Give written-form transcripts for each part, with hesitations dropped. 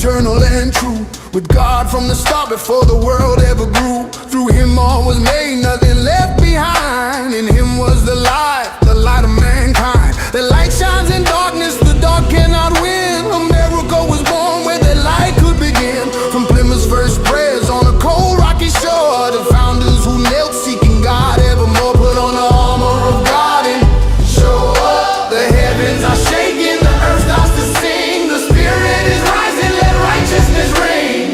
eternal and true, with God from the start before the world ever grew. Through him all was made, nothing left behind. In him was the light of mankind. The light shines in darkness, the dark cannot win. A miracle was born where the light could begin. From Plymouth's first prayers on a cold rocky shore, the founders who knelt seeking God evermore put on the armor of God and show up. The heavens are shaking, the earth starts to sing. The spirit is rising, let righteousness reign.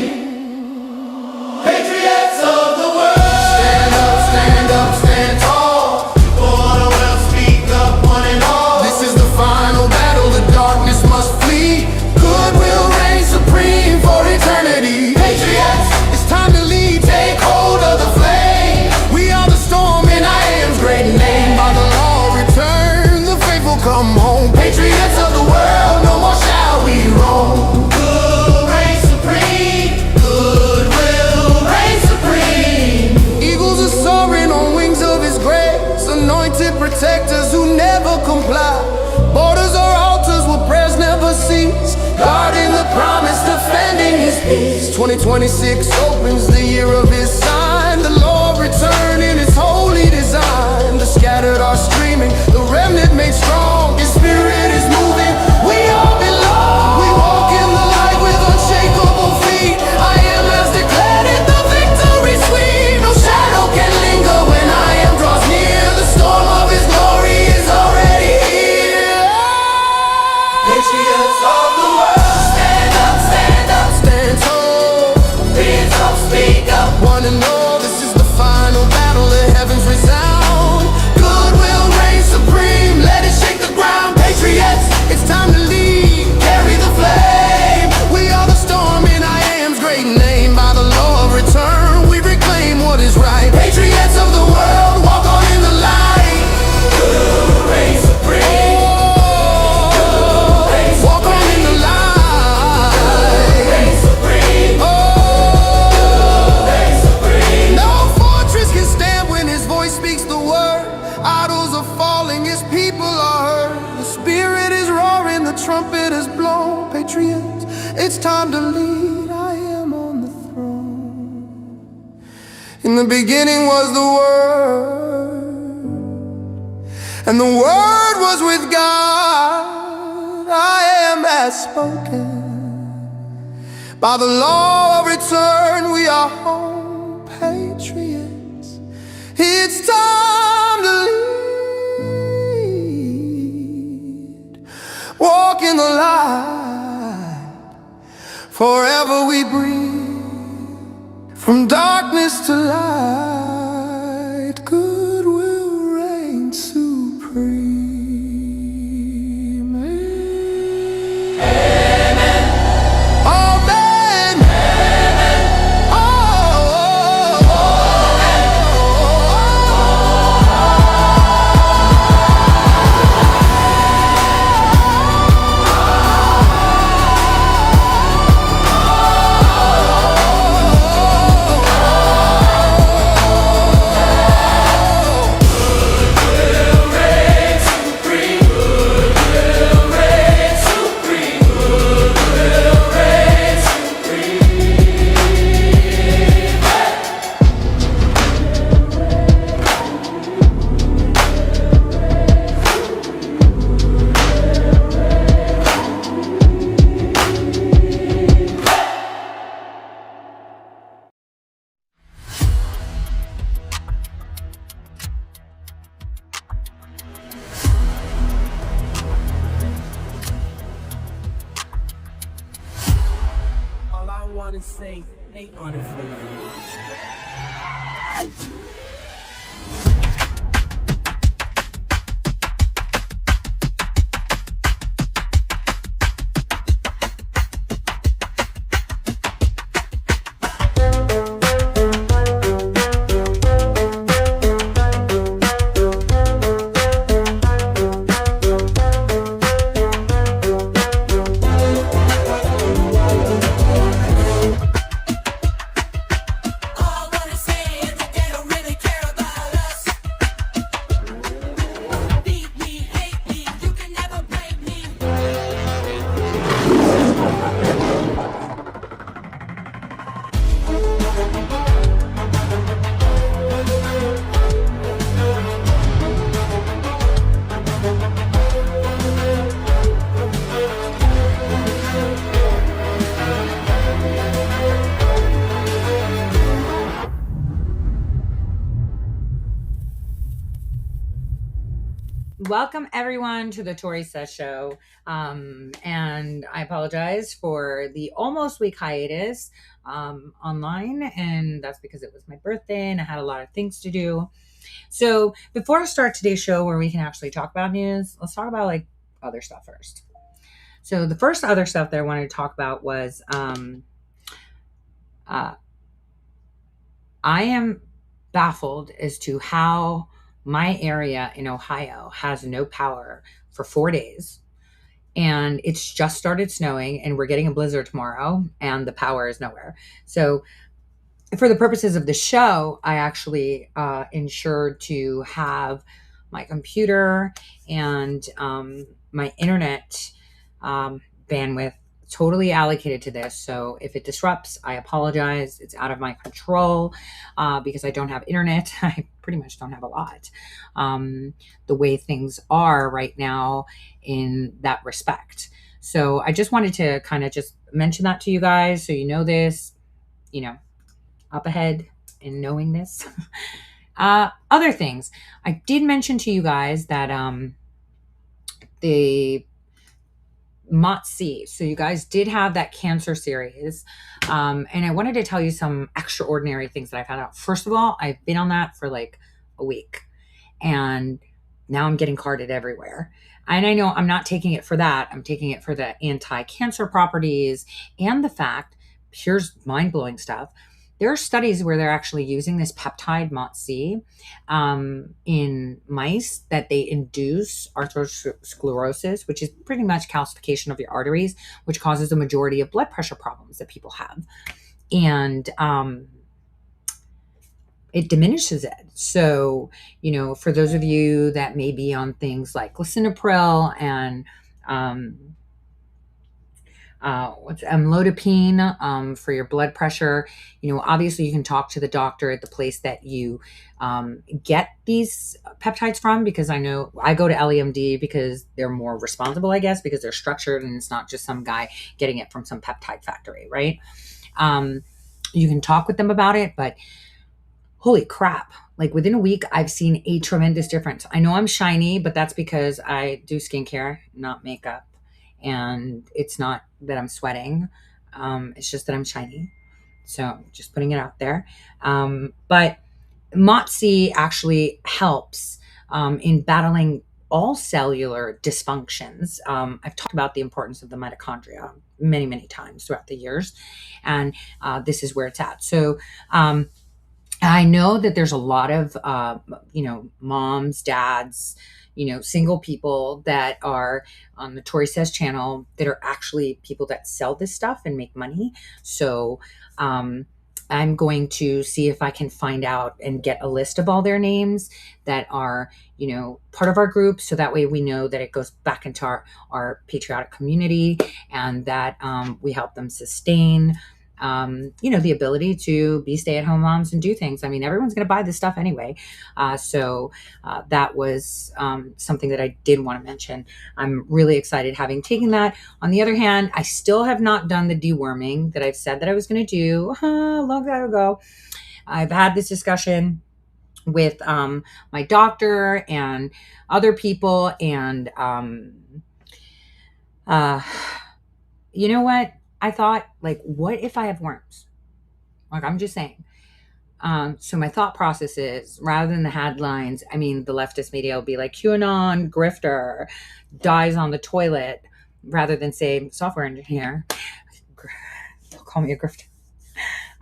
Patriots of the world, stand up, stand up, stand tall. For the world, speak up, one and all. This is the final battle, the darkness must flee. Good will reign supreme for eternity. Patriots, it's time to lead, take hold of the flame. We are the storm in I am's great name. By the law return, the faithful come home. Patriots of the world, no more shall we roam. Good reign supreme, good will reign supreme. Eagles are soaring on wings of his grace, anointed protectors who never comply. Borders are altars where prayers never cease, guarding the promise, defending his peace. 2026 opens the year of his sign. The Lord return in his holy design. The scattered are streaming, the remnant made strong. His spirit is moving, we all belong. We walk in the light with unshakable feet. I am as declared in the victory sweet. No shadow can linger when I am draws near. The storm of his glory is already here. Patriots of the world, stand up, stand up, stand tall. Hands up, speak up, one and all. This is the final battle, the heavens resound. Good will reign supreme, let it shake the ground. Patriots, it's time to lead, carry the flame. We are the storm in I am's great name. By the law of return, we reclaim what is right. Patriots of the world, walk on in the light. Good reign supreme. Walk on in the light. Reign supreme. Reign supreme. No fortress can stand when his voice speaks the word. Idols are falling, his people are heard. The spirit is roaring, the trumpet is blown. Patriots, it's time to lead, I am on the throne. In the beginning was the Word, and the Word was with God. I am has spoken. By the law of return, we are home. Patriots, it's time to lead. Walk in the light, forever we breathe. From darkness to light, good will reign supreme. Amen. Amen. Amen. Oh, oh, oh, All I wanna say, they honestly. All I wanna say is that they don't really Welcome everyone to the Tori Says Show. And I apologize for the almost week hiatus online, and that's because it was my birthday and I had a lot of things to do. So before I start today's show where we can actually talk about news, let's talk about like other stuff first. So the first other stuff that I wanted to talk about was uh, I am baffled as to how my area in Ohio has no power for 4 days. And it's just started snowing, and we're getting a blizzard tomorrow, and the power is nowhere. So, for the purposes of the show, I actually ensured to have my computer and my internet bandwidth totally allocated to this. So if it disrupts, I apologize. It's out of my control because I don't have internet. I pretty much don't have a lot. The way things are right now in that respect. So I just wanted to kind of just mention that to you guys so you know this, you know, up ahead in knowing this. Other things. I did mention to you guys that the Motzi. So you guys did have that cancer series. And I wanted to tell you some extraordinary things that I found out. First of all, I've been on that for like a week, and now I'm getting carded everywhere. And I know I'm not taking it for that. I'm taking it for the anti-cancer properties and the fact, here's mind-blowing stuff. There are studies where they're actually using this peptide MOTS-C in mice that they induce arteriosclerosis, which is pretty much calcification of your arteries, which causes the majority of blood pressure problems that people have. And it diminishes it. So, for those of you that may be on things like lisinopril and what's amlodipine for your blood pressure, obviously you can talk to the doctor at the place that you get these peptides from, because I know I go to LEMD because they're more responsible, I guess, because they're structured and it's not just some guy getting it from some peptide factory, right? You can talk with them about it, but holy crap, like within a week I've seen a tremendous difference. I know I'm shiny, but that's because I do skincare, not makeup, and it's not that I'm sweating. It's just that I'm shiny. So just putting it out there. But MOTS-C actually helps in battling all cellular dysfunctions. I've talked about the importance of the mitochondria many, many times throughout the years, and this is where it's at. So I know that there's a lot of, moms, dads, single people that are on the Tori Says channel that are actually people that sell this stuff and make money. So I'm going to see if I can find out and get a list of all their names that are, part of our group. So that way we know that it goes back into our patriotic community, and that we help them sustain the ability to be stay-at-home moms and do things. I mean, everyone's going to buy this stuff anyway. So that was something that I did want to mention. I'm really excited having taken that. On the other hand, I still have not done the deworming that I've said that I was going to do a long time ago. I've had this discussion with my doctor and other people, and you know what? I thought, like, what if I have worms? Like, I'm just saying. So my thought process is, rather than the headlines, I mean, the leftist media will be like, QAnon grifter dies on the toilet, rather than say software engineer. Don't call me a grifter.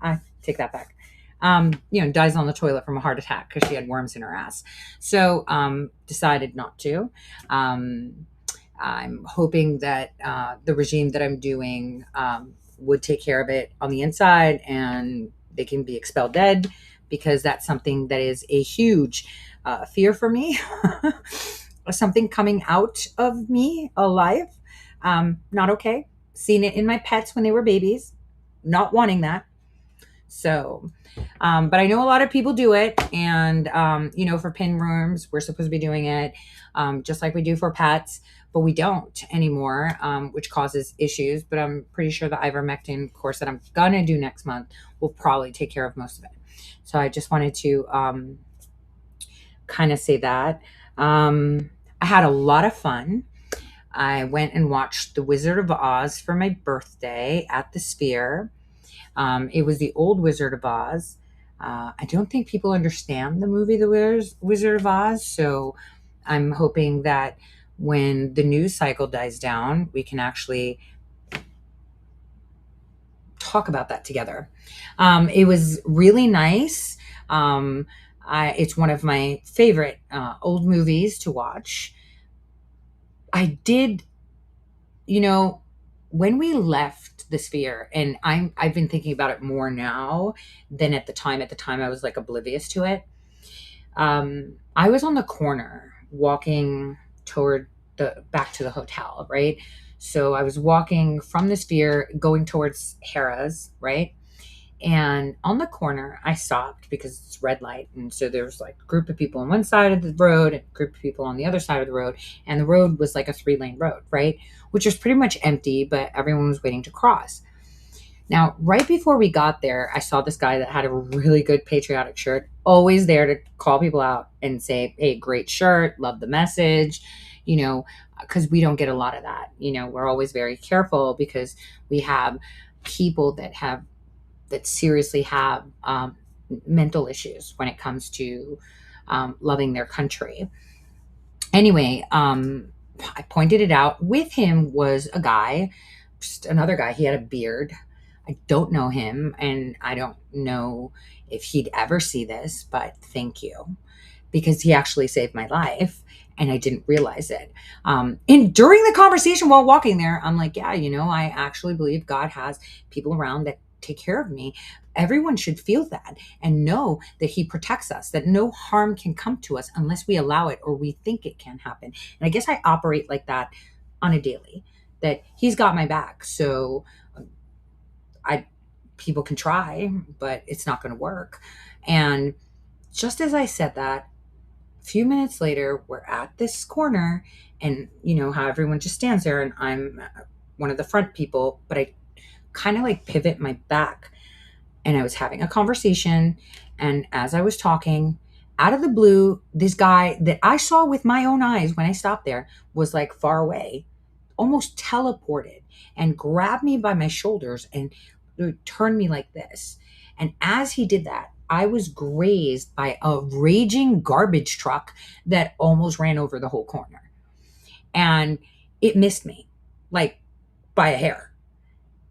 I take that back. Dies on the toilet from a heart attack because she had worms in her ass. So decided not to. I'm hoping that the regime that I'm doing would take care of it on the inside, and they can be expelled dead, because that's something that is a huge fear for me. Something coming out of me alive. Not okay. Seen it in my pets when they were babies. Not wanting that. So, but I know a lot of people do it. And, for pinworms, we're supposed to be doing it just like we do for pets, but we don't anymore, which causes issues. But I'm pretty sure the ivermectin course that I'm going to do next month will probably take care of most of it. So I just wanted to kind of say that. I had a lot of fun. I went and watched The Wizard of Oz for my birthday at the Sphere. It was the old Wizard of Oz. I don't think people understand the movie The Wizard of Oz, so I'm hoping that when the news cycle dies down, we can actually talk about that together. It was really nice. It's one of my favorite old movies to watch. I did, you know, when we left the Sphere, and I've been thinking about it more now than at the time. At the time, I was like oblivious to it. I was on the corner walking toward the back to the hotel, right? So I was walking from the Sphere going towards Harrah's, right? And on the corner, I stopped because it's red light. And so there was like a group of people on one side of the road and a group of people on the other side of the road. And the road was like a 3-lane road, right? Which was pretty much empty, but everyone was waiting to cross. Now, right before we got there, I saw this guy that had a really good patriotic shirt, always there to call people out and say, hey, great shirt, love the message, because we don't get a lot of that. We're always very careful because we have people that seriously have mental issues when it comes to loving their country. Anyway, I pointed it out. With him was a guy, just another guy. He had a beard. I don't know him, and I don't know if he'd ever see this, but thank you, because he actually saved my life, and I didn't realize it. And during the conversation while walking there, I'm like, yeah, I actually believe God has people around that take care of me. Everyone should feel that and know that he protects us, that no harm can come to us unless we allow it or we think it can happen. And I guess I operate like that on a daily, that he's got my back. So people can try, but it's not going to work. And just as I said that, a few minutes later, we're at this corner, and how everyone just stands there, and I'm one of the front people, but I kind of like pivot my back, and I was having a conversation, and as I was talking, out of the blue, this guy that I saw with my own eyes when I stopped there was like far away, almost teleported, and grabbed me by my shoulders and turned me like this. And as he did that, I was grazed by a raging garbage truck that almost ran over the whole corner. And it missed me, like by a hair.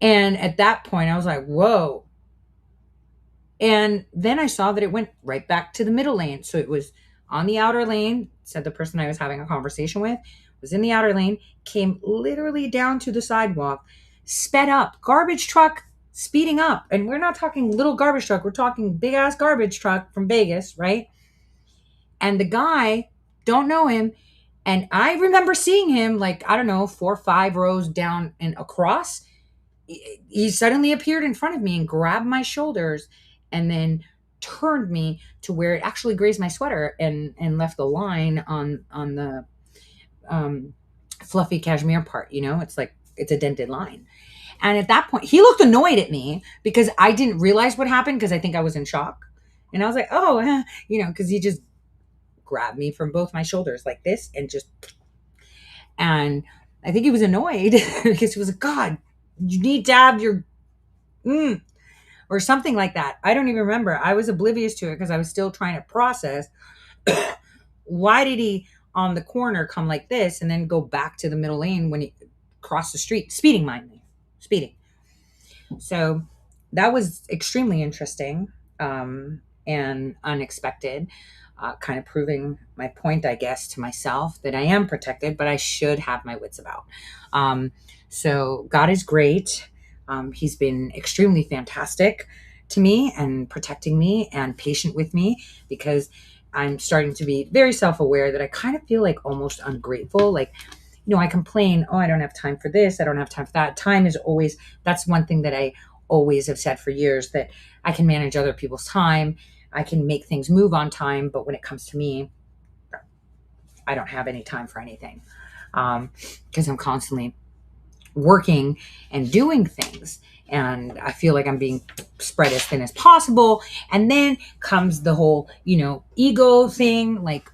And at that point, I was like, whoa. And then I saw that it went right back to the middle lane. So it was on the outer lane, said the person I was having a conversation with, was in the outer lane, came literally down to the sidewalk, sped up, garbage truck speeding up. And we're not talking little garbage truck. We're talking big ass garbage truck from Vegas, right? And the guy, don't know him. And I remember seeing him like, I don't know, 4 or 5 rows down and across. He suddenly appeared in front of me and grabbed my shoulders and then turned me to where it actually grazed my sweater and left a line on the fluffy cashmere part. It's like, it's a dented line. And at that point, he looked annoyed at me because I didn't realize what happened because I think I was in shock. And I was like, oh, because he just grabbed me from both my shoulders like this and I think he was annoyed because he was like, God, you need to have your, or something like that. I don't even remember. I was oblivious to it because I was still trying to process why did he on the corner come like this and then go back to the middle lane when he crossed the street, speeding, mind me. Speeding. So that was extremely interesting and unexpected, kind of proving my point, I guess, to myself that I am protected, but I should have my wits about. So God is great. He's been extremely fantastic to me and protecting me and patient with me because I'm starting to be very self-aware that I kind of feel like almost ungrateful. Like, I complain, I don't have time for this. I don't have time for that. Time is always, that's one thing that I always have said for years, that I can manage other people's time. I can make things move on time. But when it comes to me, I don't have any time for anything because I'm constantly working and doing things. And I feel like I'm being spread as thin as possible. And then comes the whole, ego thing, like,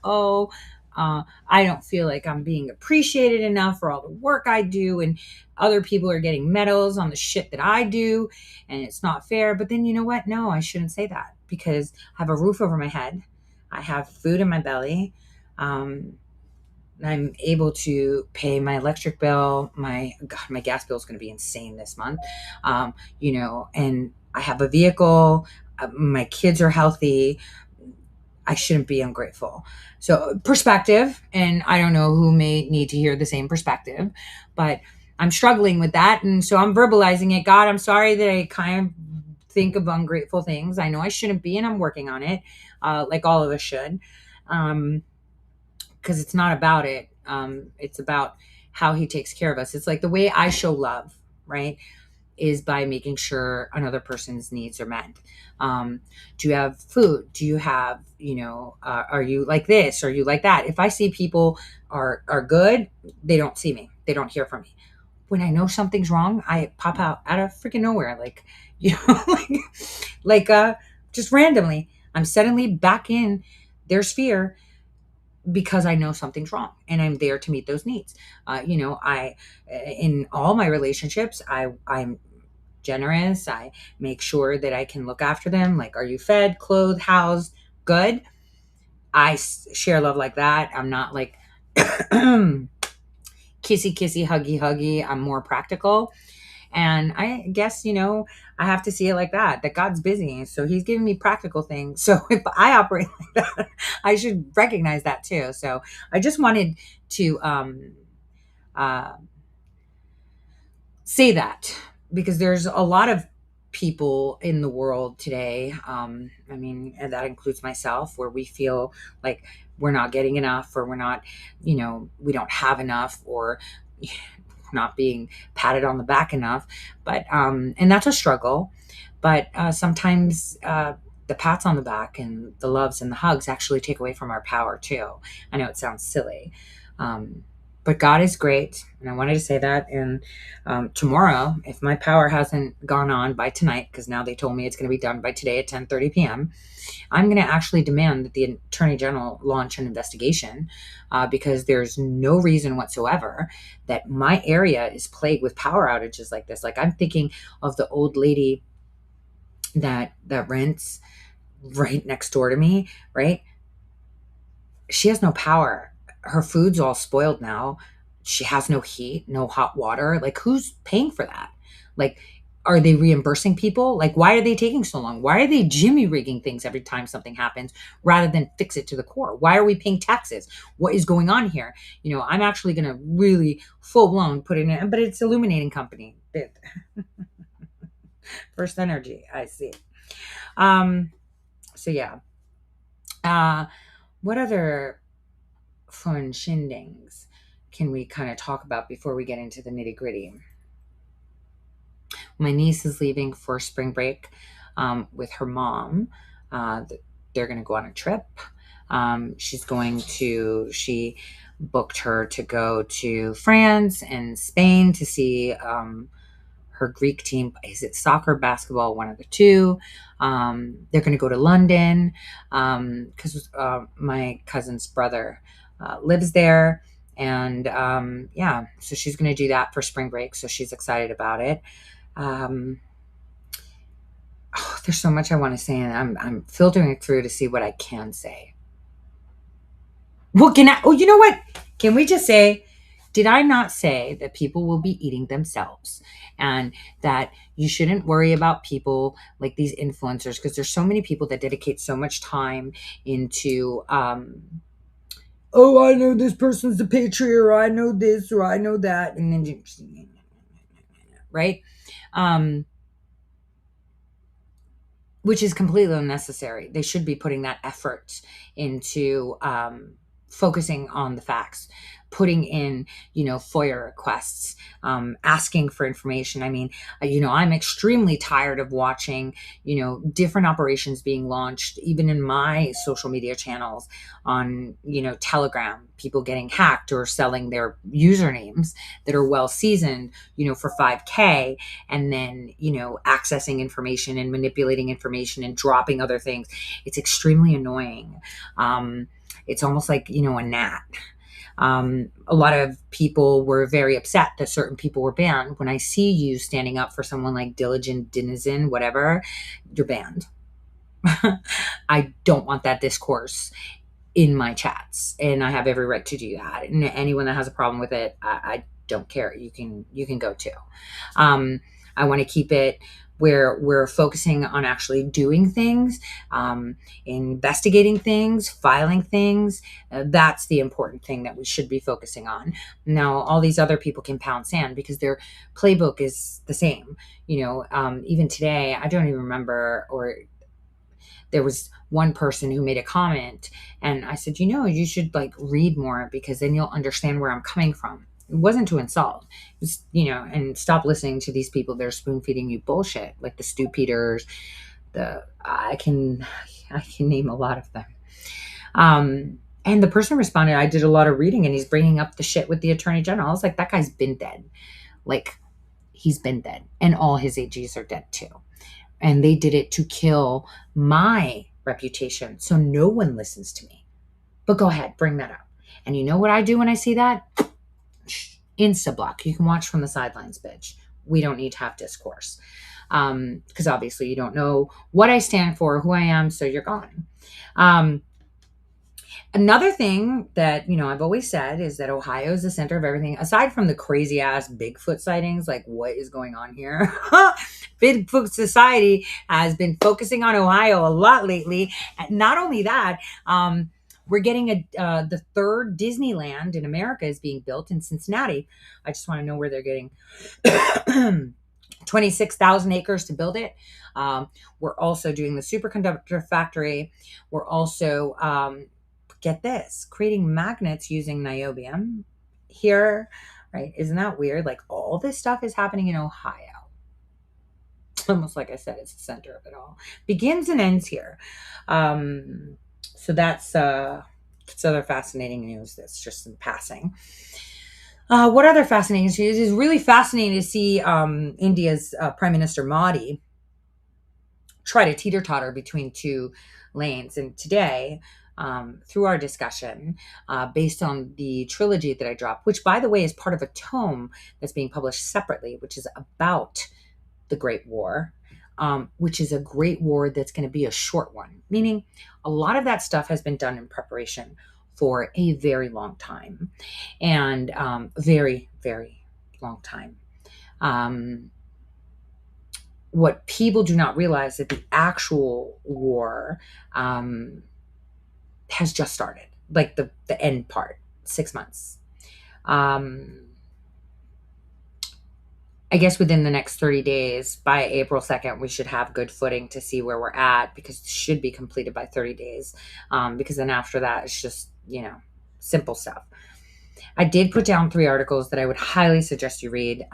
I don't feel like I'm being appreciated enough for all the work I do, and other people are getting medals on the shit that I do, and it's not fair. But then you know what? No, I shouldn't say that, because I have a roof over my head. I have food in my belly. I'm able to pay my electric bill. My gas bill is going to be insane this month. And I have a vehicle. My kids are healthy. I shouldn't be ungrateful. So perspective, and I don't know who may need to hear the same perspective, but I'm struggling with that. And so I'm verbalizing it. God, I'm sorry that I kind of think of ungrateful things. I know I shouldn't be, and I'm working on it, like all of us should. Because it's not about it. It's about how he takes care of us. It's like the way I show love, right, is by making sure another person's needs are met. Do you have food? Do you have, are you like this? Are you like that? If I see people are good, they don't see me. They don't hear from me. When I know something's wrong, I pop out of freaking nowhere. Like, just randomly, I'm suddenly back in their sphere, because I know something's wrong and I'm there to meet those needs. In all my relationships, I'm generous. I make sure that I can look after them. Like, are you fed, clothed, housed, good? I share love like that. I'm not like kissy, kissy, huggy, huggy. I'm more practical. And I guess, I have to see it like that God's busy. So he's giving me practical things. So if I operate like that, I should recognize that too. So I just wanted to uh, say that, because there's a lot of people in the world today. And that includes myself, where we feel like we're not getting enough, or we're not, we don't have enough, or not being patted on the back enough. But and that's a struggle. But sometimes the pats on the back and the loves and the hugs actually take away from our power too. I know it sounds silly, but God is great, and I wanted to say that. And tomorrow, if my power hasn't gone on by tonight, because now they told me it's going to be done by today at 10:30 p.m., I'm going to actually demand that the Attorney General launch an investigation, because there's no reason whatsoever that my area is plagued with power outages like this. Like, I'm thinking of the old lady that rents right next door to me, right? She has no power. Her food's all spoiled now. She has no heat, no hot water. Like, who's paying for that? Like, are they reimbursing people? Like, why are they taking so long? Why are they jimmy rigging things every time something happens rather than fix it to the core? Why are we paying taxes? What is going on here? I'm actually going to really full blown put it in, but it's illuminating company. First Energy, I see. So yeah. What other fun shindigs can we kind of talk about before we get into the nitty gritty? My niece is leaving for spring break with her mom. They're going to go on a trip. She booked her to go to France and Spain to see her Greek team. Is it soccer, basketball, one of the two? They're going to go to London because my cousin's brother lives there. And so she's going to do that for spring break. So she's excited about it. There's so much I want to say, and I'm filtering it through to see what I can say. You know what? Can we just say, did I not say that people will be eating themselves, and that you shouldn't worry about people like these influencers? Because there's so many people that dedicate so much time into, I know this person's a patriot, or I know this, or I know that. And then, right? Which is completely unnecessary. They should be putting that effort into focusing on the facts, putting in, FOIA requests, asking for information. I mean, I'm extremely tired of watching, different operations being launched, even in my social media channels on, Telegram, people getting hacked or selling their usernames that are well seasoned, for 5K, and then, accessing information and manipulating information and dropping other things. It's extremely annoying. It's almost like, a gnat. A lot of people were very upset that certain people were banned. When I see you standing up for someone like Diligent Denizen, whatever, you're banned. I don't want that discourse in my chats, and I have every right to do that. And anyone that has a problem with it, I don't care. You can go too. I want to keep it where we're focusing on actually doing things, investigating things, filing things. That's the important thing that we should be focusing on. Now, all these other people can pound sand because their playbook is the same. Even today, I don't even remember, or there was one person who made a comment, and I said, you should like read more, because then you'll understand where I'm coming from. It wasn't to insult. It was, and stop listening to these people that are spoon feeding you bullshit, like the Stu Peters. I can name a lot of them. And the person responded, I did a lot of reading, and he's bringing up the shit with the attorney general. I was like, that guy's been dead. Like, he's been dead, and all his AGs are dead too. And they did it to kill my reputation, so no one listens to me. But go ahead, bring that up. And you know what I do when I see that? Insta-block. You can watch from the sidelines, bitch. We don't need to have discourse. Because obviously you don't know what I stand for, who I am, so you're gone. Another thing that, I've always said is that Ohio is the center of everything, aside from the crazy ass Bigfoot sightings. Like, what is going on here? Bigfoot Society has been focusing on Ohio a lot lately. And not only that, we're getting the third Disneyland in America is being built in Cincinnati. I just want to know where they're getting 26,000 acres to build it. We're also doing the superconductor factory. We're also, get this, creating magnets using niobium here, right? Isn't that weird? Like, all this stuff is happening in Ohio. Almost like I said, it's the center of it all. Begins and ends here. So that's other fascinating news that's just in passing. What other fascinating news? It is really fascinating to see India's Prime Minister Modi try to teeter-totter between two lanes. And today, through our discussion, based on the trilogy that I dropped, which, by the way, is part of a tome that's being published separately, which is about the Great War, which is a Great War that's going to be a short one, meaning a lot of that stuff has been done in preparation for a very long time, and very, very long time. What people do not realize is that the actual war has just started, like the end part, 6 months. I guess within the next 30 days, by April 2nd, we should have good footing to see where we're at, because it should be completed by 30 days. Because then after that, it's just, simple stuff. I did put down 3 articles that I would highly suggest you read.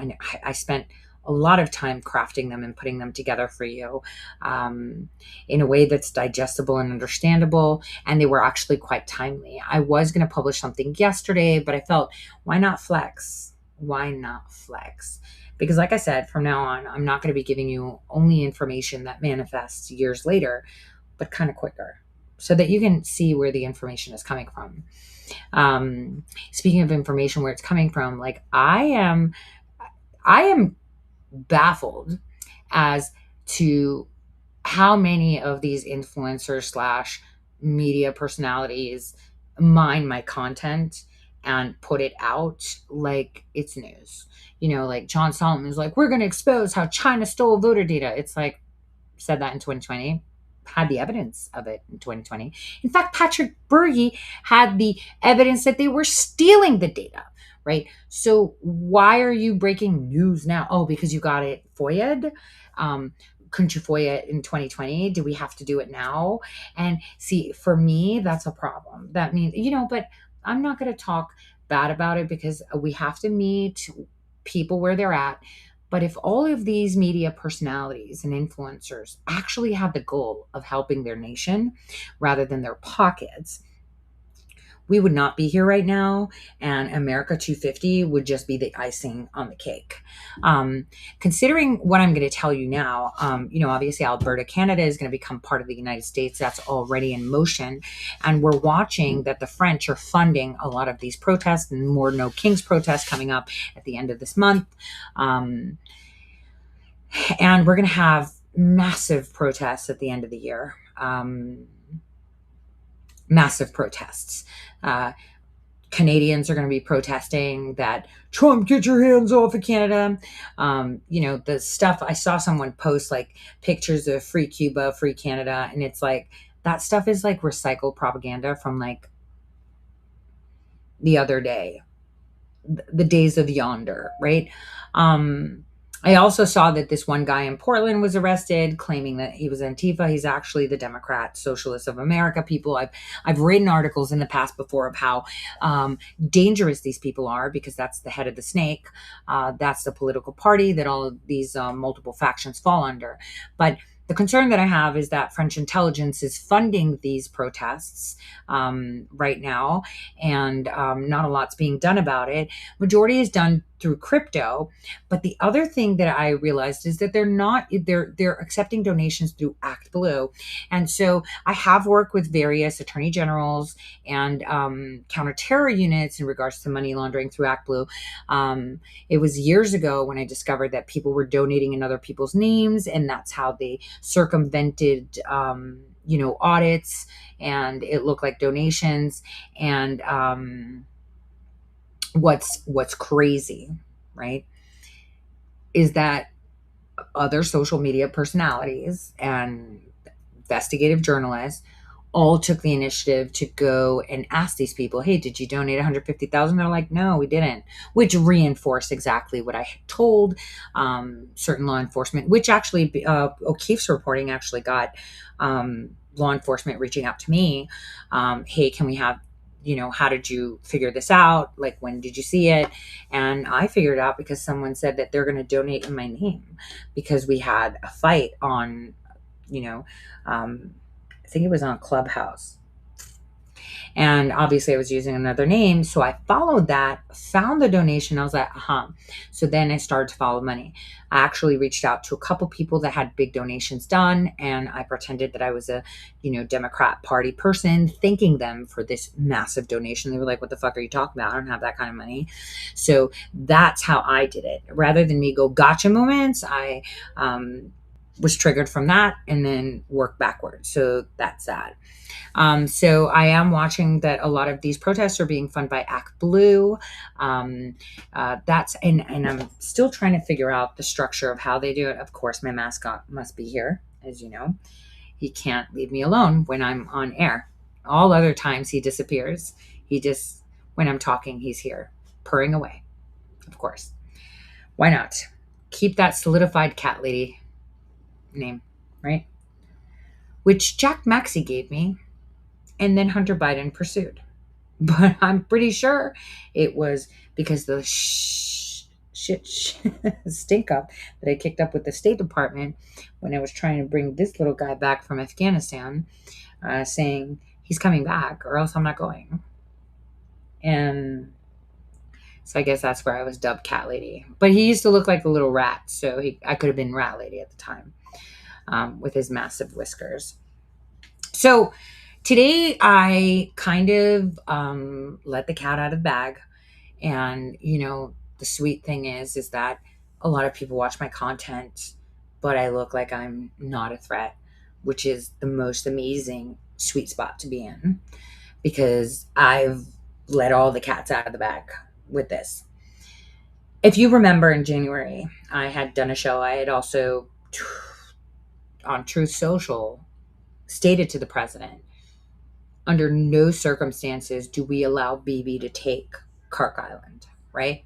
I spent a lot of time crafting them and putting them together for you in a way that's digestible and understandable. And they were actually quite timely. I was going to publish something yesterday, but I felt, why not flex? Why not flex? Because like I said, from now on, I'm not going to be giving you only information that manifests years later, but kind of quicker, so that you can see where the information is coming from. Speaking of information, where it's coming from, like, I am baffled as to how many of these influencers / media personalities mine my content and put it out like it's news. Like John Solomon is like, we're going to expose how China stole voter data. It's like, said that in 2020, had the evidence of it in 2020. In fact, Patrick Berge had the evidence that they were stealing the data, right? So why are you breaking news now? Oh, because you got it FOIA'd? Couldn't you FOIA it in 2020? Do we have to do it now? And see, for me, that's a problem. That means, but I'm not going to talk bad about it, because we have to meet people where they're at. But if all of these media personalities and influencers actually have the goal of helping their nation rather than their pockets, we would not be here right now, and America 250 would just be the icing on the cake. Considering what I'm going to tell you now, obviously Alberta, Canada is going to become part of the United States. That's already in motion. And we're watching that the French are funding a lot of these protests, and more No Kings protests coming up at the end of this month. And we're going to have massive protests at the end of the year. Massive protests. Canadians are going to be protesting that Trump, get your hands off of Canada. The stuff, I saw someone post like pictures of free Cuba, free Canada. And it's like, that stuff is like recycled propaganda from like the other day, the days of yonder, right? I also saw that this one guy in Portland was arrested, claiming that he was Antifa. He's actually the Democrat Socialists of America people. I've written articles in the past before of how dangerous these people are, because that's the head of the snake. That's the political party that all of these multiple factions fall under. But the concern that I have is that French intelligence is funding these protests right now, and not a lot's being done about it. Majority is done through crypto. But the other thing that I realized is that they're accepting donations through Act Blue. And so I have worked with various attorney generals and counter-terror units in regards to money laundering through Act Blue. It was years ago when I discovered that people were donating in other people's names, and that's how they circumvented audits, and it looked like donations. And what's crazy, right, is that other social media personalities and investigative journalists all took the initiative to go and ask these people, hey, did you donate 150,000? They're like, no, we didn't, which reinforced exactly what I had told certain law enforcement, which actually O'Keefe's reporting actually got law enforcement reaching out to me. Hey, can we have, how did you figure this out? Like, when did you see it? And I figured it out because someone said that they're going to donate in my name, because we had a fight on, I think it was on Clubhouse. And obviously I was using another name. So I followed that, found the donation. I was like, So then I started to follow money. I actually reached out to a couple people that had big donations done. And I pretended that I was a, Democrat Party person, thanking them for this massive donation. They were like, what the fuck are you talking about? I don't have that kind of money. So that's how I did it. Rather than me go gotcha moments, I was triggered from that and then worked backwards. So that's that. So I am watching that a lot of these protests are being funded by Act Blue. And I'm still trying to figure out the structure of how they do it. Of course, my mascot must be here, as you know. He can't leave me alone when I'm on air. All other times he disappears. When I'm talking, he's here, purring away. Of course. Why not? Keep that solidified cat lady name, right? Which Jack Maxey gave me, and then Hunter Biden pursued. But I'm pretty sure it was because the stink up that I kicked up with the State Department when I was trying to bring this little guy back from Afghanistan, saying he's coming back or else I'm not going. And so I guess that's where I was dubbed Cat Lady. But he used to look like a little rat, so I could have been Rat Lady at the time, with his massive whiskers. So today I kind of let the cat out of the bag. And, the sweet thing is that a lot of people watch my content, but I look like I'm not a threat, which is the most amazing sweet spot to be in, because I've let all the cats out of the bag with this. If you remember, in January, I had done a show. I had also, on Truth Social, stated to the president, under no circumstances do we allow BB to take Kark Island, right?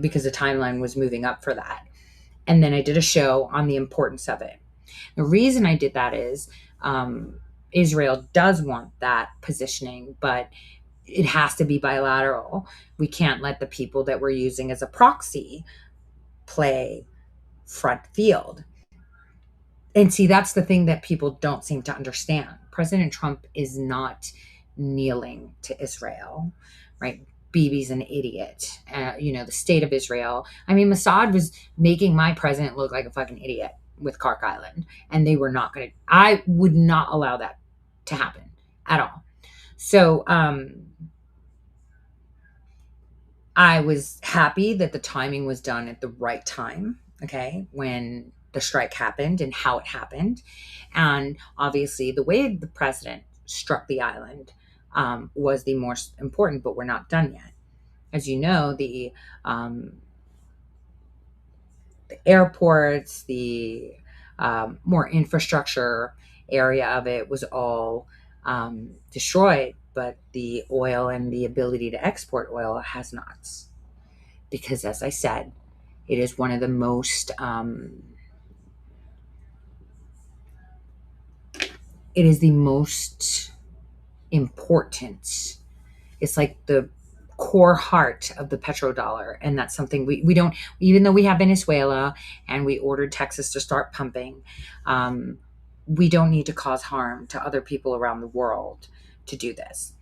Because the timeline was moving up for that. And then I did a show on the importance of it. The reason I did that is Israel does want that positioning, but it has to be bilateral. We can't let the people that we're using as a proxy play front field. And see, that's the thing that people don't seem to understand. President Trump is not kneeling to Israel, right? Bibi's an idiot. The state of Israel. I mean, Mossad was making my president look like a fucking idiot with Kark Island, and they were not going to. I would not allow that to happen at all. So I was happy that the timing was done at the right time, okay, when the strike happened and how it happened. And obviously, the way the president struck the island was the most important, but we're not done yet. As you know, the airports, the more infrastructure area of it was all destroyed, but the oil and the ability to export oil has not. Because, as I said, it is one of the most, it is the most important. It's like the core heart of the petrodollar. And that's something we don't, even though we have Venezuela and we ordered Texas to start pumping, we don't need to cause harm to other people around the world to do this.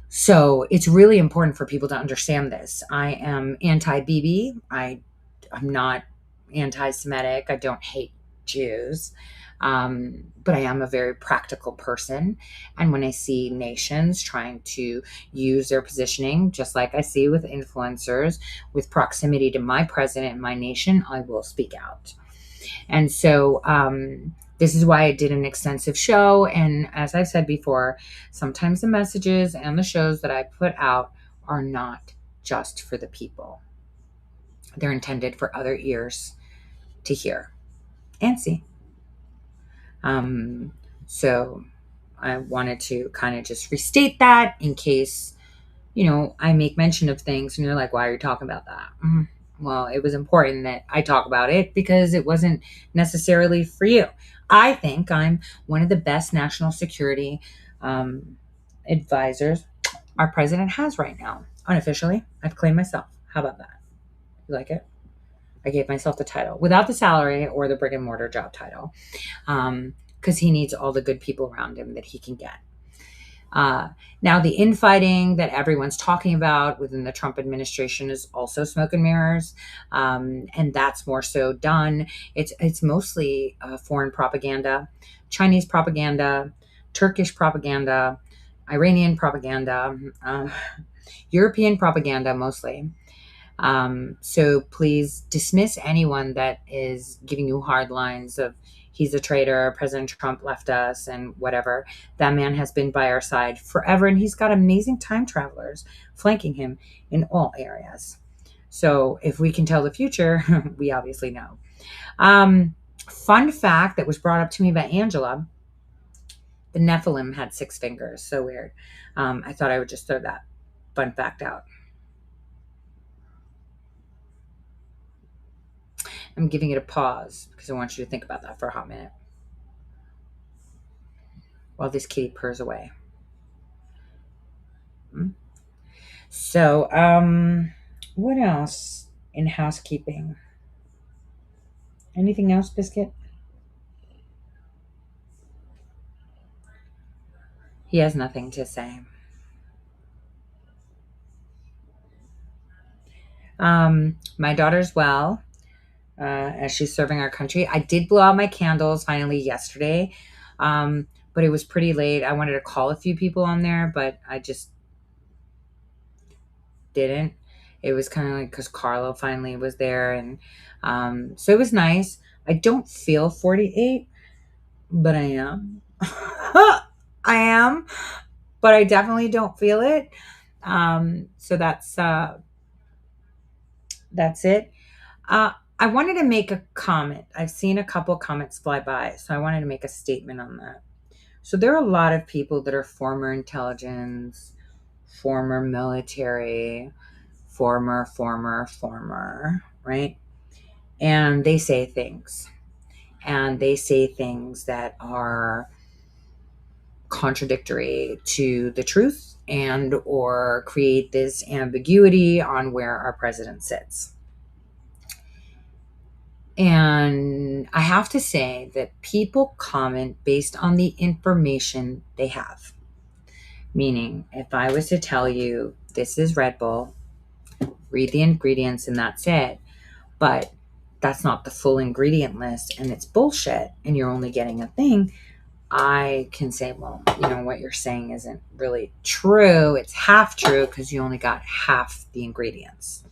So it's really important for people to understand this. I am anti-Bibi. I'm not anti-Semitic. I don't hate Jews. But I am a very practical person. And when I see nations trying to use their positioning, just like I see with influencers, with proximity to my president and my nation, I will speak out. And so this is why I did an extensive show. And as I've said before, sometimes the messages and the shows that I put out are not just for the people. They're intended for other ears to hear and see. So I wanted to kind of just restate that in case, I make mention of things and you're like, why are you talking about that? Well, it was important that I talk about it because it wasn't necessarily for you. I think I'm one of the best national security advisors our president has right now. Unofficially, I've claimed myself. How about that? You like it? I gave myself the title without the salary or the brick and mortar job title, because he needs all the good people around him that he can get. Now, the infighting that everyone's talking about within the Trump administration is also smoke and mirrors, and that's more so done. It's mostly foreign propaganda, Chinese propaganda, Turkish propaganda, Iranian propaganda, European propaganda mostly. So please dismiss anyone that is giving you hard lines of he's a traitor, President Trump left us, and whatever. That man has been by our side forever, and he's got amazing time travelers flanking him in all areas. So if we can tell the future, we obviously know. Fun fact that was brought up to me by Angela, the Nephilim had 6 fingers. So weird. I thought I would just throw that fun fact out. I'm giving it a pause because I want you to think about that for a hot minute while this kitty purrs away. So, what else in housekeeping? Anything else, Biscuit? He has nothing to say. My daughter's well. As she's serving our country. I did blow out my candles finally yesterday, but it was pretty late. I wanted to call a few people on there, but I just didn't. It was kind of like because Carlo finally was there, and so it was nice. I don't feel 48, but I am. I am, but I definitely don't feel it. So that's it. I wanted to make a comment. I've seen a couple comments fly by, so I wanted to make a statement on that. So there are a lot of people that are former intelligence, former military, former, right? And they say things. And they say things that are contradictory to the truth and or create this ambiguity on where our president sits. And I have to say that people comment based on the information they have. Meaning, if I was to tell you this is Red Bull, read the ingredients and that's it, but that's not the full ingredient list and it's bullshit and you're only getting a thing, I can say, well, you know, what you're saying isn't really true. It's half true because you only got half the ingredients.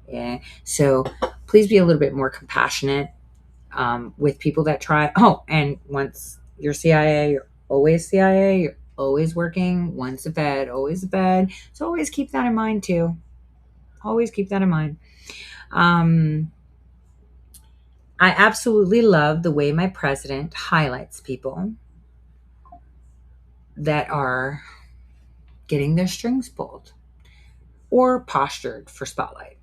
Yeah. So please be a little bit more compassionate with people that try. Oh, and once you're CIA, you're always CIA. You're always working. Once a Fed, always a Fed. So always keep that in mind too. Always keep that in mind. I absolutely love the way my president highlights people that are getting their strings pulled or postured for spotlight.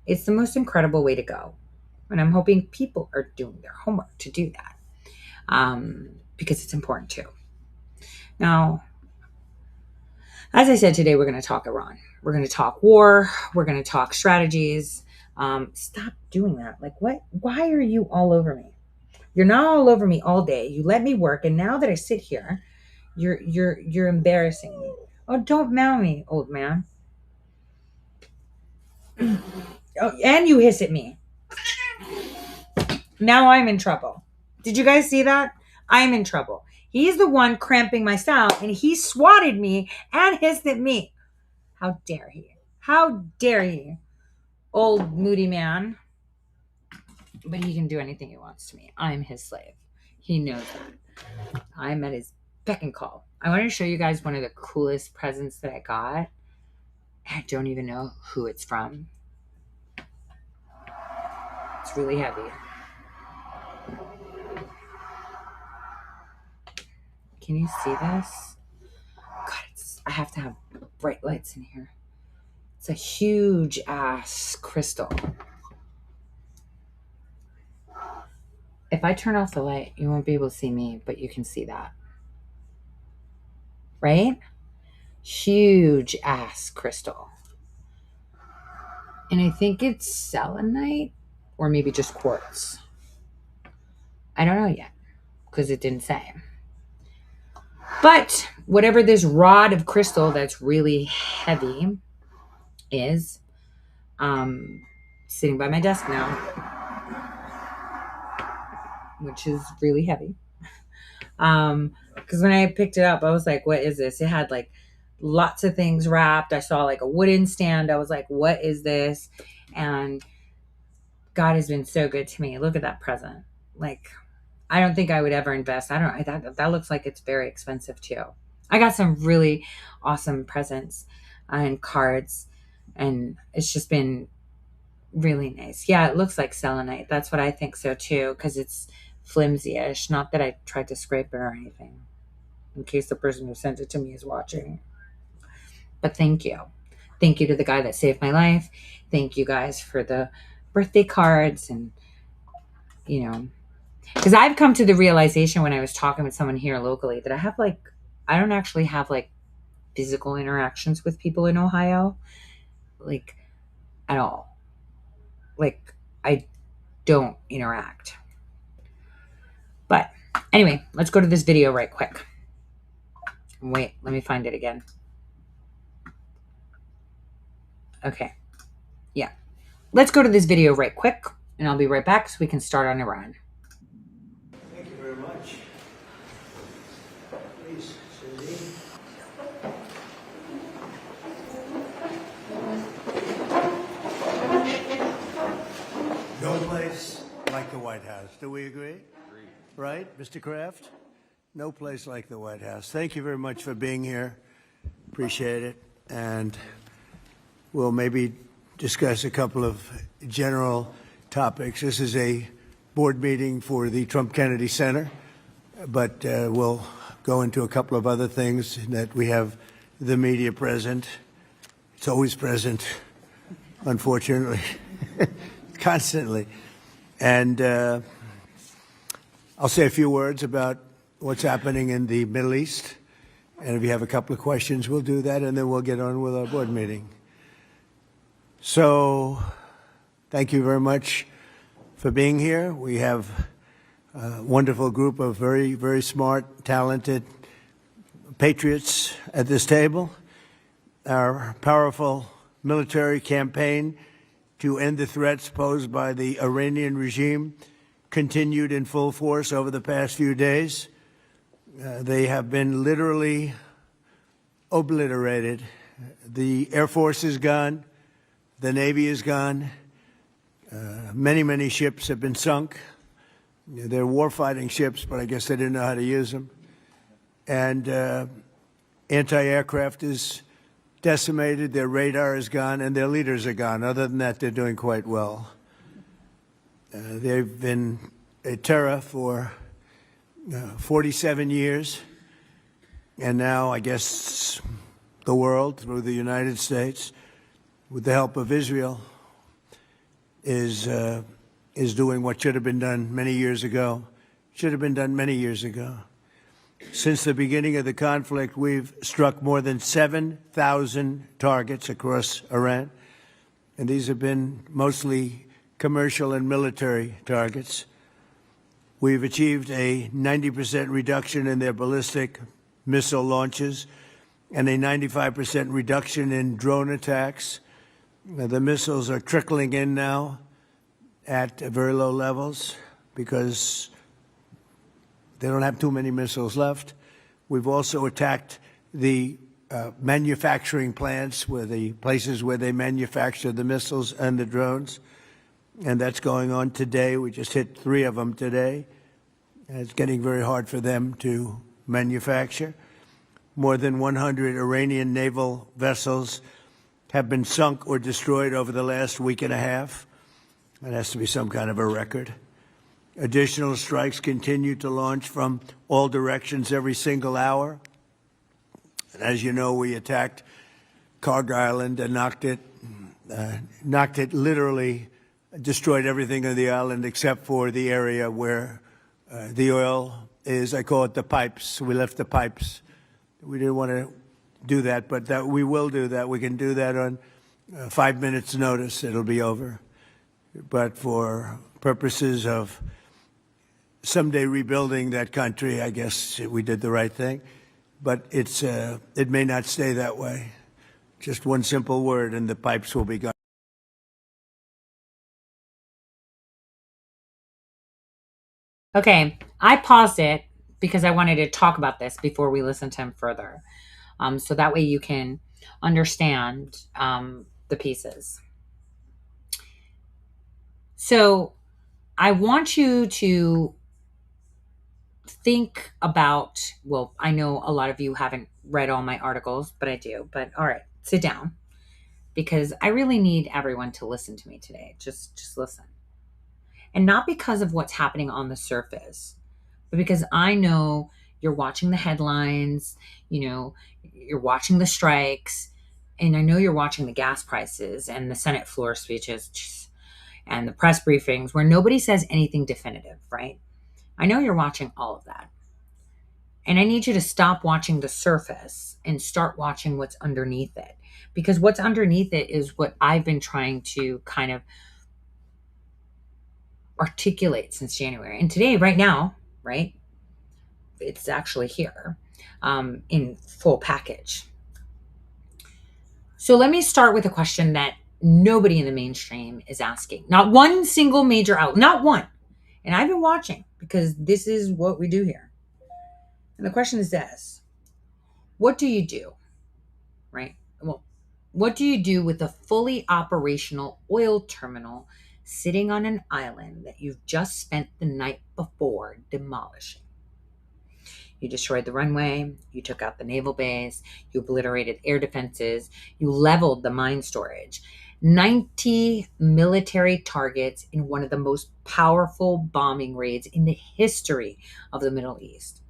It's the most incredible way to go. And I'm hoping people are doing their homework to do that because it's important too. Now, as I said, today we're going to talk Iran. We're going to talk war. We're going to talk strategies. Stop doing that. Like, what? Why are you all over me? You're not all over me all day. You let me work, and now that I sit here, you're embarrassing me. Oh, don't mount me, old man. Oh, and you hiss at me. Now I'm in trouble. Did you guys see that? I'm in trouble. He's the one cramping my style, and he swatted me and hissed at me. How dare he? How dare he? Old moody man. But he can do anything he wants to me. I'm his slave. He knows that. I'm at his beck and call. I want to show you guys one of the coolest presents that I got. I don't even know who it's from. It's really heavy. Can you see this? God, I have to have bright lights in here. It's a huge ass crystal. If I turn off the light, you won't be able to see me, but you can see that. Right? Huge ass crystal. And I think it's selenite or maybe just quartz. I don't know yet because it didn't say. But whatever this rod of crystal that's really heavy is, sitting by my desk now, which is really heavy. Because when I picked it up, I was like, what is this? It had like lots of things wrapped. I saw like a wooden stand. I was like, what is this? And God has been so good to me. Look at that present. Like, I don't think I would ever invest. I don't, that looks like it's very expensive too. I got some really awesome presents and cards, and it's just been really nice. Yeah, it looks like selenite. That's what I think so too, because it's flimsy-ish. Not that I tried to scrape it or anything, in case the person who sent it to me is watching. But thank you. Thank you to the guy that saved my life. Thank you guys for the birthday cards. And, you know, because I've come to the realization when I was talking with someone here locally that I don't actually have like physical interactions with people in Ohio, like at all. Like, I don't interact. But anyway, let's go to this video right quick. Wait, let me find it again. Okay. Yeah. Let's go to this video right quick, and I'll be right back so we can start on Iran. Thank you very much. Please, Cindy. No place like the White House. Do we agree? Right, Mr. Kraft? No place like the White House. Thank you very much for being here. Appreciate it. And we'll maybe discuss a couple of general topics. This is a board meeting for the Trump Kennedy Center, but we'll go into a couple of other things that we have the media present. It's always present, unfortunately, constantly. And I'll say a few words about what's happening in the Middle East. And if you have a couple of questions, we'll do that, and then we'll get on with our board meeting. So thank you very much for being here. We have a wonderful group of very, very smart, talented patriots at this table. Our powerful military campaign to end the threats posed by the Iranian regime continued in full force over the past few days. They have been literally obliterated. The Air Force is gone. The Navy is gone. Many, many ships have been sunk. They're warfighting ships, but I guess they didn't know how to use them. And anti-aircraft is decimated, their radar is gone, and their leaders are gone. Other than that, they're doing quite well. They've been a terror for 47 years, and now I guess the world, through the United States, with the help of Israel, is doing what should have been done many years ago. Should have been done many years ago. Since the beginning of the conflict, we've struck more than 7,000 targets across Iran, and these have been mostly commercial and military targets. We've achieved a 90% reduction in their ballistic missile launches and a 95% reduction in drone attacks. The missiles are trickling in now at very low levels because they don't have too many missiles left. We've also attacked the manufacturing plants, where the places where they manufacture the missiles and the drones, and that's going on today. We just hit 3 of them today. And it's getting very hard for them to manufacture. More than 100 Iranian naval vessels have been sunk or destroyed over the last week and a half. That has to be some kind of a record. Additional strikes continue to launch from all directions every single hour. And as you know, we attacked Kark Island and knocked it literally, destroyed everything on the island except for the area where the oil is. I call it the pipes. We left the pipes. We didn't want to do that, but we will do that. We can do that on 5 minutes' notice. It'll be over. But for purposes of someday rebuilding that country, I guess we did the right thing. But it may not stay that way. Just one simple word, and the pipes will be gone. Okay, I paused it because I wanted to talk about this before we listen to him further. So that way you can understand the pieces. So I want you to think about, well, I know a lot of you haven't read all my articles, but I do. But all right, sit down, because I really need everyone to listen to me today. Just listen. And not because of what's happening on the surface, but because I know you're watching the headlines, you're watching the strikes, and I know you're watching the gas prices and the Senate floor speeches and the press briefings where nobody says anything definitive, right? I know you're watching all of that. And I need you to stop watching the surface and start watching what's underneath it. Because what's underneath it is what I've been trying to kind of articulate since January. And today, right now, right, it's actually here in full package. So let me start with a question that nobody in the mainstream is asking. Not one single major outlet, not one. And I've been watching because this is what we do here. And the question is this: what do you do, right? Well, what do you do with a fully operational oil terminal sitting on an island that you've just spent the night before demolishing? You destroyed the runway, you took out the naval base, you obliterated air defenses, you leveled the mine storage. 90 military targets in one of the most powerful bombing raids in the history of the Middle East.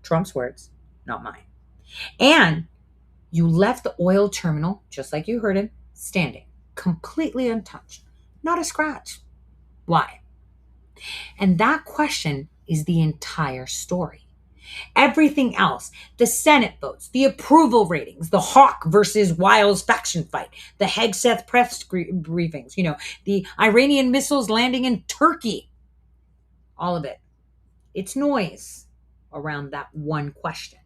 Trump's words, not mine. And you left the oil terminal, just like you heard him, standing, completely untouched, not a scratch. Why? And that question is the entire story. Everything else, the Senate votes, the approval ratings, the Hawk versus Wiles faction fight, the Hegseth press briefings, the Iranian missiles landing in Turkey, all of it. It's noise around that one question.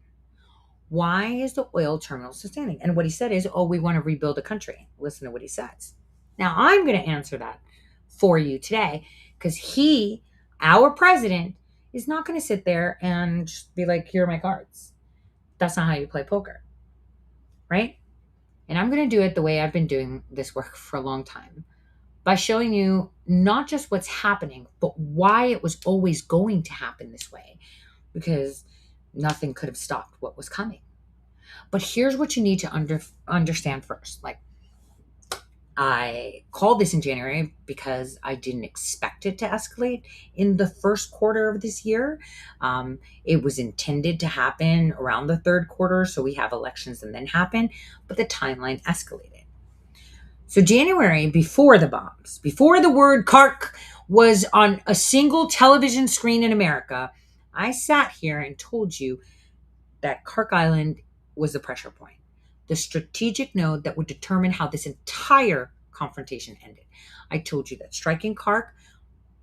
Why is the oil terminal sustaining? And what he said is, we want to rebuild a country. Listen to what he says. Now, I'm going to answer that for you today because he, our president, is not going to sit there and just be like, here are my cards. That's not how you play poker, right? And I'm going to do it the way I've been doing this work for a long time, by showing you not just what's happening, but why it was always going to happen this way, because nothing could have stopped what was coming. But here's what you need to understand first. Like, I called this in January because I didn't expect it to escalate in the first quarter of this year. It was intended to happen around the third quarter, so we have elections and then happen, but the timeline escalated. So January, before the bombs, before the word Kark was on a single television screen in America, I sat here and told you that Kark Island was the pressure point, the strategic node that would determine how this entire confrontation ended. I told you that striking Kark,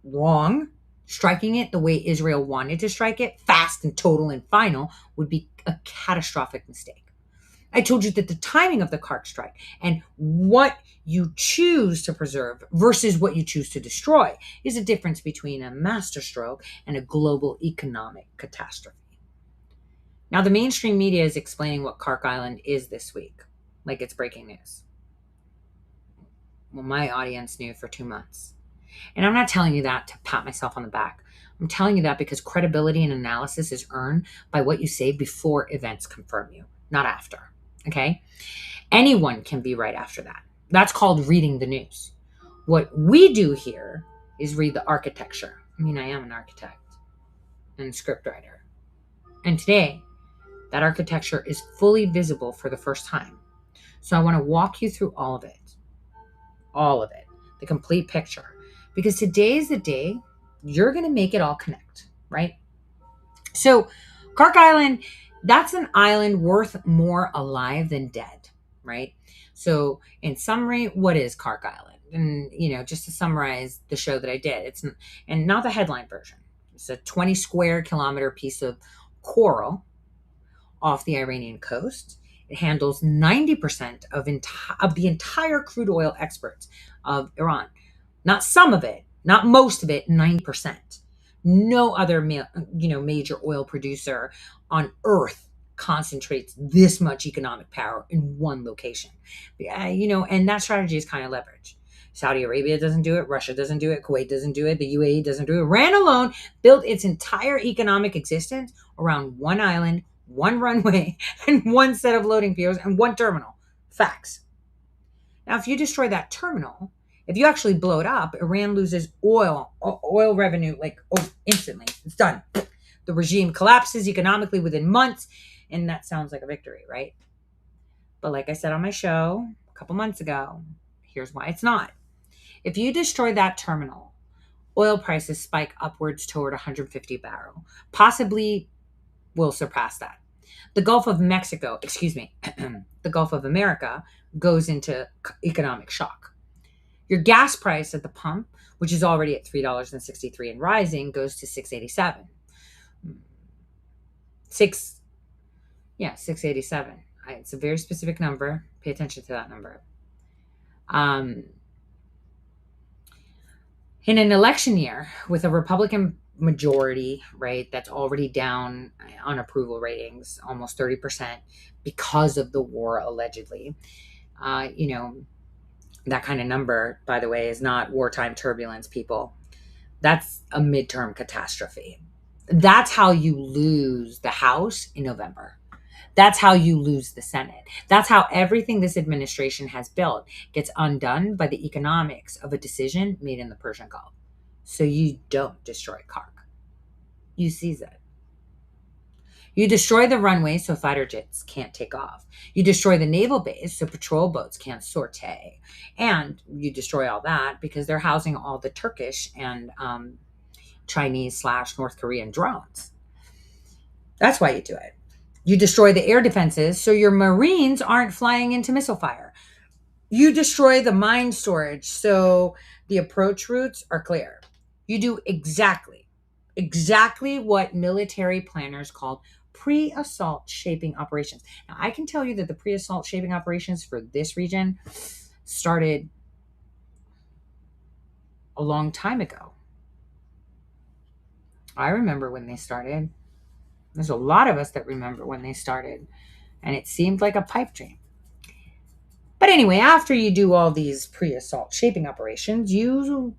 wrong. Striking it the way Israel wanted to strike it, fast and total and final, would be a catastrophic mistake. I told you that the timing of the Kark strike and what you choose to preserve versus what you choose to destroy is a difference between a masterstroke and a global economic catastrophe. Now, the mainstream media is explaining what Kark Island is this week, like it's breaking news. Well, my audience knew for 2 months. And I'm not telling you that to pat myself on the back. I'm telling you that because credibility and analysis is earned by what you say before events confirm you, not after. Okay? Anyone can be right after that. That's called reading the news. What we do here is read the architecture. I mean, I am an architect and a scriptwriter. And today, that architecture is fully visible for the first time. So I want to walk you through all of it, the complete picture. Because today is the day you're going to make it all connect, right? So Kark Island, that's an island worth more alive than dead, right? So in summary, what is Kark Island? And, just to summarize the show that I did, and not the headline version. It's a 20 square kilometer piece of coral off the Iranian coast. It handles 90% of the entire crude oil exports of Iran. Not some of it, not most of it, 90%. No other major oil producer on earth concentrates this much economic power in one location. And that strategy is kind of leverage. Saudi Arabia doesn't do it. Russia doesn't do it. Kuwait doesn't do it. The UAE doesn't do it. Iran alone built its entire economic existence around one island, one runway, and one set of loading piers and one terminal. Facts. Now, if you destroy that terminal, if you actually blow it up, Iran loses oil revenue instantly. It's done. The regime collapses economically within months, and that sounds like a victory, right? But like I said on my show a couple months ago, here's why it's not. If you destroy that terminal, oil prices spike upwards toward 150 barrel, possibly will surpass that. The Gulf of Mexico, the Gulf of America goes into economic shock. Your gas price at the pump, which is already at $3.63 and rising, goes to $6.87. $6.87. It's a very specific number. Pay attention to that number. In an election year with a Republican majority, right, that's already down on approval ratings, almost 30%, because of the war, allegedly. That kind of number, by the way, is not wartime turbulence, people. That's a midterm catastrophe. That's how you lose the House in November. That's how you lose the Senate. That's how everything this administration has built gets undone by the economics of a decision made in the Persian Gulf. So you don't destroy Kark. You seize it. You destroy the runway so fighter jets can't take off. You destroy the naval base so patrol boats can't sortie. And you destroy all that because they're housing all the Turkish and Chinese/North Korean drones. That's why you do it. You destroy the air defenses so your Marines aren't flying into missile fire. You destroy the mine storage so the approach routes are clear. You do exactly what military planners called pre-assault shaping operations. Now, I can tell you that the pre-assault shaping operations for this region started a long time ago. I remember when they started. There's a lot of us that remember when they started, and it seemed like a pipe dream. But anyway, after you do all these pre-assault shaping operations, you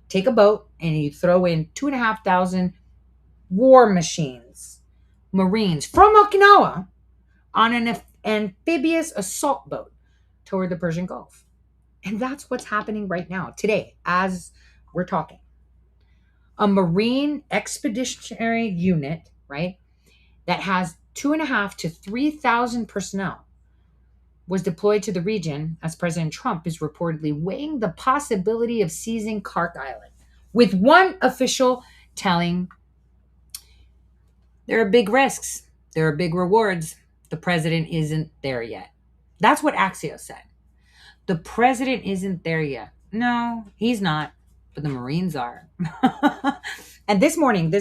take a boat and you throw in 2,500 war machines, Marines from Okinawa on an amphibious assault boat toward the Persian Gulf. And that's what's happening right now, today, as we're talking. A Marine expeditionary unit, right, that has 2,500 to 3,000 personnel was deployed to the region as President Trump is reportedly weighing the possibility of seizing Kark Island, with one official telling there are big risks, there are big rewards. The president isn't there yet. That's what Axios said. The president isn't there yet. No, he's not, but the Marines are. And this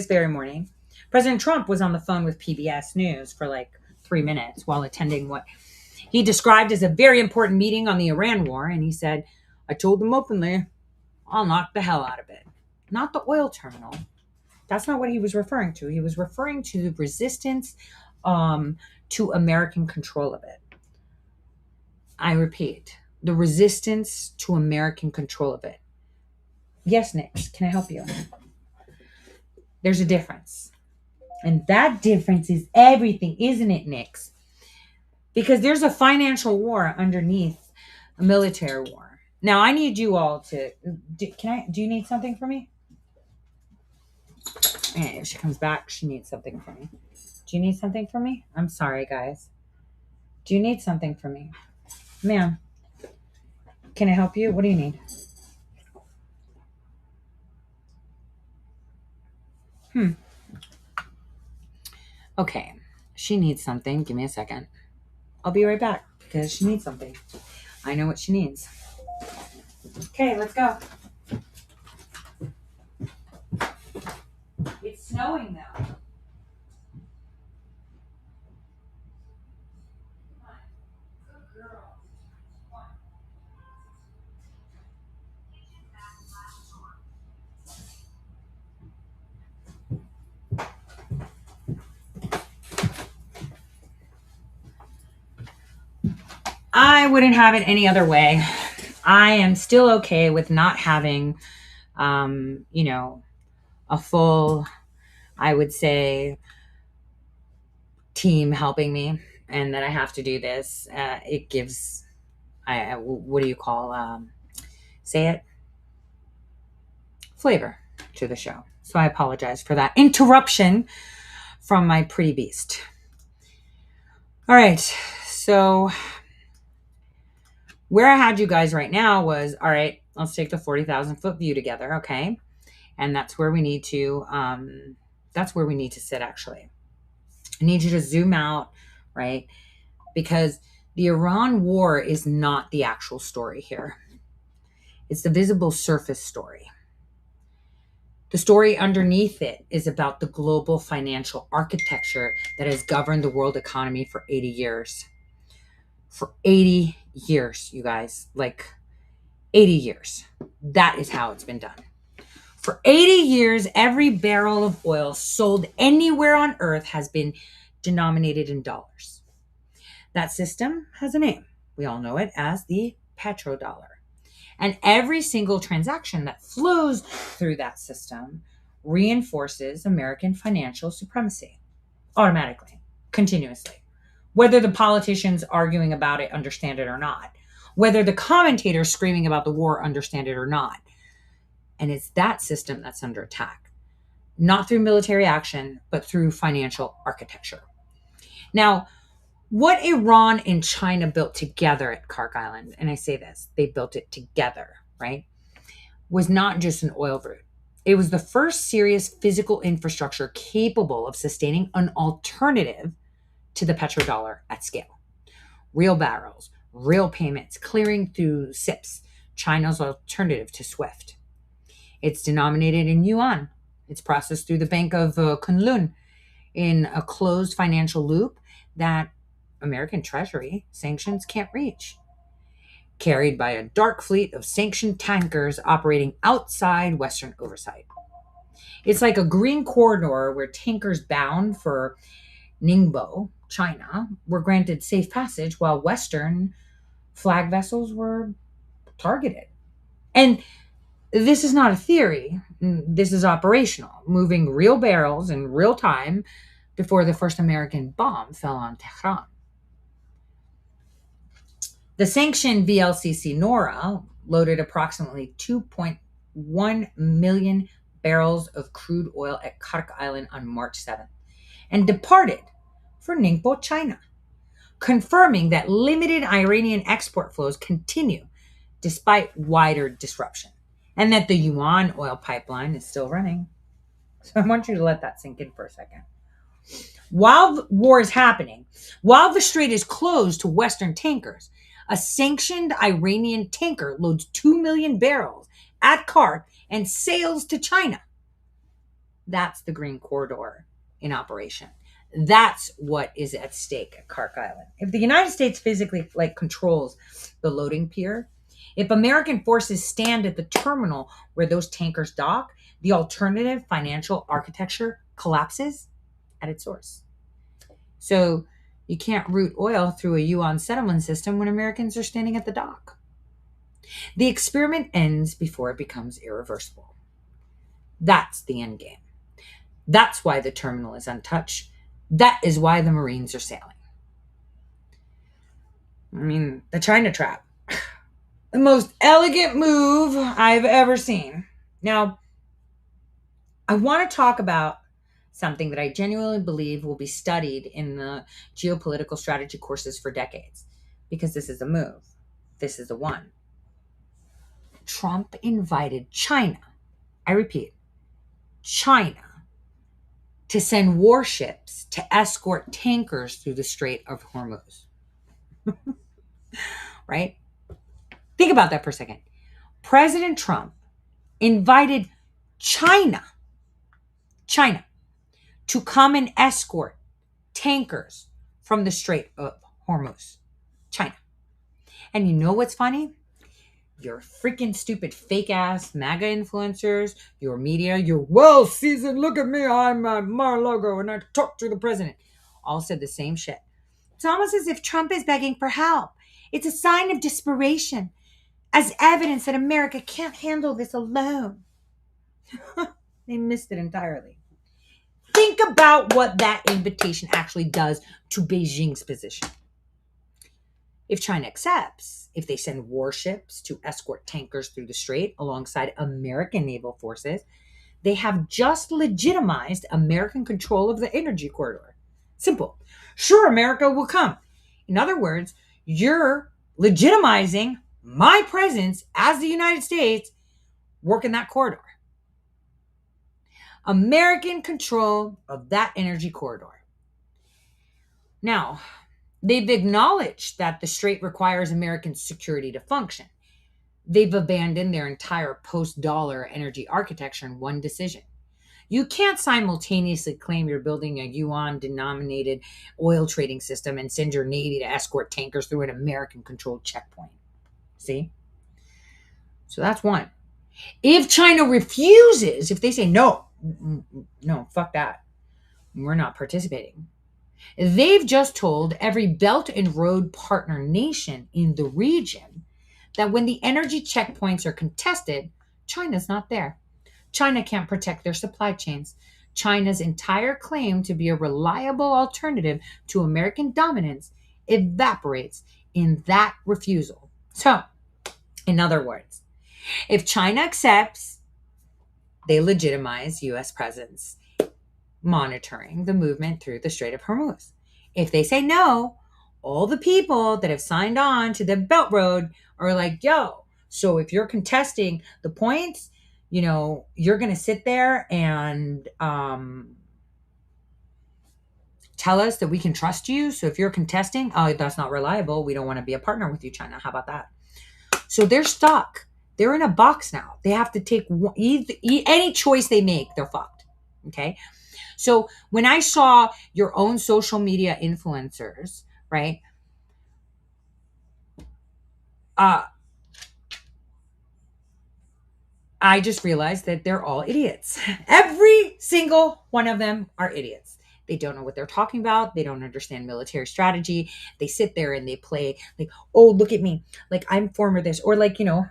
very morning, President Trump was on the phone with PBS News for like 3 minutes while attending what he described as a very important meeting on the Iran war. And he said, I told them openly, I'll knock the hell out of it. Not the oil terminal. That's not what he was referring to. He was referring to the resistance to American control of it. I repeat, the resistance to American control of it. Yes, Nix, can I help you? There's a difference. And that difference is everything, isn't it, Nix? Because there's a financial war underneath a military war. Now, I need you all to... Do you need something from me? If she comes back, she needs something from me. Do you need something from me? I'm sorry, guys. Do you need something from me? Ma'am, can I help you? What do you need? Okay, she needs something. Give me a second. I'll be right back because she needs something. I know what she needs. Okay, let's go. It's snowing now. I wouldn't have it any other way. I am still okay with not having, a full, I would say, team helping me, and that I have to do this. It gives, what do you call, say it? Flavor to the show. So I apologize for that interruption from my pretty beast. All right, so where I had you guys right now was, all right, let's take the 40,000 foot view together, okay? And that's where we need to sit, actually. I need you to zoom out, right? Because the Iran war is not the actual story here. It's the visible surface story. The story underneath it is about the global financial architecture that has governed the world economy for 80 years. For 80 years, you guys, like 80 years. That is how it's been done. For 80 years, every barrel of oil sold anywhere on earth has been denominated in dollars. That system has a name. We all know it as the petrodollar. And every single transaction that flows through that system reinforces American financial supremacy automatically, continuously. Whether the politicians arguing about it understand it or not, whether the commentators screaming about the war understand it or not. And it's that system that's under attack, not through military action, but through financial architecture. Now, what Iran and China built together at Kark Island, and I say this, they built it together, right, was not just an oil route. It was the first serious physical infrastructure capable of sustaining an alternative to the petrodollar at scale. Real barrels, real payments, clearing through SIPs, China's alternative to SWIFT. It's denominated in yuan. It's processed through the Bank of Kunlun in a closed financial loop that American Treasury sanctions can't reach. Carried by a dark fleet of sanctioned tankers operating outside Western oversight. It's like a green corridor where tankers bound for Ningbo, China, were granted safe passage while Western flag vessels were targeted. And this is not a theory. This is operational, moving real barrels in real time before the first American bomb fell on Tehran. The sanctioned VLCC Nora loaded approximately 2.1 million barrels of crude oil at Kark Island on March 7th and departed for Ningbo, China, confirming that limited Iranian export flows continue despite wider disruption and that the yuan oil pipeline is still running. So I want you to let that sink in for a second. While the war is happening, while the strait is closed to Western tankers, a sanctioned Iranian tanker loads 2 million barrels at Kark and sails to China. That's the Green Corridor in operation. That's what is at stake at Kark Island. If the United States physically controls the loading pier, if American forces stand at the terminal where those tankers dock, the alternative financial architecture collapses at its source. So you can't route oil through a yuan settlement system when Americans are standing at the dock. The experiment ends before it becomes irreversible. That's the end game. That's why the terminal is untouched. That is why the Marines are sailing. I mean, the China trap. The most elegant move I've ever seen. Now, I want to talk about something that I genuinely believe will be studied in the geopolitical strategy courses for decades, because this is a move. This is the one. Trump invited China, I repeat, China, to send warships to escort tankers through the Strait of Hormuz. Right? Think about that for a second. President Trump invited China, to come and escort tankers from the Strait of Hormuz. China. And you know what's funny? Your freaking stupid fake ass MAGA influencers, your media, your well seasoned, look at me, I'm Mar-a-Lago and I talk to the president, all said the same shit. It's almost as if Trump is begging for help. It's a sign of desperation, as evidence that America can't handle this alone. They missed it entirely. Think about what that invitation actually does to Beijing's position. If China accepts, if they send warships to escort tankers through the strait alongside American naval forces, they have just legitimized American control of the energy corridor. Simple. Sure, America will come. In other words, you're legitimizing my presence as the United States working that corridor. American control of that energy corridor. Now, they've acknowledged that the strait requires American security to function. They've abandoned their entire post-dollar energy architecture in one decision. You can't simultaneously claim you're building a yuan-denominated oil trading system and send your Navy to escort tankers through an American-controlled checkpoint. See? So that's one. If China refuses, if they say, no, fuck that, we're not participating, they've just told every Belt and Road partner nation in the region that when the energy checkpoints are contested, China's not there. China can't protect their supply chains. China's entire claim to be a reliable alternative to American dominance evaporates in that refusal. So, in other words, if China accepts, they legitimize U.S. presence monitoring the movement through the Strait of Hormuz. If they say no, all the people that have signed on to the Belt Road are like, yo, so if you're contesting the points, you're going to sit there and tell us that we can trust you. So if you're contesting, oh, that's not reliable. We don't want to be a partner with you, China. How about that? So they're stuck. They're in a box now. They have to take any choice they make, they're fucked. Okay. So when I saw your own social media influencers, right? I just realized that they're all idiots. Every single one of them are idiots. They don't know what they're talking about. They don't understand military strategy. They sit there and they play like, oh, look at me. Like, I'm former this. Or like, damn,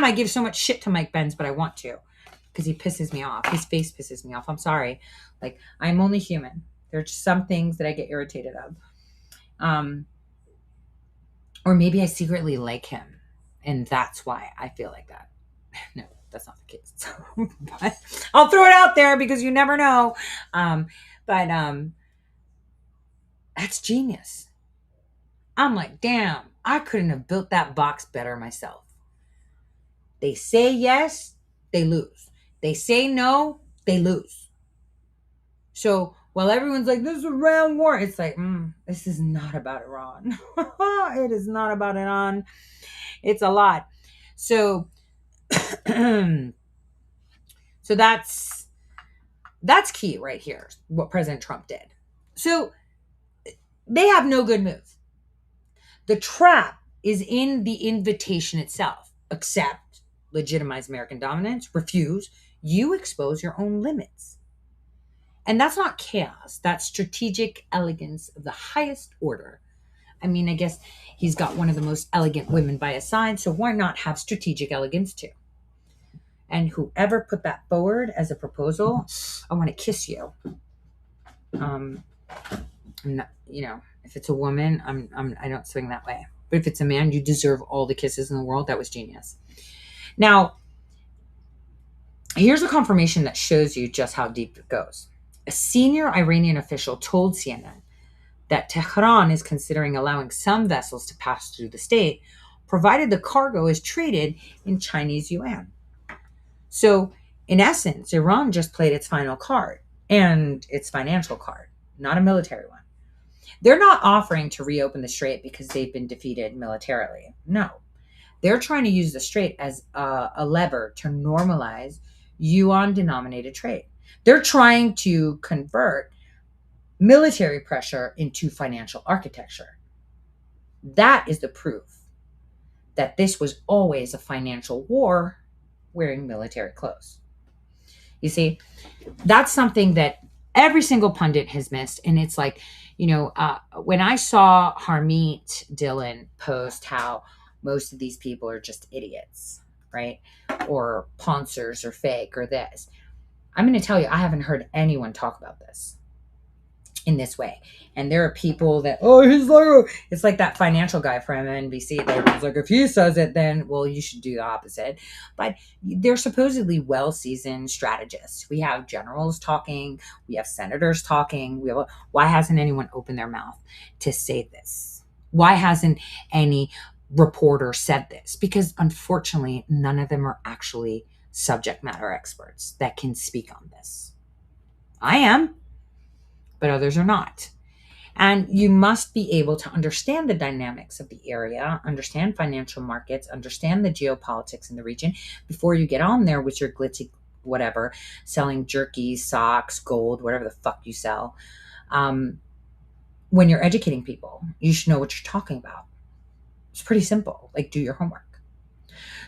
I give so much shit to Mike Benz, but I want to because he pisses me off. His face pisses me off. I'm sorry. Like, I'm only human. There's some things that I get irritated of. Or maybe I secretly like him. And that's why I feel like that. No, that's not the case. But I'll throw it out there because you never know. But that's genius. I'm like, damn, I couldn't have built that box better myself. They say yes, they lose. They say no, they lose. So while everyone's like, this is a round war, it's like, this is not about Iran. It is not about Iran. It's a lot. So, so that's key right here, what President Trump did. So they have no good move. The trap is in the invitation itself. Accept, legitimize American dominance, refuse, you expose your own limits. And that's not chaos. That's strategic elegance of the highest order. I mean, I guess he's got one of the most elegant women by his side, so why not have strategic elegance too? And whoever put that forward as a proposal, I want to kiss you. I'm not, if it's a woman, I don't swing that way. But if it's a man, you deserve all the kisses in the world. That was genius. Now, here's a confirmation that shows you just how deep it goes. A senior Iranian official told CNN that Tehran is considering allowing some vessels to pass through the state, provided the cargo is traded in Chinese yuan. So, in essence, Iran just played its final card, and its financial card, not a military one. They're not offering to reopen the strait because they've been defeated militarily. No. They're trying to use the strait as a lever to normalize yuan-denominated trade. They're trying to convert military pressure into financial architecture. That is the proof that this was always a financial war wearing military clothes. You see, that's something that every single pundit has missed. And it's like, when I saw Harmeet Dillon post how most of these people are just idiots, right? Or poncers or fake or this. I'm going to tell you, I haven't heard anyone talk about this in this way. And there are people that, it's like that financial guy from NBC. Everyone's like, if he says it, then, well, you should do the opposite. But they're supposedly well-seasoned strategists. We have generals talking. We have senators talking. Why hasn't anyone opened their mouth to say this? Why hasn't any reporter said this? Because unfortunately, none of them are actually subject matter experts that can speak on this. I am, but others are not. And you must be able to understand the dynamics of the area, understand financial markets, understand the geopolitics in the region before you get on there with your glitzy whatever, selling jerky, socks, gold, whatever the fuck you sell. When you're educating people, you should know what you're talking about. It's pretty simple. Like, do your homework.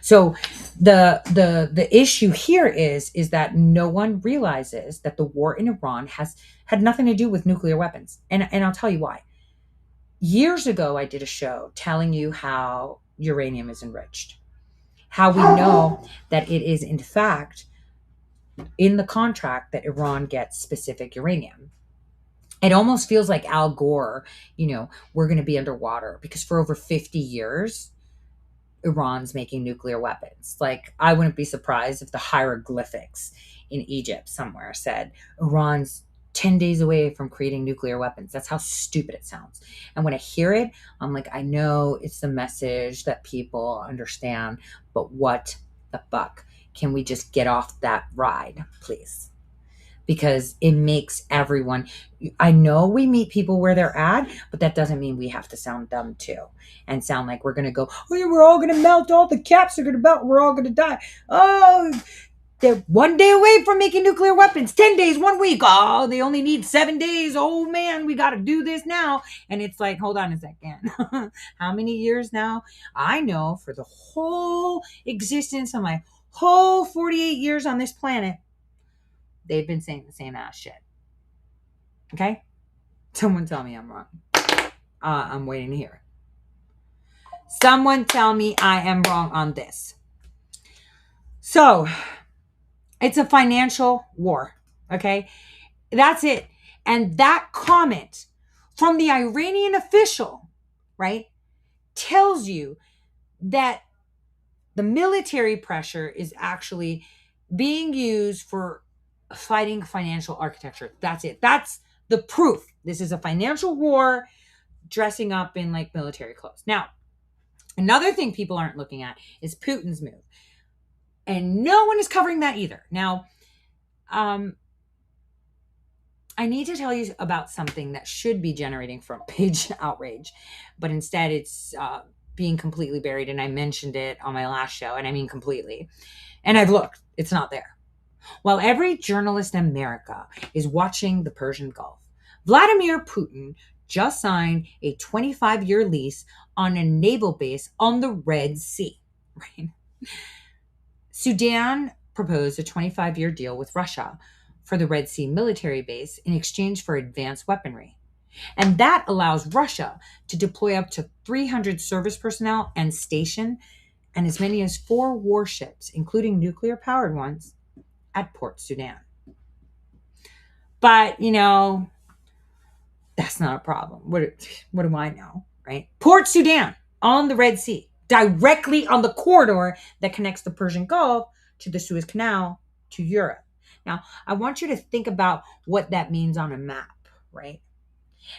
So the issue here is that no one realizes that the war in Iran had nothing to do with nuclear weapons. And I'll tell you why. Years ago, I did a show telling you how uranium is enriched, how we know that it is, in fact, in the contract that Iran gets specific uranium. It almost feels like Al Gore, we're going to be underwater because for over 50 years, Iran's making nuclear weapons. Like, I wouldn't be surprised if the hieroglyphics in Egypt somewhere said Iran's 10 days away from creating nuclear weapons. That's how stupid it sounds. And when I hear it, I'm like, I know it's the message that people understand, but what the fuck can we just get off that ride, please? Because it makes everyone, I know we meet people where they're at, but that doesn't mean we have to sound dumb too and sound like we're going to go, oh, yeah, we're all going to melt, all the caps are going to melt, we're all going to die. Oh, they're 1 day away from making nuclear weapons, 10 days, 1 week. Oh, they only need 7 days. Oh man, we got to do this now. And it's like, hold on a second. How many years now? I know for the whole existence of my whole 48 years on this planet, they've been saying the same ass shit. Okay? Someone tell me I'm wrong. I'm waiting to hear. Someone tell me I am wrong on this. So, it's a financial war. Okay? That's it. And that comment from the Iranian official, right, tells you that the military pressure is actually being used for fighting financial architecture. That's it. That's the proof. This is a financial war dressing up in like military clothes. Now, another thing people aren't looking at is Putin's move. And no one is covering that either. Now, I need to tell you about something that should be generating front page outrage, but instead it's being completely buried. And I mentioned it on my last show, and I mean completely. And I've looked, it's not there. While every journalist in America is watching the Persian Gulf, Vladimir Putin just signed a 25-year lease on a naval base on the Red Sea. Right? Sudan proposed a 25-year deal with Russia for the Red Sea military base in exchange for advanced weaponry. And that allows Russia to deploy up to 300 service personnel and station and as many as 4 warships, including nuclear-powered ones, at Port Sudan. But, you know, that's not a problem. What do I know, right? Port Sudan on the Red Sea, directly on the corridor that connects the Persian Gulf to the Suez Canal to Europe. Now, I want you to think about what that means on a map, right?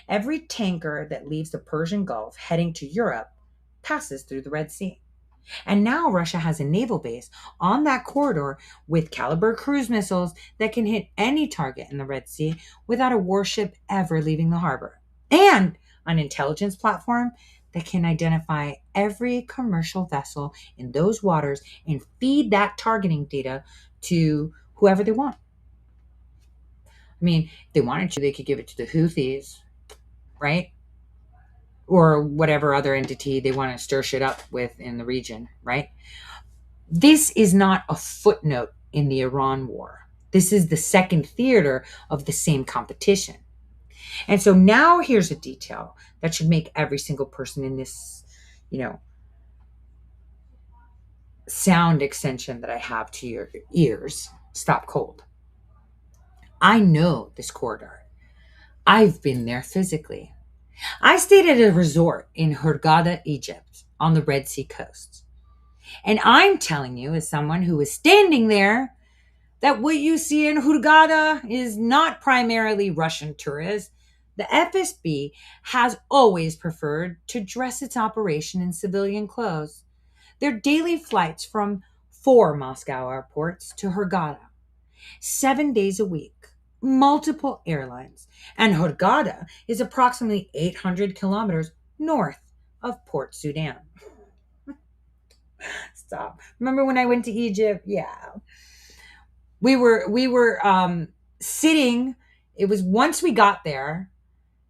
Every tanker that leaves the Persian Gulf heading to Europe passes through the Red Sea. And now Russia has a naval base on that corridor with caliber cruise missiles that can hit any target in the Red Sea without a warship ever leaving the harbor. And an intelligence platform that can identify every commercial vessel in those waters and feed that targeting data to whoever they want. I mean, if they wanted to, they could give it to the Houthis, right? Or whatever other entity they want to stir shit up with in the region, right? This is not a footnote in the Iran war. This is the second theater of the same competition. And so now here's a detail that should make every single person in this, sound extension that I have to your ears stop cold. I know this corridor. I've been there physically. I stayed at a resort in Hurghada, Egypt, on the Red Sea coast. And I'm telling you, as someone who is standing there, that what you see in Hurghada is not primarily Russian tourists. The FSB has always preferred to dress its operation in civilian clothes. Their daily flights from 4 Moscow airports to Hurghada, 7 days a week, multiple airlines, and Hurghada is approximately 800 kilometers north of Port Sudan. Stop. Remember when I went to Egypt? Yeah. We were sitting. It was once we got there.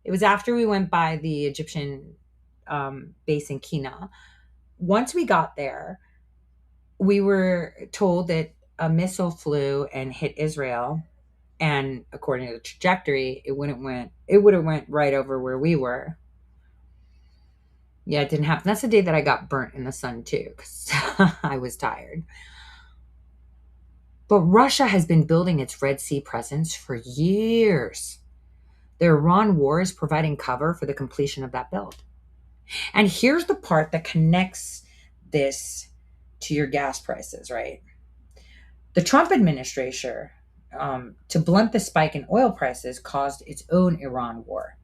It was after we went by the Egyptian base in Kina. Once we got there, we were told that a missile flew and hit Israel. And according to the trajectory, it would have went right over where we were. Yeah, it didn't happen. That's the day that I got burnt in the sun too, because I was tired. But Russia has been building its Red Sea presence for years. The Iran war is providing cover for the completion of that build. And here's the part that connects this to your gas prices, right? The Trump administration, to blunt the spike in oil prices, caused its own Iran war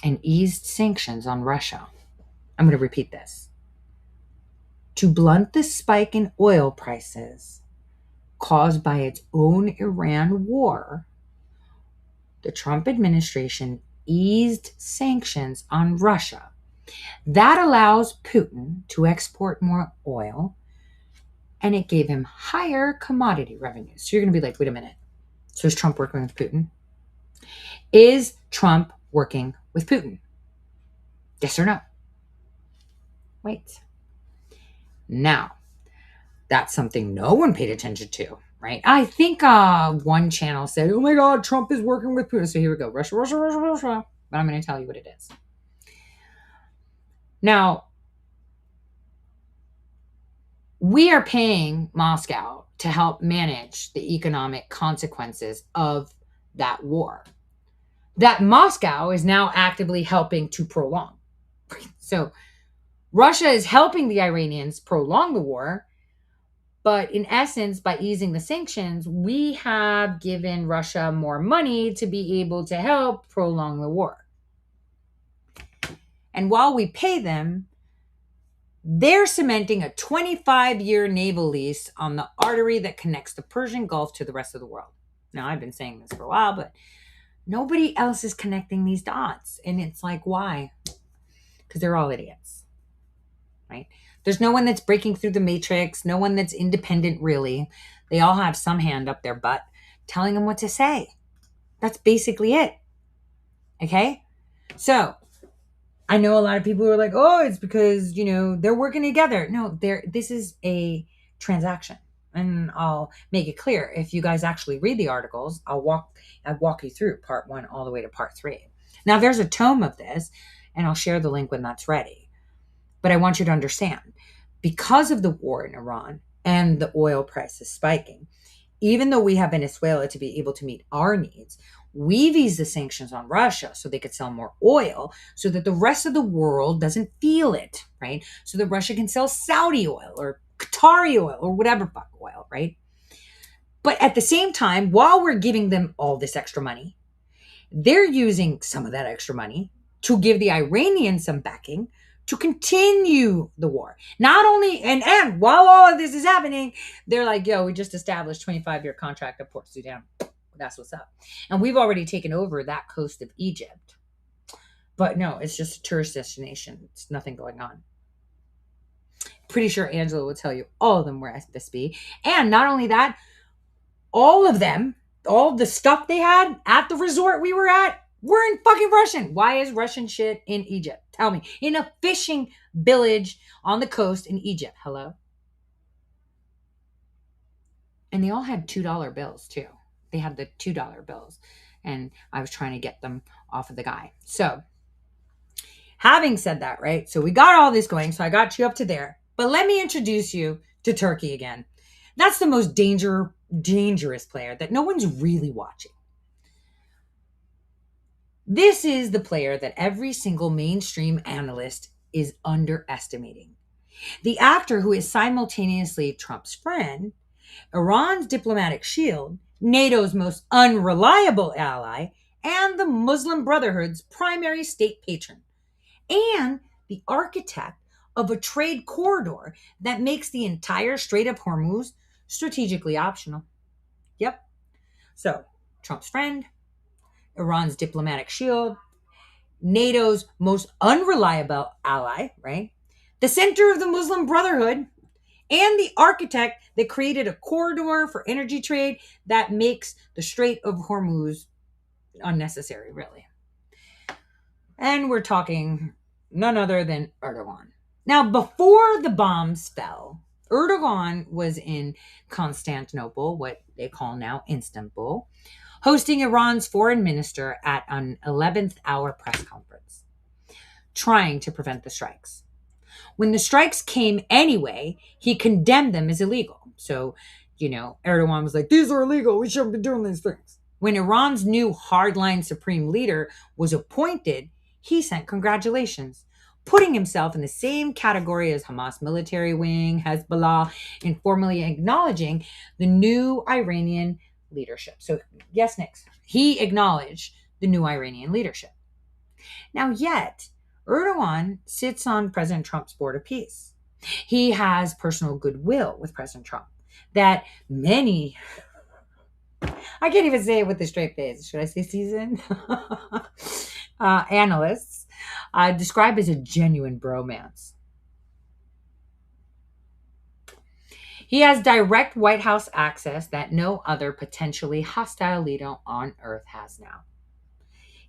and eased sanctions on Russia. I'm going to repeat this. to blunt the spike in oil prices caused by its own Iran war, the Trump administration eased sanctions on Russia. That allows Putin to export more oil, and it gave him higher commodity revenues. So you're going to be like, wait a minute. So is Trump working with Putin? Is Trump working with Putin? Yes or no? Wait. Now, that's something no one paid attention to, right? I think one channel said, oh my God, Trump is working with Putin. So here we go. Russia, Russia, Russia, Russia. But I'm going to tell you what it is. Now, we are paying Moscow to help manage the economic consequences of that war that Moscow is now actively helping to prolong. So Russia is helping the Iranians prolong the war, but in essence, by easing the sanctions, we have given Russia more money to be able to help prolong the war. And while we pay them, they're cementing a 25-year naval lease on the artery that connects the Persian Gulf to the rest of the world. Now, I've been saying this for a while, but nobody else is connecting these dots. And it's like, why? Because they're all idiots, right? There's no one that's breaking through the matrix, no one that's independent, really. They all have some hand up their butt telling them what to say. That's basically it. Okay? So, I know a lot of people who are like, oh, it's because, they're working together. No, this is a transaction. And I'll make it clear. If you guys actually read the articles, I'll walk you through part 1 all the way to part 3. Now, there's a tome of this, and I'll share the link when that's ready. But I want you to understand, because of the war in Iran and the oil prices spiking, even though we have Venezuela to be able to meet our needs, we've eased the sanctions on Russia so they could sell more oil so that the rest of the world doesn't feel it, right? So that Russia can sell Saudi oil or Qatari oil or whatever fuck oil, right? But at the same time, while we're giving them all this extra money, they're using some of that extra money to give the Iranians some backing to continue the war. Not only, and while all of this is happening, they're like, yo, we just established 25-year contract at Port Sudan. That's what's up. And we've already taken over that coast of Egypt. But no, it's just a tourist destination. It's nothing going on. Pretty sure Angela will tell you all of them were SBSB. And not only that, all of them, all the stuff they had at the resort we were at, were in fucking Russian. Why is Russian shit in Egypt? Tell me. In a fishing village on the coast in Egypt. Hello? And they all had $2 bills too. They had the $2 bills. And I was trying to get them off of the guy. So, having said that, right? So we got all this going. So I got you up to there. But let me introduce you to Turkey again. That's the most dangerous player that no one's really watching. This is the player that every single mainstream analyst is underestimating. The actor who is simultaneously Trump's friend, Iran's diplomatic shield, NATO's most unreliable ally, and the Muslim Brotherhood's primary state patron, and the architect of a trade corridor that makes the entire Strait of Hormuz strategically optional. Yep. So, Trump's friend, Iran's diplomatic shield, NATO's most unreliable ally, right? The center of the Muslim Brotherhood, and the architect that created a corridor for energy trade that makes the Strait of Hormuz unnecessary, really. And we're talking none other than Erdogan. Now, before the bombs fell, Erdogan was in Constantinople, what they call now Istanbul, hosting Iran's foreign minister at an 11th hour press conference, trying to prevent the strikes. When the strikes came anyway, he condemned them as illegal. So, Erdogan was like, these are illegal. We shouldn't be doing these things. When Iran's new hardline supreme leader was appointed, he sent congratulations, putting himself in the same category as Hamas military wing, Hezbollah, and formally acknowledging the new Iranian leadership. So, yes, Nix, he acknowledged the new Iranian leadership. Now, yet, Erdogan sits on President Trump's board of peace. He has personal goodwill with President Trump that many, I can't even say it with a straight face. Should I say seasoned? Analysts describe as a genuine bromance. He has direct White House access that no other potentially hostile leader on earth has now.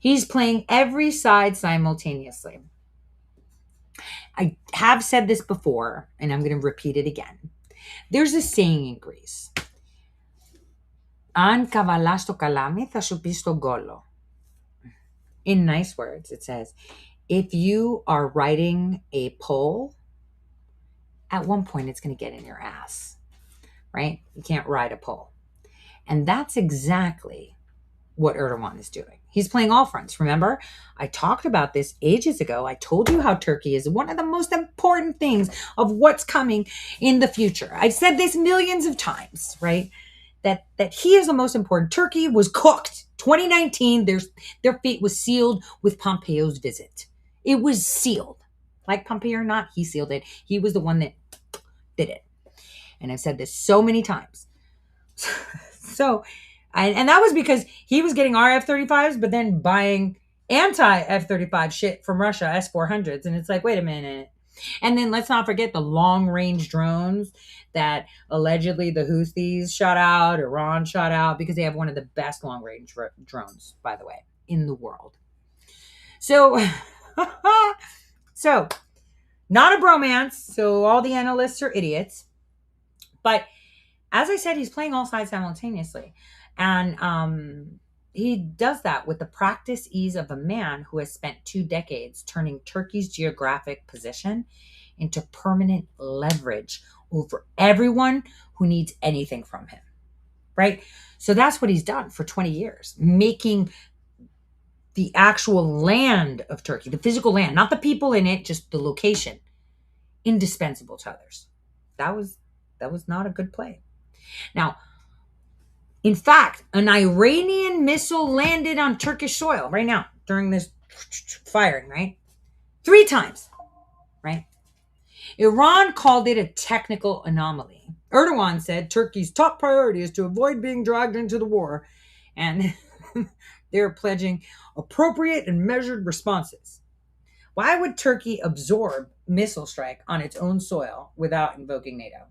He's playing every side simultaneously. I have said this before, and I'm going to repeat it again. There's a saying in Greece. An kavalas to kalami θα σου πει στον κόλο. In nice words, it says, if you are riding a pole, at one point it's going to get in your ass, right? You can't ride a pole. And that's exactly what Erdogan is doing. He's playing all fronts. Remember, I talked about this ages ago. I told you how Turkey is one of the most important things of what's coming in the future. I've said this millions of times, right? That he is the most important. Turkey was cooked. 2019, their fate was sealed with Pompeo's visit. It was sealed. Like Pompeo or not, he sealed it. He was the one that did it. And I've said this so many times. So, and that was because he was getting our F-35s, but then buying anti-F-35 shit from Russia, S-400s. And it's like, wait a minute. And then let's not forget the long-range drones that allegedly the Houthis shot out, Iran shot out, because they have one of the best long-range drones, by the way, in the world. So, so not a bromance. So all the analysts are idiots. But as I said, he's playing all sides simultaneously. And he does that with the practice ease of a man who has spent 2 decades turning Turkey's geographic position into permanent leverage over everyone who needs anything from him, right? So that's what he's done for 20 years, making the actual land of Turkey, the physical land, not the people in it, just the location, indispensable to others. That was not a good play. Now, in fact, an Iranian missile landed on Turkish soil right now during this firing, right? 3 times, right? Iran called it a technical anomaly. Erdogan said Turkey's top priority is to avoid being dragged into the war, and they're pledging appropriate and measured responses. Why would Turkey absorb missile strike on its own soil without invoking NATO?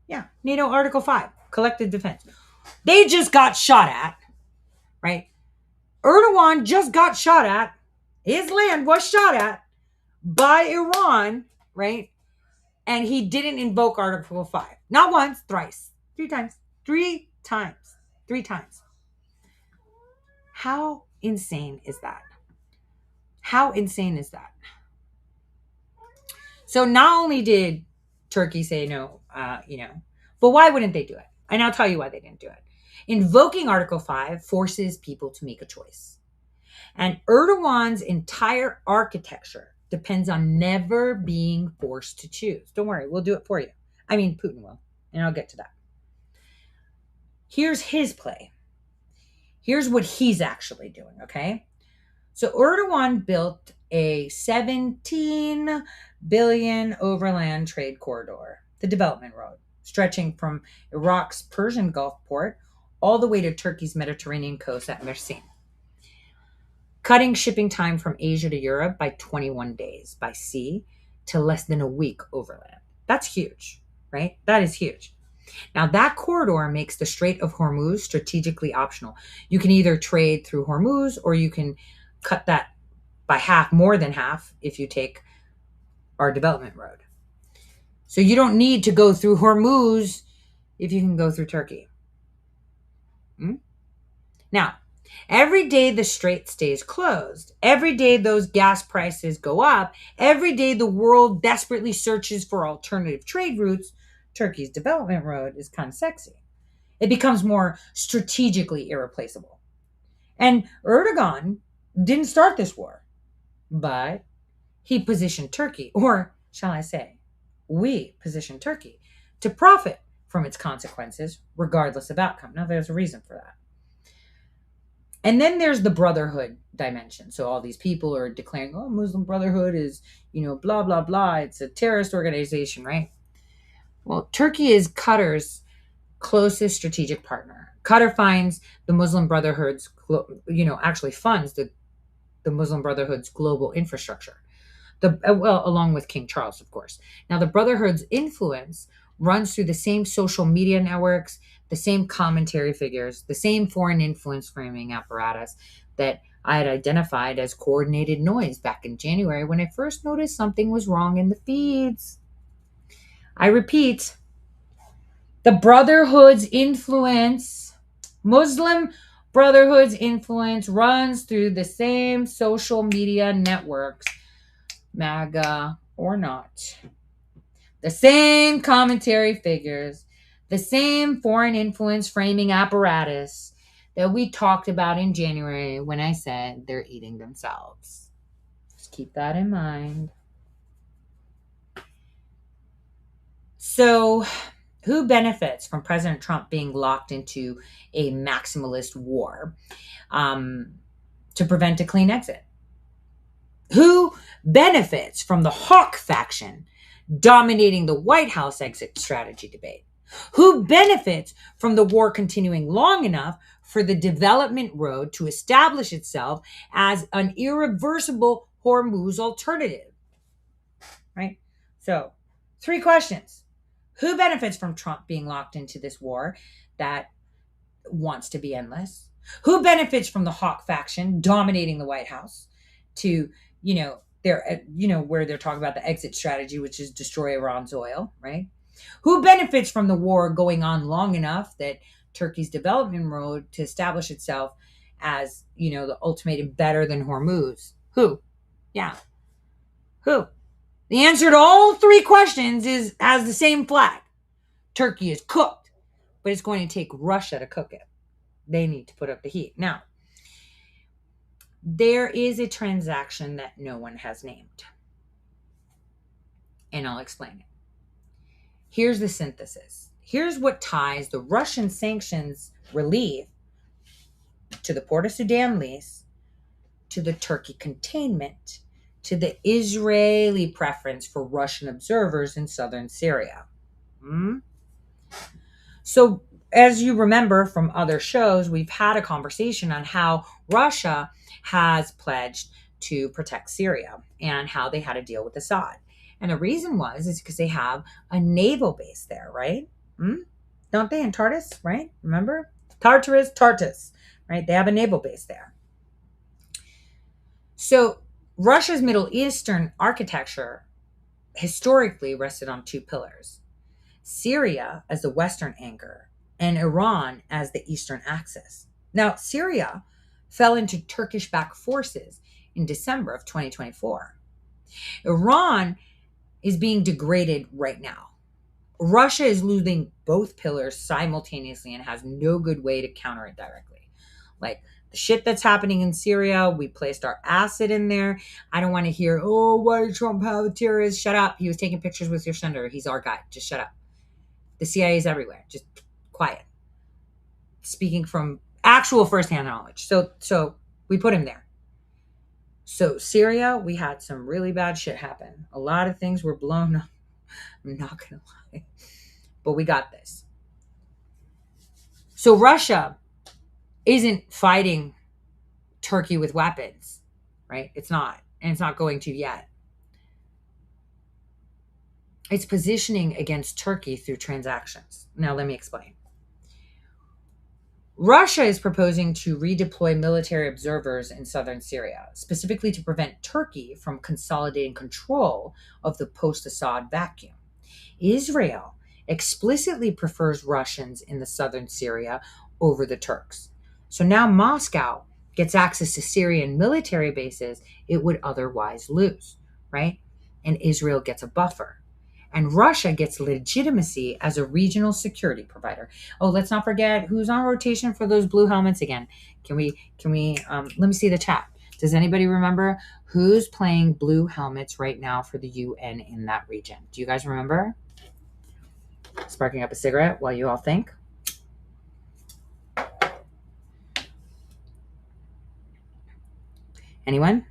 Yeah, NATO Article 5, collective defense. They just got shot at, right? Erdogan just got shot at. His land was shot at by Iran, right? And he didn't invoke Article 5. Not once, thrice. 3 times. 3 times. 3 times. How insane is that? How insane is that? So not only did Turkey say no, but why wouldn't they do it? And I'll tell you why they didn't do it. Invoking Article 5 forces people to make a choice. And Erdogan's entire architecture depends on never being forced to choose. Don't worry, we'll do it for you. I mean, Putin will, and I'll get to that. Here's his play. Here's what he's actually doing, okay? So Erdogan built a 17 billion overland trade corridor, the Development Road, stretching from Iraq's Persian Gulf port all the way to Turkey's Mediterranean coast at Mersin, cutting shipping time from Asia to Europe by 21 days by sea to less than a week overland. That's huge, right? That is huge. Now, that corridor makes the Strait of Hormuz strategically optional. You can either trade through Hormuz or you can cut that by half, more than half, if you take our development road. So you don't need to go through Hormuz if you can go through Turkey. Now, every day the strait stays closed, every day those gas prices go up, every day the world desperately searches for alternative trade routes, Turkey's development road is kind of sexy. It becomes more strategically irreplaceable. And Erdogan didn't start this war, but he positioned Turkey, or shall I say, we positioned Turkey to profit from its consequences, regardless of outcome. Now, there's a reason for that. And then there's the brotherhood dimension. So all these people are declaring, oh, Muslim Brotherhood is, blah, blah, blah. It's a terrorist organization, right? Well, Turkey is Qatar's closest strategic partner. Qatar finds the Muslim Brotherhood's, actually funds the Muslim Brotherhood's global infrastructure. Along with King Charles, of course. Now, the Brotherhood's influence runs through the same social media networks, the same commentary figures, the same foreign influence framing apparatus that I had identified as coordinated noise back in January when I first noticed something was wrong in the feeds. I repeat, the Muslim Brotherhood's influence runs through the same social media networks, MAGA or not. The same commentary figures, the same foreign influence framing apparatus that we talked about in January when I said they're eating themselves. Just keep that in mind. So, who benefits from President Trump being locked into a maximalist war to prevent a clean exit? Who benefits from the hawk faction dominating the White House exit strategy debate? Who benefits from the war continuing long enough for the development road to establish itself as an irreversible Hormuz alternative? Right? So, 3 questions. Who benefits from Trump being locked into this war that wants to be endless? Who benefits from the hawk faction dominating the White House to, where they're talking about the exit strategy, which is destroy Iran's oil, right? Who benefits from the war going on long enough that Turkey's development road to establish itself as, the ultimatum better than Hormuz? Who? Yeah. Who? The answer to all 3 questions has the same flag. Turkey is cooked, but it's going to take Russia to cook it. They need to put up the heat. Now, there is a transaction that no one has named, and I'll explain it. Here's the synthesis. Here's what ties the Russian sanctions relief to the Port of Sudan lease, to the Turkey containment, to the Israeli preference for Russian observers in southern Syria. So, as you remember from other shows, we've had a conversation on how Russia has pledged to protect Syria and how they had to deal with Assad. And the reason is because they have a naval base there, right? Don't they, in Tartus, right? Remember? Tartus, right? They have a naval base there. So Russia's Middle Eastern architecture historically rested on 2 pillars: Syria as the western anchor and Iran as the eastern axis. Now, Syria fell into Turkish-backed forces in December of 2024. Iran is being degraded right now. Russia is losing both pillars simultaneously and has no good way to counter it directly. Like the shit that's happening in Syria, we placed our asset in there. I don't want to hear, oh, why did Trump have a terrorist? Shut up. He was taking pictures with your senator. He's our guy. Just shut up. The CIA is everywhere. Just quiet. Speaking from actual firsthand knowledge. So we put him there. So Syria, we had some really bad shit happen. A lot of things were blown up. I'm not going to lie. But we got this. So Russia isn't fighting Turkey with weapons, right? It's not. And it's not going to yet. It's positioning against Turkey through transactions. Now, let me explain. Russia is proposing to redeploy military observers in southern Syria, specifically to prevent Turkey from consolidating control of the post-Assad vacuum. Israel explicitly prefers Russians in the southern Syria over the Turks. So now Moscow gets access to Syrian military bases it would otherwise lose, right? And Israel gets a buffer. And Russia gets legitimacy as a regional security provider. Oh, let's not forget who's on rotation for those blue helmets again. Can we, let me see the chat. Does anybody remember who's playing blue helmets right now for the UN in that region? Do you guys remember? Sparking up a cigarette while you all think. Anyone?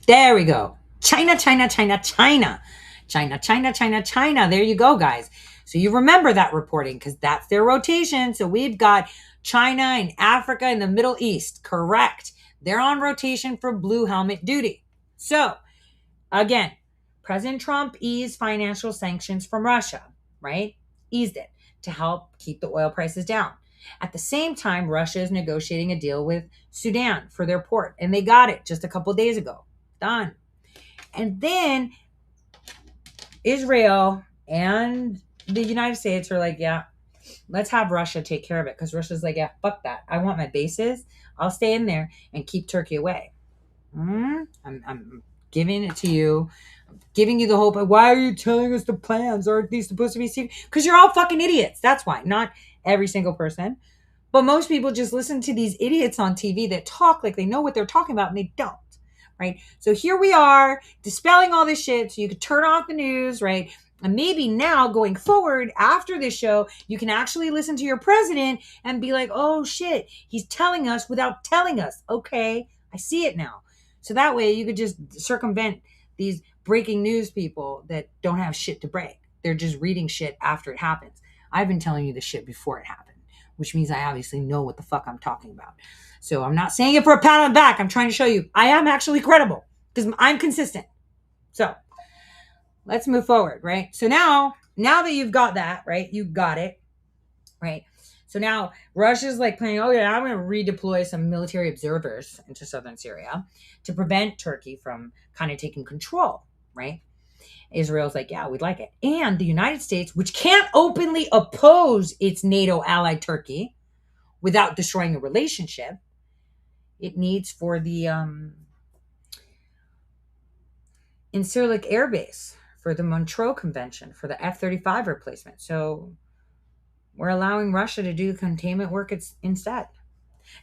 There we go. China, China, China, China. China, China, China, China. There you go, guys. So you remember that reporting because that's their rotation. So we've got China and Africa and the Middle East. Correct. They're on rotation for blue helmet duty. So again, President Trump eased financial sanctions from Russia, right? Eased it to help keep the oil prices down. At the same time, Russia is negotiating a deal with Sudan for their port, and they got it just a couple days ago. Done. And then Israel and the United States are like, yeah, let's have Russia take care of it. Because Russia's like, yeah, fuck that. I want my bases. I'll stay in there and keep Turkey away. I'm giving it to you. I'm giving you the hope. Why are you telling us the plans? Aren't these supposed to be secret? Because you're all fucking idiots. That's why. Not every single person. But most people just listen to these idiots on TV that talk like they know what they're talking about and they don't. Right? So here we are dispelling all this shit so you could turn off the news, right? And maybe now going forward after this show, you can actually listen to your president and be like, oh shit, he's telling us without telling us. Okay, I see it now. So that way you could just circumvent these breaking news people that don't have shit to break. They're just reading shit after it happens. I've been telling you the shit before it happened, which means I obviously know what the fuck I'm talking about. So I'm not saying it for a pat on the back. I'm trying to show you I am actually credible because I'm consistent. So let's move forward, right? So now that you've got that, right? You got it, right? So now Russia's like planning, oh yeah, I'm going to redeploy some military observers into southern Syria to prevent Turkey from kind of taking control, right? Israel's like, yeah, we'd like it. And the United States, which can't openly oppose its NATO ally Turkey without destroying a relationship, it needs for the Incirlik Air Base, for the Montreux Convention, for the F-35 replacement. So we're allowing Russia to do the containment work instead.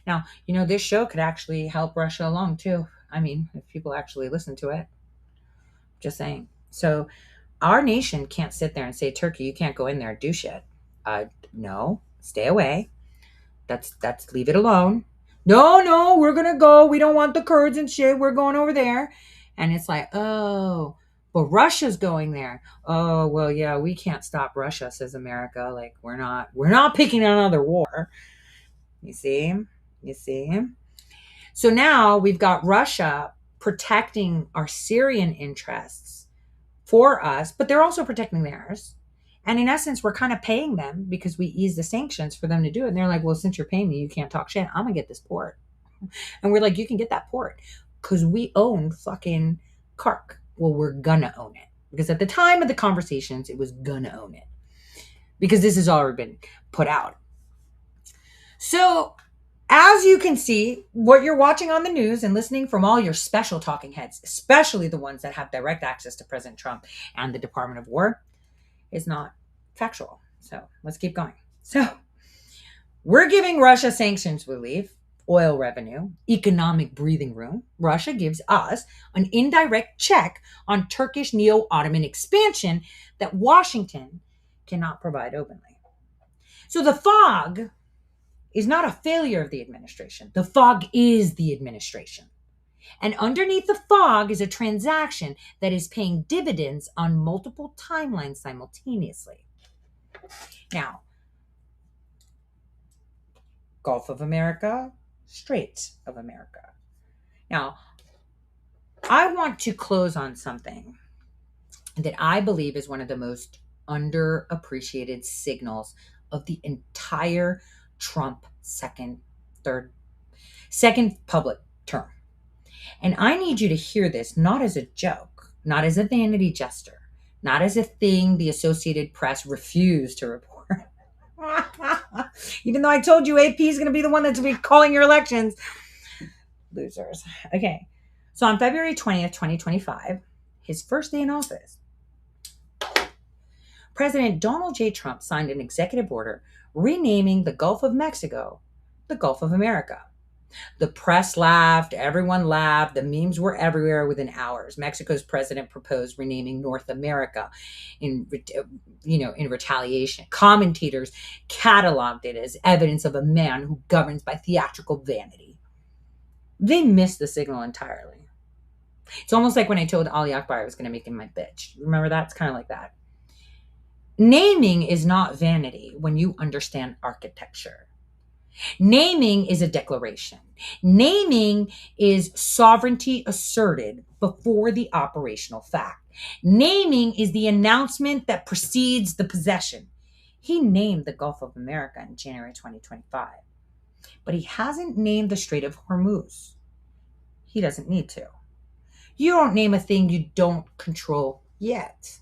Now, this show could actually help Russia along too. I mean, if people actually listen to it. Just saying. So our nation can't sit there and say, Turkey, you can't go in there and do shit. No, stay away. That's leave it alone. No, we're going to go. We don't want the Kurds and shit. We're going over there. And it's like, oh, but Russia's going there. Oh, well, yeah, we can't stop Russia, says America. Like, we're not picking another war. You see? So now we've got Russia protecting our Syrian interests for us, but they're also protecting theirs. And in essence, we're kind of paying them because we ease the sanctions for them to do it. And they're like, well, since you're paying me, you can't talk shit. I'm going to get this port. And we're like, you can get that port because we own fucking Kark. Well, we're going to own it. Because at the time of the conversations, it was going to own it. Because this has already been put out. So as you can see, what you're watching on the news and listening from all your special talking heads, especially the ones that have direct access to President Trump and the Department of War, is not factual. So let's keep going. So we're giving Russia sanctions relief, oil revenue, economic breathing room. Russia gives us an indirect check on Turkish neo-Ottoman expansion that Washington cannot provide openly. So the fog is not a failure of the administration. The fog is the administration. And underneath the fog is a transaction that is paying dividends on multiple timelines simultaneously. Now, Gulf of America, Straits of America. Now, I want to close on something that I believe is one of the most underappreciated signals of the entire Trump second public term. And I need you to hear this not as a joke, not as a vanity gesture, not as a thing the Associated Press refused to report. Even though I told you AP is going to be the one that's going to be calling your elections. Losers. Okay. So on February 20th, 2025, his first day in office, President Donald J. Trump signed an executive order renaming the Gulf of Mexico the Gulf of America. The press laughed, everyone laughed, the memes were everywhere within hours. Mexico's president proposed renaming North America in retaliation. Commentators cataloged it as evidence of a man who governs by theatrical vanity. They missed the signal entirely. It's almost like when I told Ali Akbar I was going to make him my bitch. Remember that? It's kind of like that. Naming is not vanity when you understand architecture. Naming is a declaration. Naming is sovereignty asserted before the operational fact. Naming is the announcement that precedes the possession. He named the Gulf of America in January 2025, but he hasn't named the Strait of Hormuz. He doesn't need to. You don't name a thing you don't control yet.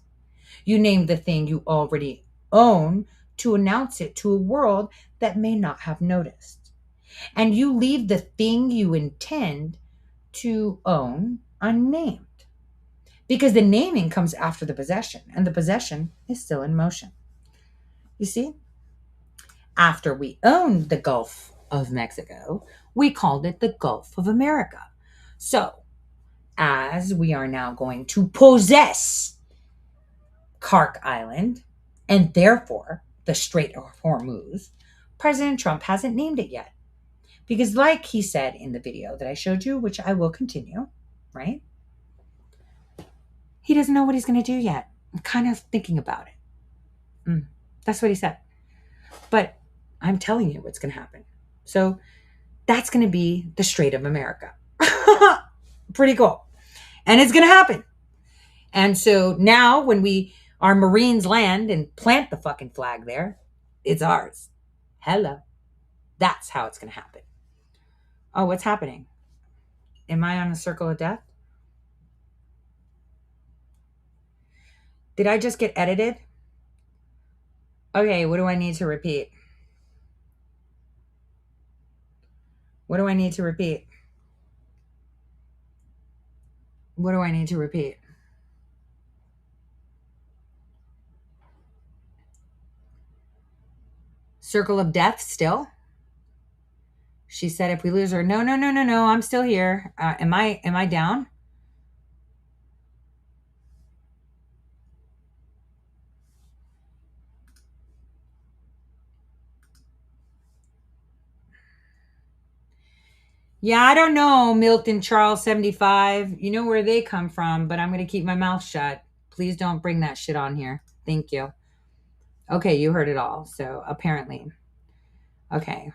You name the thing you already own to announce it to a world that may not have noticed. And you leave the thing you intend to own unnamed. Because the naming comes after the possession, and the possession is still in motion. You see? After we owned the Gulf of Mexico, we called it the Gulf of America. So, as we are now going to possess Kark Island, and therefore the Strait of Hormuz, President Trump hasn't named it yet. Because like he said in the video that I showed you, which I will continue, right? He doesn't know what he's going to do yet. I'm kind of thinking about it. That's what he said. But I'm telling you what's going to happen. So that's going to be the Strait of America. Pretty cool. And it's going to happen. And so now when our Marines land and plant the fucking flag there, it's ours. Hello. That's how it's going to happen. Oh, what's happening? Am I on a circle of death? Did I just get edited? Okay, what do I need to repeat? What do I need to repeat? What do I need to repeat? Circle of death still? She said if we lose her, no, I'm still here. Am I down? Yeah, I don't know, Milton Charles 75. You know where they come from, but I'm going to keep my mouth shut. Please don't bring that shit on here. Thank you. Okay, you heard it all. So apparently. Okay,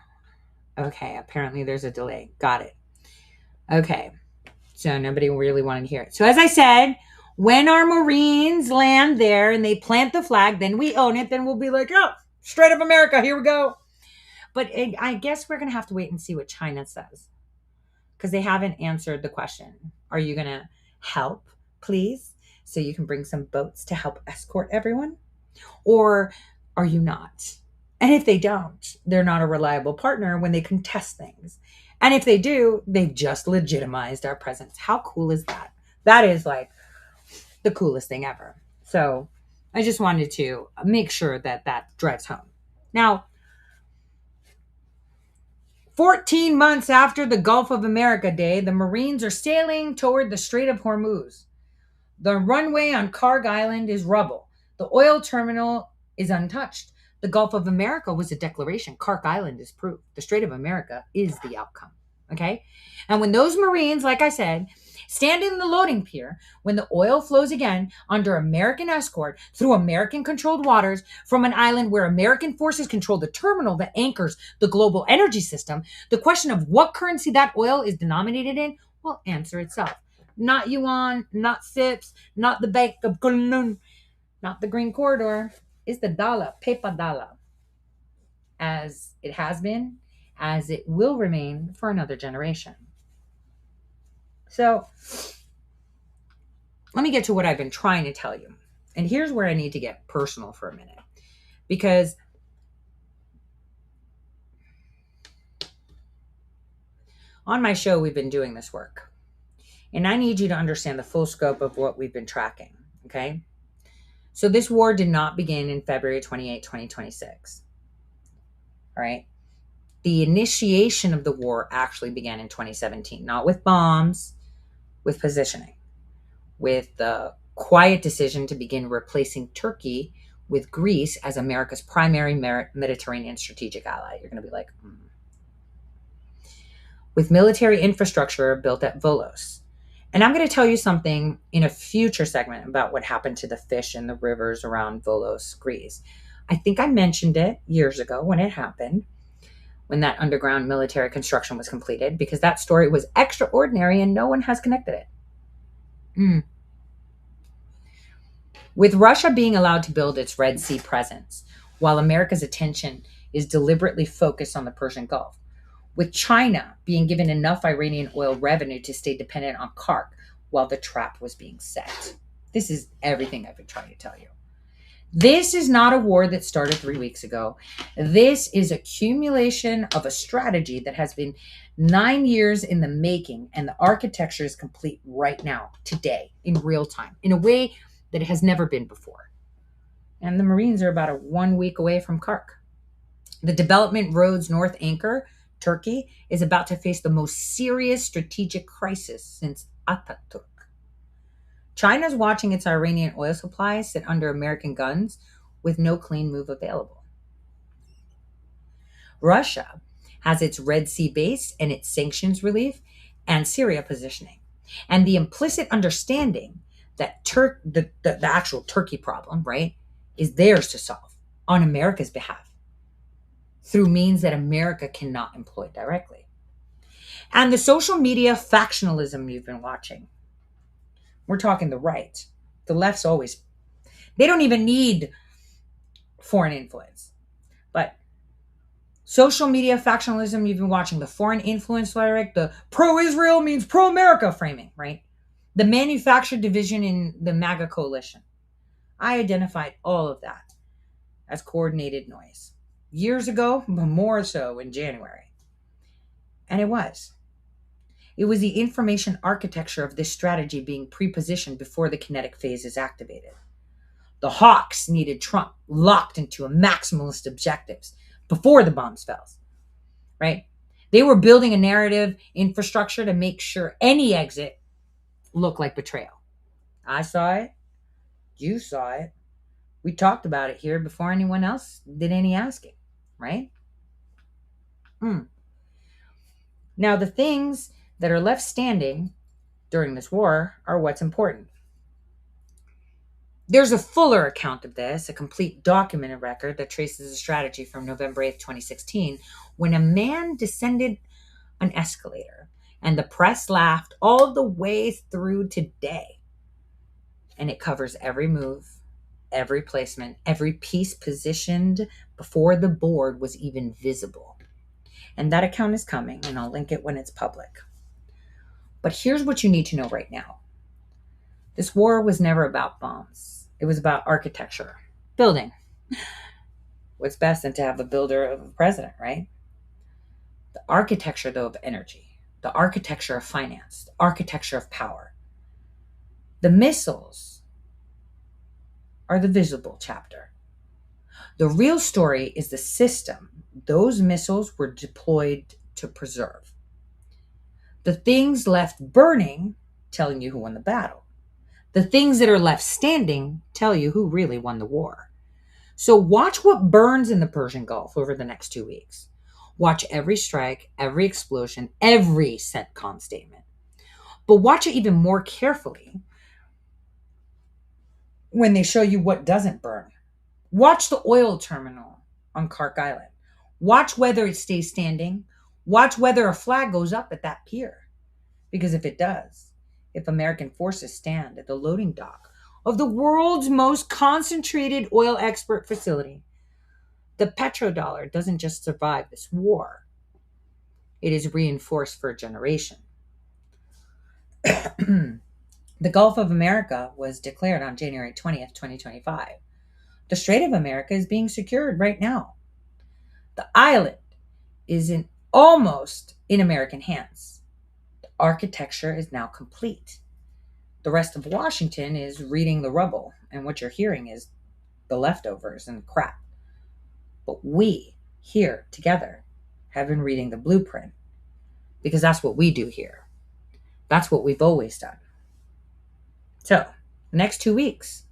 apparently there's a delay. Got it. Okay, so nobody really wanted to hear it. So as I said, when our Marines land there and they plant the flag, then we own it. Then we'll be like, oh, Strait of America, here we go. But I guess we're going to have to wait and see what China says. Because they haven't answered the question. Are you going to help, please? So you can bring some boats to help escort everyone? Or are you not? And if they don't, they're not a reliable partner when they contest things. And if they do, they've just legitimized our presence. How cool is that? That is like the coolest thing ever. So I just wanted to make sure that drives home. Now, 14 months after the Gulf of America Day, the Marines are sailing toward the Strait of Hormuz. The runway on Kark Island is rubble. The oil terminal is untouched. The Gulf of America was a declaration. Kark Island is proof. The Strait of America is the outcome. Okay? And when those Marines, like I said, stand in the loading pier, when the oil flows again under American escort through American-controlled waters from an island where American forces control the terminal that anchors the global energy system, the question of what currency that oil is denominated in will answer itself. Not yuan, not sips, not the Bank of Kunlun, not the Green Corridor. It's the dollar, paper dollar, as it has been, as it will remain for another generation. So let me get to what I've been trying to tell you. And here's where I need to get personal for a minute. Because on my show, we've been doing this work. And I need you to understand the full scope of what we've been tracking. Okay? So this war did not begin in February 28, 2026. All right? The initiation of the war actually began in 2017, not with bombs, with positioning, with the quiet decision to begin replacing Turkey with Greece as America's primary Mediterranean strategic ally. You're going to be like, with military infrastructure built at Volos. And I'm going to tell you something in a future segment about what happened to the fish in the rivers around Volos, Greece. I think I mentioned it years ago when it happened, when that underground military construction was completed, because that story was extraordinary and no one has connected it. With Russia being allowed to build its Red Sea presence, while America's attention is deliberately focused on the Persian Gulf, with China being given enough Iranian oil revenue to stay dependent on Kark while the trap was being set. This is everything I've been trying to tell you. This is not a war that started 3 weeks ago. This is accumulation of a strategy that has been 9 years in the making, and the architecture is complete right now, today, in real time, in a way that it has never been before. And the Marines are about 1 week away from Kark. The development road's north anchor, Turkey, is about to face the most serious strategic crisis since Ataturk. China's watching its Iranian oil supplies sit under American guns with no clean move available. Russia has its Red Sea base and its sanctions relief and Syria positioning. And the implicit understanding that the actual Turkey problem, right, is theirs to solve on America's behalf through means that America cannot employ directly. And the social media factionalism you've been watching. We're talking the right. The left's always, they don't even need foreign influence. But social media factionalism you've been watching, the foreign influence rhetoric, the pro-Israel means pro-America framing, right? The manufactured division in the MAGA coalition. I identified all of that as coordinated noise. Years ago, but more so in January. And it was. It was the information architecture of this strategy being prepositioned before the kinetic phase is activated. The hawks needed Trump locked into a maximalist objectives before the bombs fell, right? They were building a narrative infrastructure to make sure any exit looked like betrayal. I saw it. You saw it. We talked about it here before anyone else did any asking, right? Now, the things that are left standing during this war are what's important. There's a fuller account of this, a complete documented record that traces the strategy from November 8th, 2016, when a man descended an escalator and the press laughed all the way through today. And it covers every move, every placement, every piece positioned before the board was even visible. And that account is coming, and I'll link it when it's public. But here's what you need to know right now. This war was never about bombs. It was about architecture, building. What's best than to have a builder of a president, right? The architecture, though, of energy, the architecture of finance, the architecture of power. The missiles are the visible chapter. The real story is the system those missiles were deployed to preserve. The things left burning telling you who won the battle. The things that are left standing tell you who really won the war. So watch what burns in the Persian Gulf over the next 2 weeks. Watch every strike, every explosion, every CENTCOM statement. But watch it even more carefully when they show you what doesn't burn. Watch the oil terminal on Kark Island. Watch whether it stays standing. Watch whether a flag goes up at that pier. Because if it does, if American forces stand at the loading dock of the world's most concentrated oil export facility, the petrodollar doesn't just survive this war. It is reinforced for a generation. The Gulf of America was declared on January 20th, 2025. The Strait of America is being secured right now. The island is almost in American hands. The architecture is now complete. The rest of Washington is reading the rubble, and what you're hearing is the leftovers and crap. But we, here together, have been reading the blueprint, because that's what we do here. That's what we've always done. So the next 2 weeks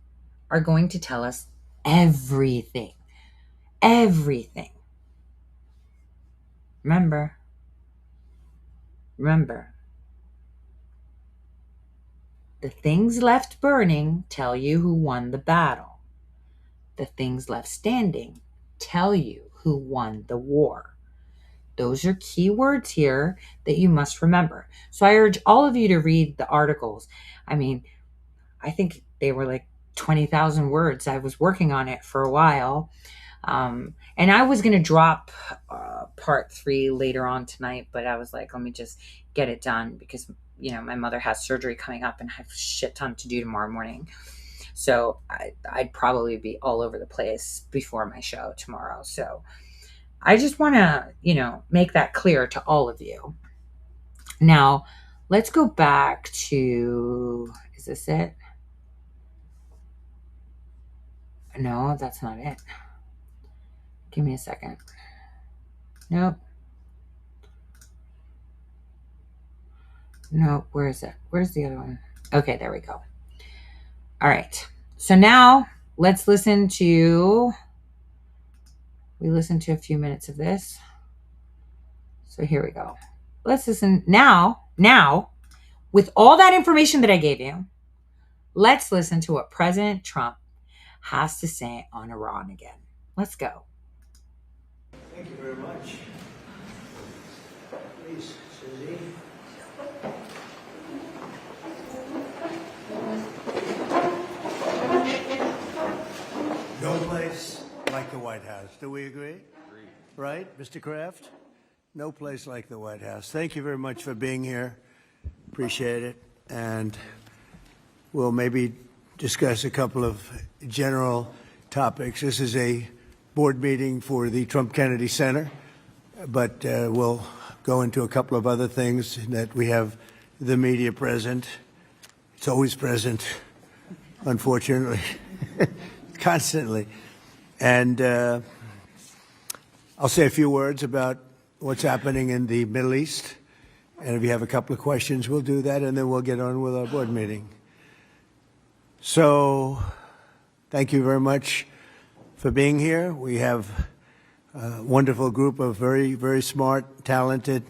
are going to tell us everything. Everything. Remember, the things left burning tell you who won the battle. The things left standing tell you who won the war. Those are key words here that you must remember. So I urge all of you to read the articles. I mean, I think they were like 20,000 words. I was working on it for a while. And I was going to drop part 3 later on tonight, but I was like, let me just get it done because, my mother has surgery coming up and I have a shit ton to do tomorrow morning. So I'd probably be all over the place before my show tomorrow. So I just want to, make that clear to all of you. Now, let's go back to, is this it? No, that's not it. Give me a second. Nope. Nope. Where is it? Where's the other one? Okay, there we go. All right. So now let's listen to, we listened to a few minutes of this. So here we go. Let's listen now, with all that information that I gave you, let's listen to what President Trump has to say on Iran again. Let's go. Thank you very much. Please, Susie. No place like the White House. Do we agree? Agree. Right, Mr. Kraft? No place like the White House. Thank you very much for being here. Appreciate it. And we'll maybe discuss a couple of general topics. This is a board meeting for the Trump Kennedy Center, but we'll go into a couple of other things that we have the media present. It's always present, unfortunately, constantly. And I'll say a few words about what's happening in the Middle East. And if you have a couple of questions, we'll do that, and then we'll get on with our board meeting. So thank you very much for being here. We have a wonderful group of very, very smart, talented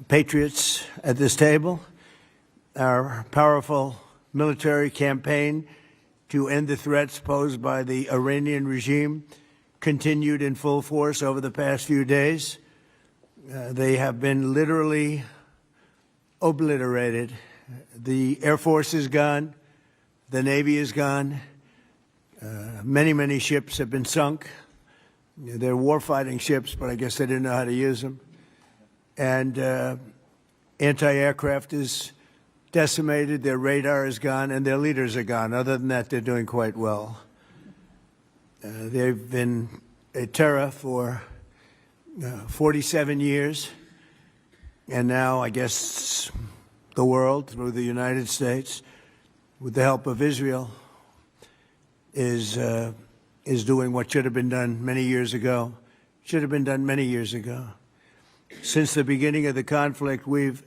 patriots at this table. Our powerful military campaign to end the threats posed by the Iranian regime continued in full force over the past few days. They have been literally obliterated. The Air Force is gone. The Navy is gone. Many, many ships have been sunk. They're warfighting ships, but I guess they didn't know how to use them. And anti-aircraft is decimated, their radar is gone, and their leaders are gone. Other than that, they're doing quite well. They've been a terror for 47 years, and now I guess the world, through the United States, with the help of Israel, is doing what should have been done many years ago. Should have been done many years ago. Since the beginning of the conflict, we've...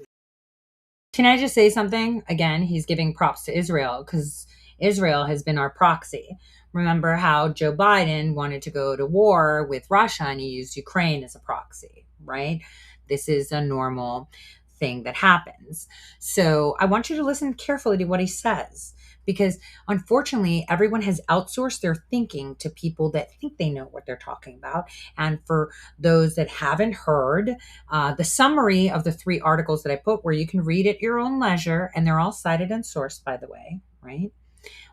Can I just say something? Again, he's giving props to Israel because Israel has been our proxy. Remember how Joe Biden wanted to go to war with Russia and he used Ukraine as a proxy, right? This is a normal thing that happens. So I want you to listen carefully to what he says, because unfortunately, everyone has outsourced their thinking to people that think they know what they're talking about. And for those that haven't heard, the summary of the 3 articles that I put, where you can read at your own leisure, and they're all cited and sourced, by the way, right?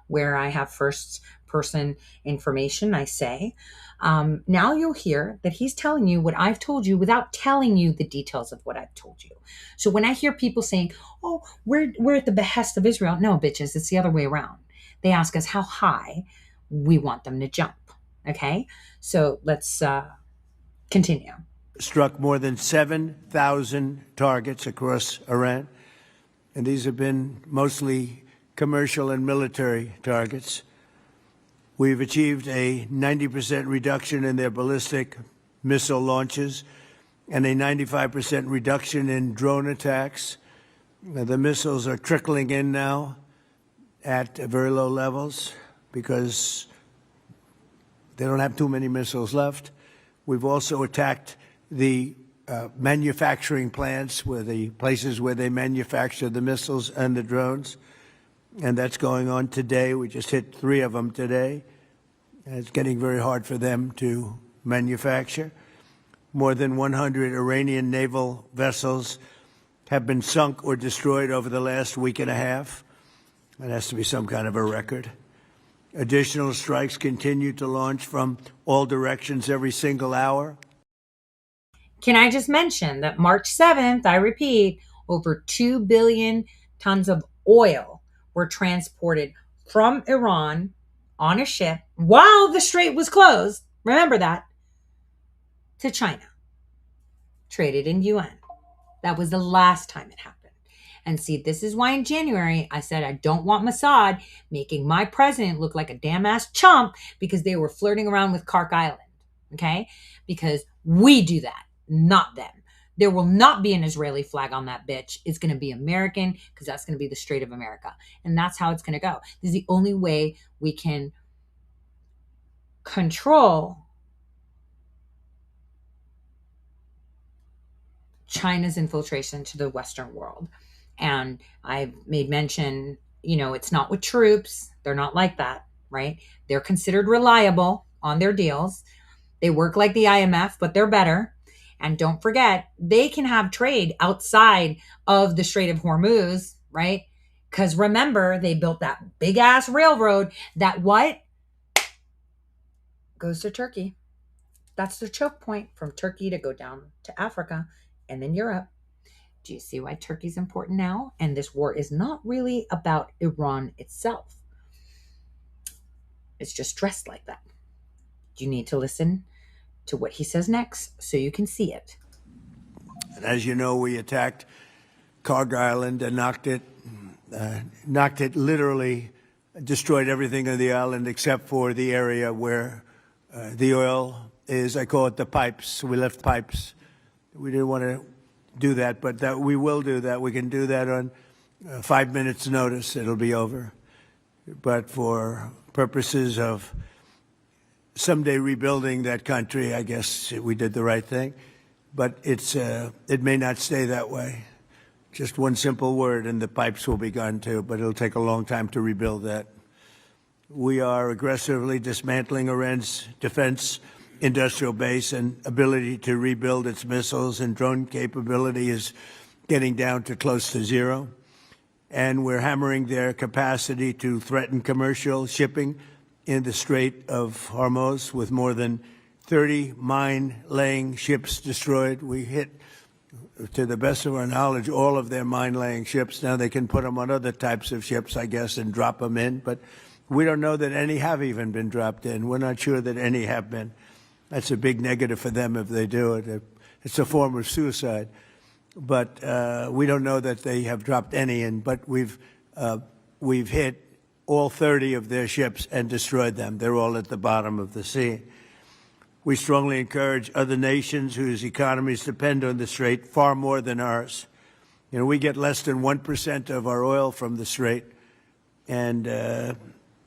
Where I have first person information, I say. Now you'll hear that he's telling you what I've told you without telling you the details of what I've told you. So when I hear people saying, oh, we're at the behest of Israel. No, bitches, it's the other way around. They ask us how high we want them to jump. Okay? So let's continue. Struck more than 7,000 targets across Iran, and these have been mostly commercial and military targets. We've achieved a 90% reduction in their ballistic missile launches and a 95% reduction in drone attacks. The missiles are trickling in now at very low levels because they don't have too many missiles left. We've also attacked the manufacturing plants, where the places where they manufacture the missiles and the drones, and that's going on today. We just hit 3 of them today, and it's getting very hard for them to manufacture. More than 100 Iranian naval vessels have been sunk or destroyed over the last week and a half. That has to be some kind of a record. Additional strikes continue to launch from all directions every single hour. Can I just mention that March 7th, I repeat, over 2 billion tons of oil were transported from Iran on a ship while the strait was closed, remember that, to China, traded in yuan. That was the last time it happened. And see, this is why in January I said I don't want Mossad making my president look like a damn ass chump because they were flirting around with Kark Island, okay? Because we do that, not them. There will not be an Israeli flag on that bitch. It's going to be American because that's going to be the Strait of America. And that's how it's going to go. This is the only way we can control China's infiltration to the Western world. And I've made mention, it's not with troops. They're not like that, right? They're considered reliable on their deals. They work like the IMF, but they're better. And don't forget, they can have trade outside of the Strait of Hormuz, right? Because remember, they built that big ass railroad that goes to Turkey. That's the choke point from Turkey to go down to Africa and then Europe. Do you see why Turkey's important now? And this war is not really about Iran itself. It's just dressed like that. You need to listen to what he says next so you can see it. And as you know, we attacked Kark Island and knocked it literally, destroyed everything on the island except for the area where the oil is. I call it the pipes. We left pipes. We didn't want to do that, but that we will do that. We can do that on 5 minutes notice. It'll be over. But for purposes of someday rebuilding that country, I guess we did the right thing. But it may not stay that way. Just one simple word and the pipes will be gone too, but it'll take a long time to rebuild that. We are aggressively dismantling Iran's defense industrial base, and ability to rebuild its missiles and drone capability is getting down to close to zero. And we're hammering their capacity to threaten commercial shipping in the Strait of Hormuz with more than 30 mine-laying ships destroyed. We hit, to the best of our knowledge, all of their mine-laying ships. Now they can put them on other types of ships, I guess, and drop them in. But we don't know that any have even been dropped in. We're not sure that any have been. That's a big negative for them if they do it. It's a form of suicide. But we don't know that they have dropped any in. But we've hit all 30 of their ships and destroyed them. They're all at the bottom of the sea. We strongly encourage other nations whose economies depend on the Strait far more than ours. We get less than 1% of our oil from the Strait, and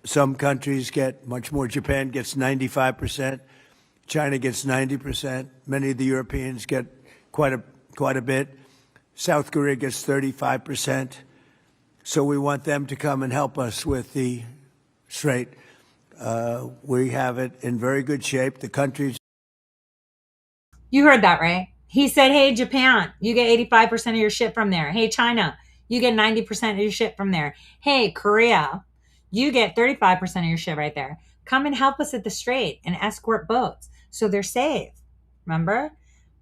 some countries get much more. Japan gets 95%. China gets 90%. Many of the Europeans get quite a bit. South Korea gets 35%. So we want them to come and help us with the Strait. We have it in very good shape. The countries. You heard that, right? He said, hey, Japan, you get 85% of your shit from there. Hey, China, you get 90% of your shit from there. Hey, Korea, you get 35% of your shit right there. Come and help us at the Strait and escort boats so they're safe. Remember?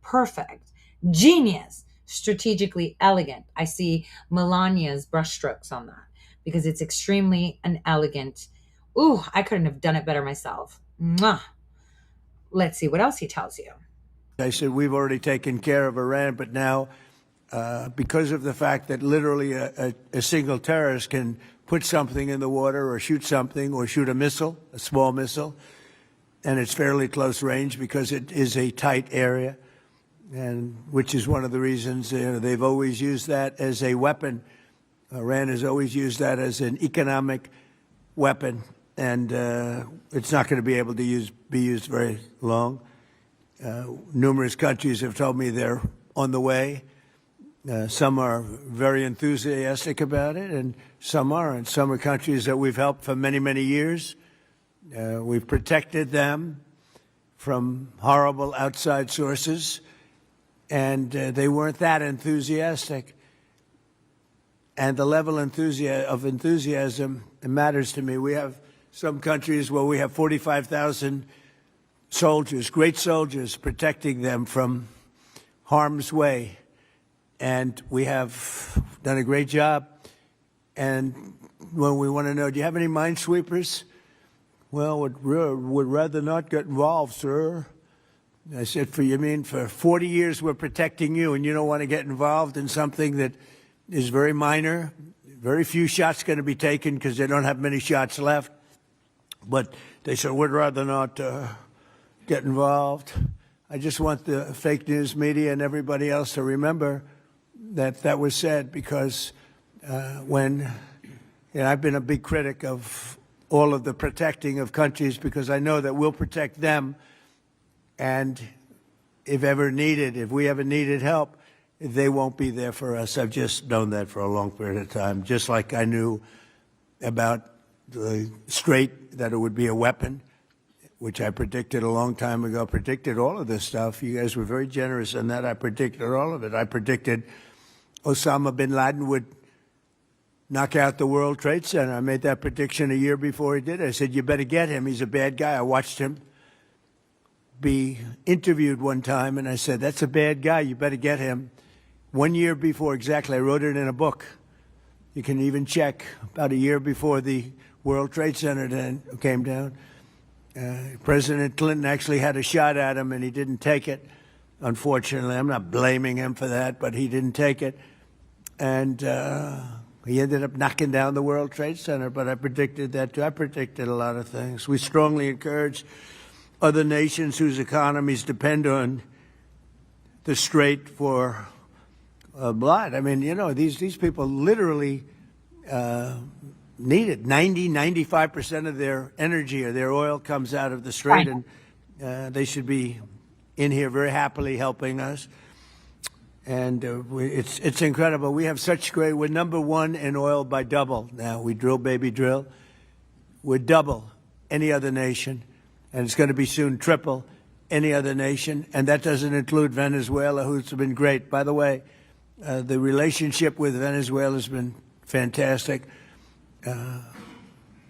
Perfect. Genius. Strategically elegant. I see Melania's brushstrokes on that because it's extremely an elegant. Ooh, I couldn't have done it better myself. Mwah. Let's see what else he tells you. I said, we've already taken care of Iran, but now because of the fact that literally a single terrorist can put something in the water or shoot something or shoot a missile, a small missile, and it's fairly close range because it is a tight area. and which is one of the reasons they've always used that as a weapon. Iran has always used that as an economic weapon, and it's not going to be able to be used very long. Numerous countries have told me they're on the way. Some are very enthusiastic about it, and some aren't. Some are countries that we've helped for many, many years. We've protected them from horrible outside sources, and they weren't that enthusiastic. And the level of enthusiasm matters to me. We have some countries where we have 45,000 soldiers, great soldiers, protecting them from harm's way. And we have done a great job. And when we want to know, do you have any minesweepers? Well, would rather not get involved, sir. I said, for 40 years we're protecting you, and you don't want to get involved in something that is very minor. Very few shots going to be taken because they don't have many shots left. But they said, would rather not get involved. I just want the fake news media and everybody else to remember that that was said, because I've been a big critic of all of the protecting of countries, because I know that we'll protect them, and if we ever needed help, they won't be there for us. I've just known that for a long period of time, just like I knew about the Strait, that it would be a weapon, which I predicted a long time ago. Predicted all of this stuff. You guys were very generous in that. I predicted all of it. I predicted Osama bin Laden would knock out the World Trade Center. I made that prediction a year before he did it. I said, you better get him. He's a bad guy. I watched him be interviewed one time, and I said, that's a bad guy. You better get him. 1 year before, exactly. I wrote it in a book. You can even check. About a year before the World Trade Center then came down, President Clinton actually had a shot at him, and he didn't take it. Unfortunately, I'm not blaming him for that, but he didn't take it. And he ended up knocking down the World Trade Center, but I predicted that too. I predicted a lot of things. We strongly encourage other nations whose economies depend on the Strait for blood. I mean, these people literally need it. 95% of their energy or their oil comes out of the Strait, and they should be in here very happily helping us. And it's incredible. We have such great. We're number one in oil by double now. We drill, baby, drill. We're double any other nation, and it's going to be soon triple any other nation. And that doesn't include Venezuela, who's been great. By the way, the relationship with Venezuela has been fantastic.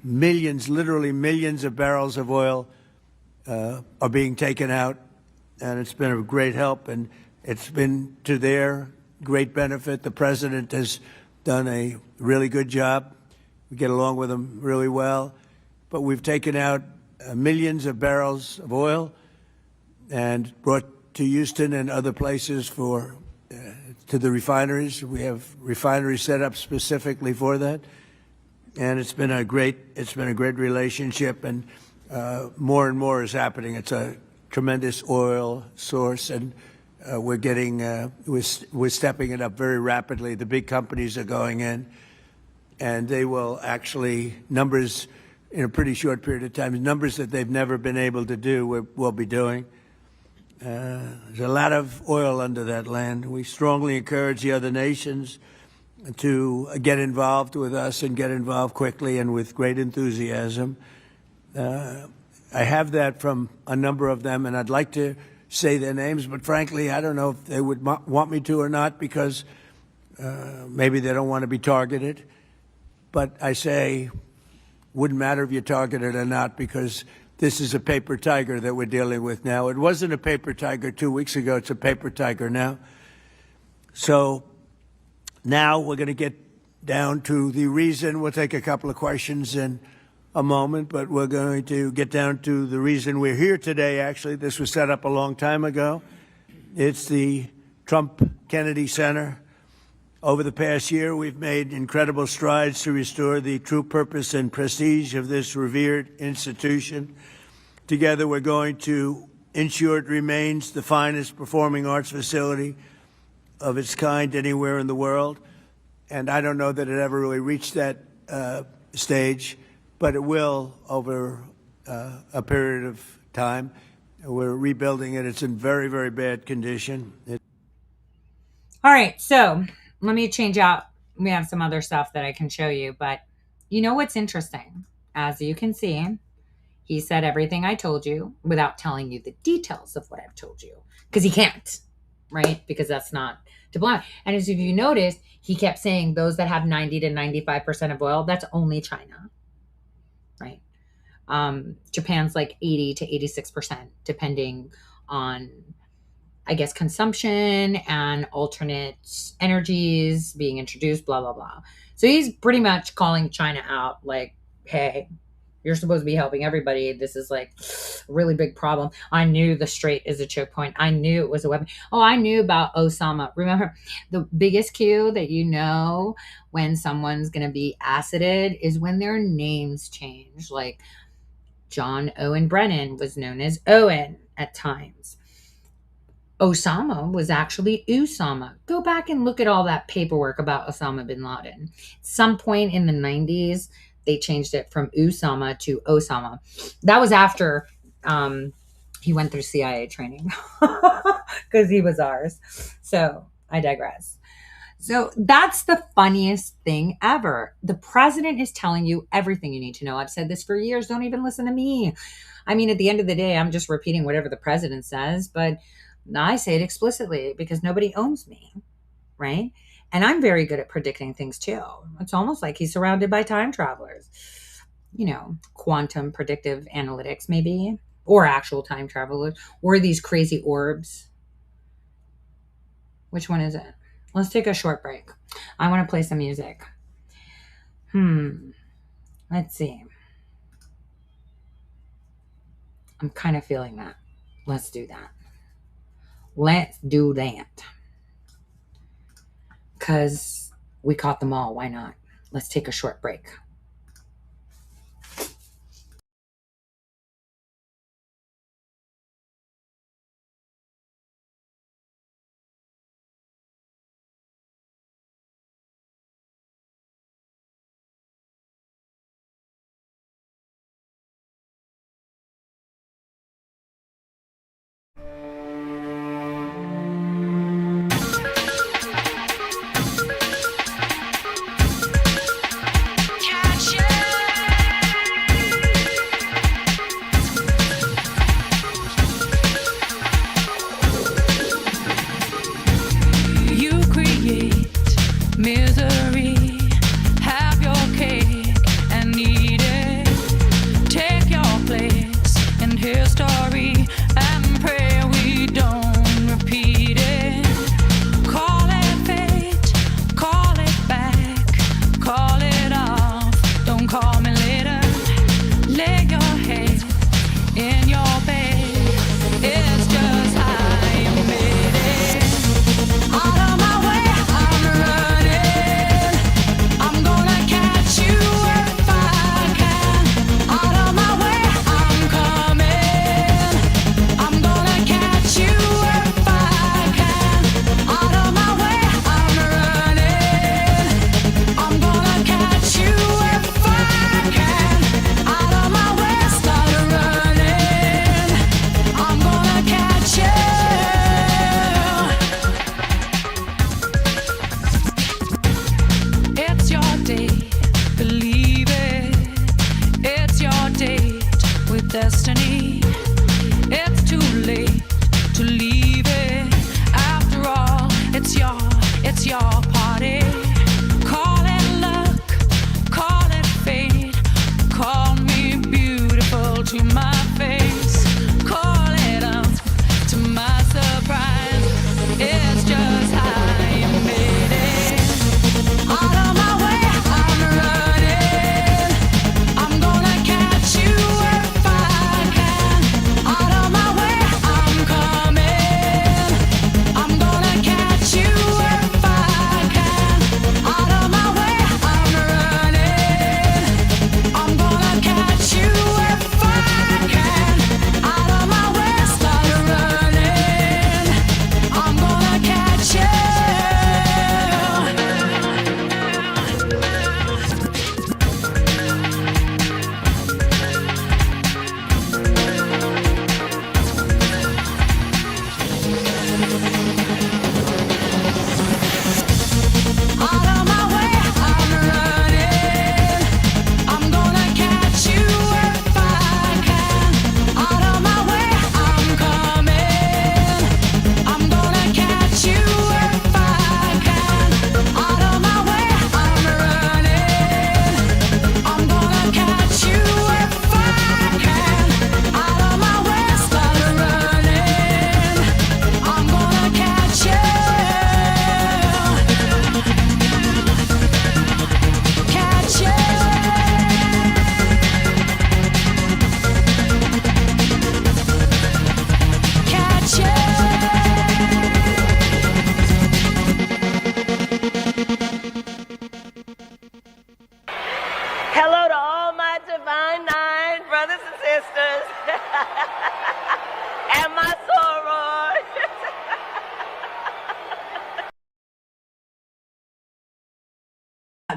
Millions, literally millions of barrels of oil are being taken out, and it's been a great help, and it's been to their great benefit. The president has done a really good job. We get along with him really well, but we've taken out millions of barrels of oil and brought to Houston and other places to the refineries. We have refineries set up specifically for that. And it's been a great relationship, and more and more is happening. It's a tremendous oil source, and we're stepping it up very rapidly. The big companies are going in, and they will actually numbers in a pretty short period of time, numbers that they've never been able to do. We'll be doing. There's a lot of oil under that land. We strongly encourage the other nations to get involved with us and get involved quickly and with great enthusiasm. I have that from a number of them, and I'd like to say their names, but frankly, I don't know if they would want me to or not, because maybe they don't want to be targeted. But I say, wouldn't matter if you're targeted or not, because this is a paper tiger that we're dealing with now. It wasn't a paper tiger 2 weeks ago. It's a paper tiger now. So now we're going to get down to the reason. We'll take a couple of questions in a moment, but we're going to get down to the reason we're here today. Actually, this was set up a long time ago. It's the Trump Kennedy Center. Over the past year, we've made incredible strides to restore the true purpose and prestige of this revered institution. Together, we're going to ensure it remains the finest performing arts facility of its kind anywhere in the world. And I don't know that it ever really reached that stage, but it will over a period of time. We're rebuilding it. It's in very, very bad condition. All right, so let me change out. We have some other stuff that I can show you, but you know what's interesting? As you can see, he said everything I told you without telling you the details of what I've told you, because he can't, right? Because that's not diplomatic. And as if you noticed, he kept saying those that have 90 to 95% of oil, that's only China, right? Japan's like 80 to 86%, depending on, I guess, consumption and alternate energies being introduced, blah, blah, blah. So he's pretty much calling China out like, hey, you're supposed to be helping everybody. This is like a really big problem. I knew the Strait is a choke point. I knew it was a weapon. Oh, I knew about Osama. Remember, the biggest cue that you know when someone's going to be acided is when their names change. Like John Owen Brennan was known as Owen at times. Osama was actually Usama. Go back and look at all that paperwork about Osama bin Laden. At some point in the 90s, they changed it from Usama to Osama. That was after he went through CIA training because he was ours. So I digress. So that's the funniest thing ever. The president is telling you everything you need to know. I've said this for years. Don't even listen to me. I mean, at the end of the day, I'm just repeating whatever the president says, but I say it explicitly because nobody owns me, right? And I'm very good at predicting things too. It's almost like he's surrounded by time travelers. You know, quantum predictive analytics maybe, or actual time travelers, or these crazy orbs. Which one is it? Let's take a short break. I want to play some music. Let's see. I'm kind of feeling that. Let's do that. Let's do that. Because we caught them all. Why not? Let's take a short break.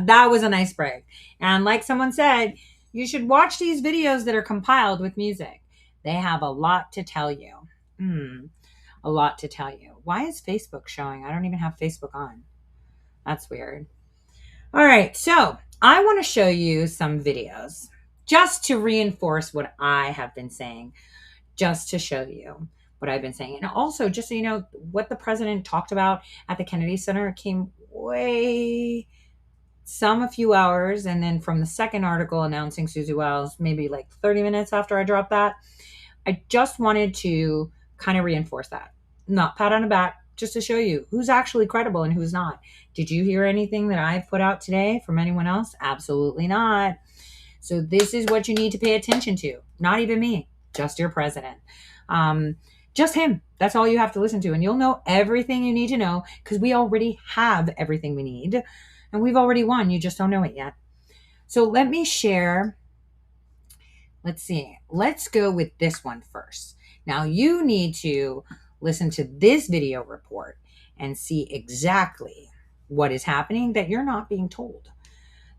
That was a nice break. And like someone said, you should watch these videos that are compiled with music. They have a lot to tell you. A lot to tell you. Why is Facebook showing? I don't even have Facebook on. That's weird. All right, so I want to show you some videos just to reinforce what I have been saying, just to show you what I've been saying. And also, just so you know, what the president talked about at the Kennedy Center came a few hours. And then from the second article announcing Susie Wells, maybe like 30 minutes after I dropped that. I just wanted to kind of reinforce that. Not pat on the back, just to show you who's actually credible and who's not. Did you hear anything that I've put out today from anyone else? Absolutely not. So this is what you need to pay attention to. Not even me, just your president. Just him. That's all you have to listen to. And you'll know everything you need to know because we already have everything we need. And we've already won. You just don't know it yet. So let me share. Let's see. Let's go with this one first. Now you need to listen to this video report and see exactly what is happening that you're not being told.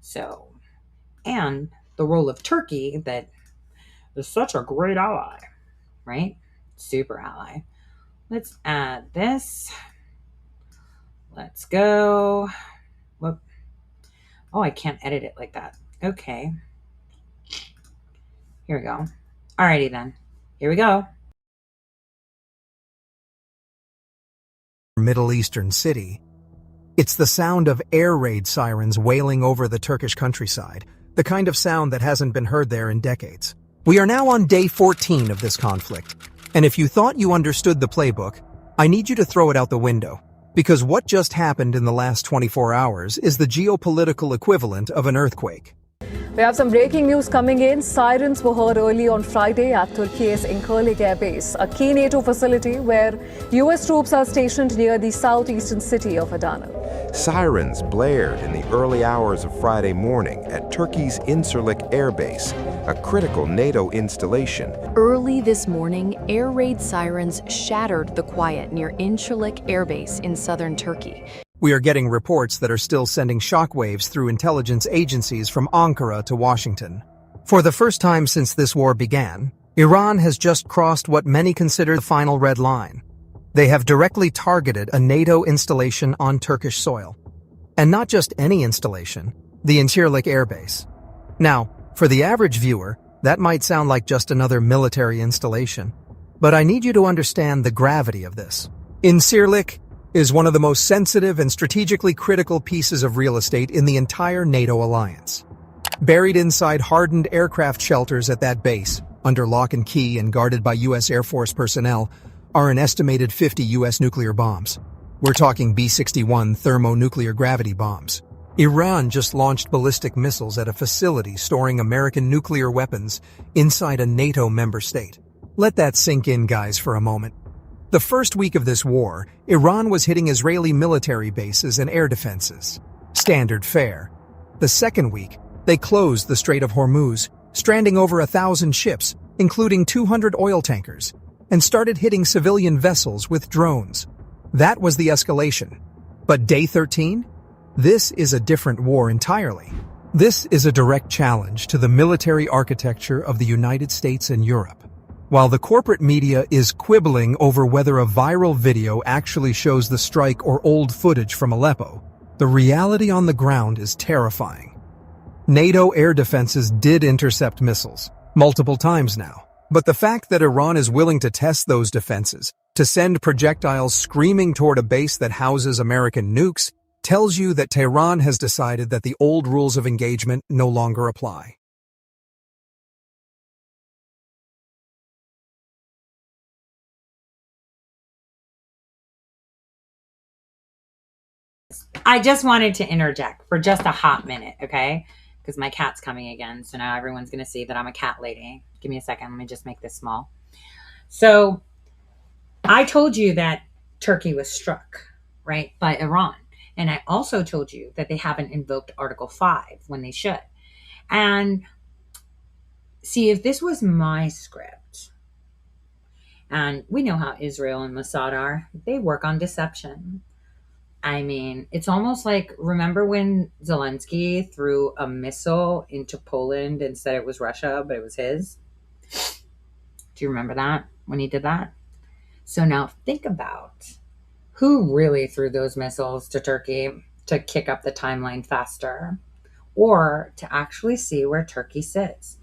So, and the role of Turkey that is such a great ally, right? Super ally. Let's add this. Let's go. Whoop. Oh, I can't edit it like that. Okay. Here we go. Alrighty then. Here we go. Middle Eastern city. It's the sound of air raid sirens wailing over the Turkish countryside, the kind of sound that hasn't been heard there in decades. We are now on day 14 of this conflict, and if you thought you understood the playbook, I need you to throw it out the window, because what just happened in the last 24 hours is the geopolitical equivalent of an earthquake. We have some breaking news coming in. Sirens were heard early on Friday at Turkey's Incirlik Air Base, a key NATO facility where U.S. troops are stationed near the southeastern city of Adana. Sirens blared in the early hours of Friday morning at Turkey's Incirlik Air Base, a critical NATO installation. Early this morning, air raid sirens shattered the quiet near Incirlik Air Base in southern Turkey. We are getting reports that are still sending shockwaves through intelligence agencies from Ankara to Washington. For the first time since this war began, Iran has just crossed what many consider the final red line. They have directly targeted a NATO installation on Turkish soil. And not just any installation, the Incirlik Air Base. Now, for the average viewer, that might sound like just another military installation. But I need you to understand the gravity of this. Incirlik is one of the most sensitive and strategically critical pieces of real estate in the entire NATO alliance. Buried inside hardened aircraft shelters at that base, under lock and key and guarded by U.S. Air Force personnel, are an estimated 50 U.S. nuclear bombs. We're talking B-61 thermonuclear gravity bombs. Iran just launched ballistic missiles at a facility storing American nuclear weapons inside a NATO member state. Let that sink in, guys, for a moment. The first week of this war, Iran was hitting Israeli military bases and air defenses. Standard fare. The second week, they closed the Strait of Hormuz, stranding over 1,000 ships, including 200 oil tankers, and started hitting civilian vessels with drones. That was the escalation. But day 13? This is a different war entirely. This is a direct challenge to the military architecture of the United States and Europe. While the corporate media is quibbling over whether a viral video actually shows the strike or old footage from Aleppo, the reality on the ground is terrifying. NATO air defenses did intercept missiles, multiple times now. But the fact that Iran is willing to test those defenses, to send projectiles screaming toward a base that houses American nukes, tells you that Tehran has decided that the old rules of engagement no longer apply. I just wanted to interject for just a hot minute, okay? Because my cat's coming again, so now everyone's going to see that I'm a cat lady. Give me a second. Let me just make this small. So I told you that Turkey was struck, right, by Iran. And I also told you that they haven't invoked Article 5 when they should. And see, if this was my script, and we know how Israel and Mossad are, they work on deception. I mean, it's almost like, remember when Zelensky threw a missile into Poland and said it was Russia, but it was his? Do you remember that when he did that? So now think about who really threw those missiles to Turkey to kick up the timeline faster, or to actually see where Turkey sits.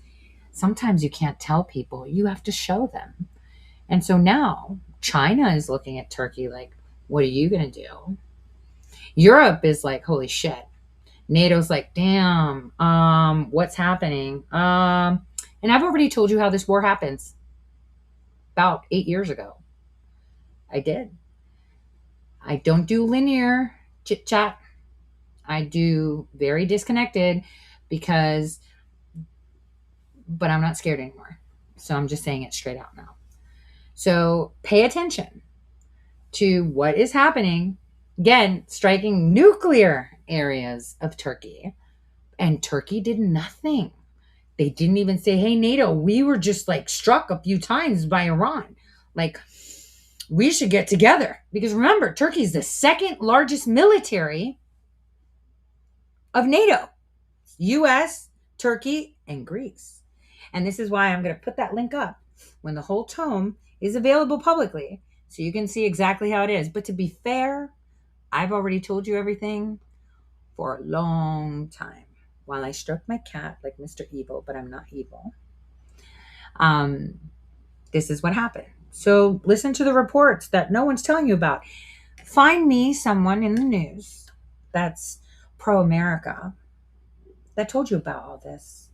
Sometimes you can't tell people, you have to show them. And so now China is looking at Turkey like, what are you going to do? Europe is like, holy shit. NATO's like, damn, what's happening? And I've already told you how this war happens. About 8 years ago. I did. I don't do linear chit chat. I do very disconnected but I'm not scared anymore. So I'm just saying it straight out now. So pay attention to what is happening. Again, striking nuclear areas of Turkey. And Turkey did nothing. They didn't even say, hey, NATO, we were just like struck a few times by Iran. Like, we should get together. Because remember, Turkey is the second largest military of NATO. US, Turkey, and Greece. And this is why I'm going to put that link up when the whole tome is available publicly, so you can see exactly how it is. But to be fair, I've already told you everything for a long time while I stroke my cat like Mr. Evil, but I'm not evil. This is what happened. So listen to the reports that no one's telling you about. Find me someone in the news that's pro-America that told you about all this.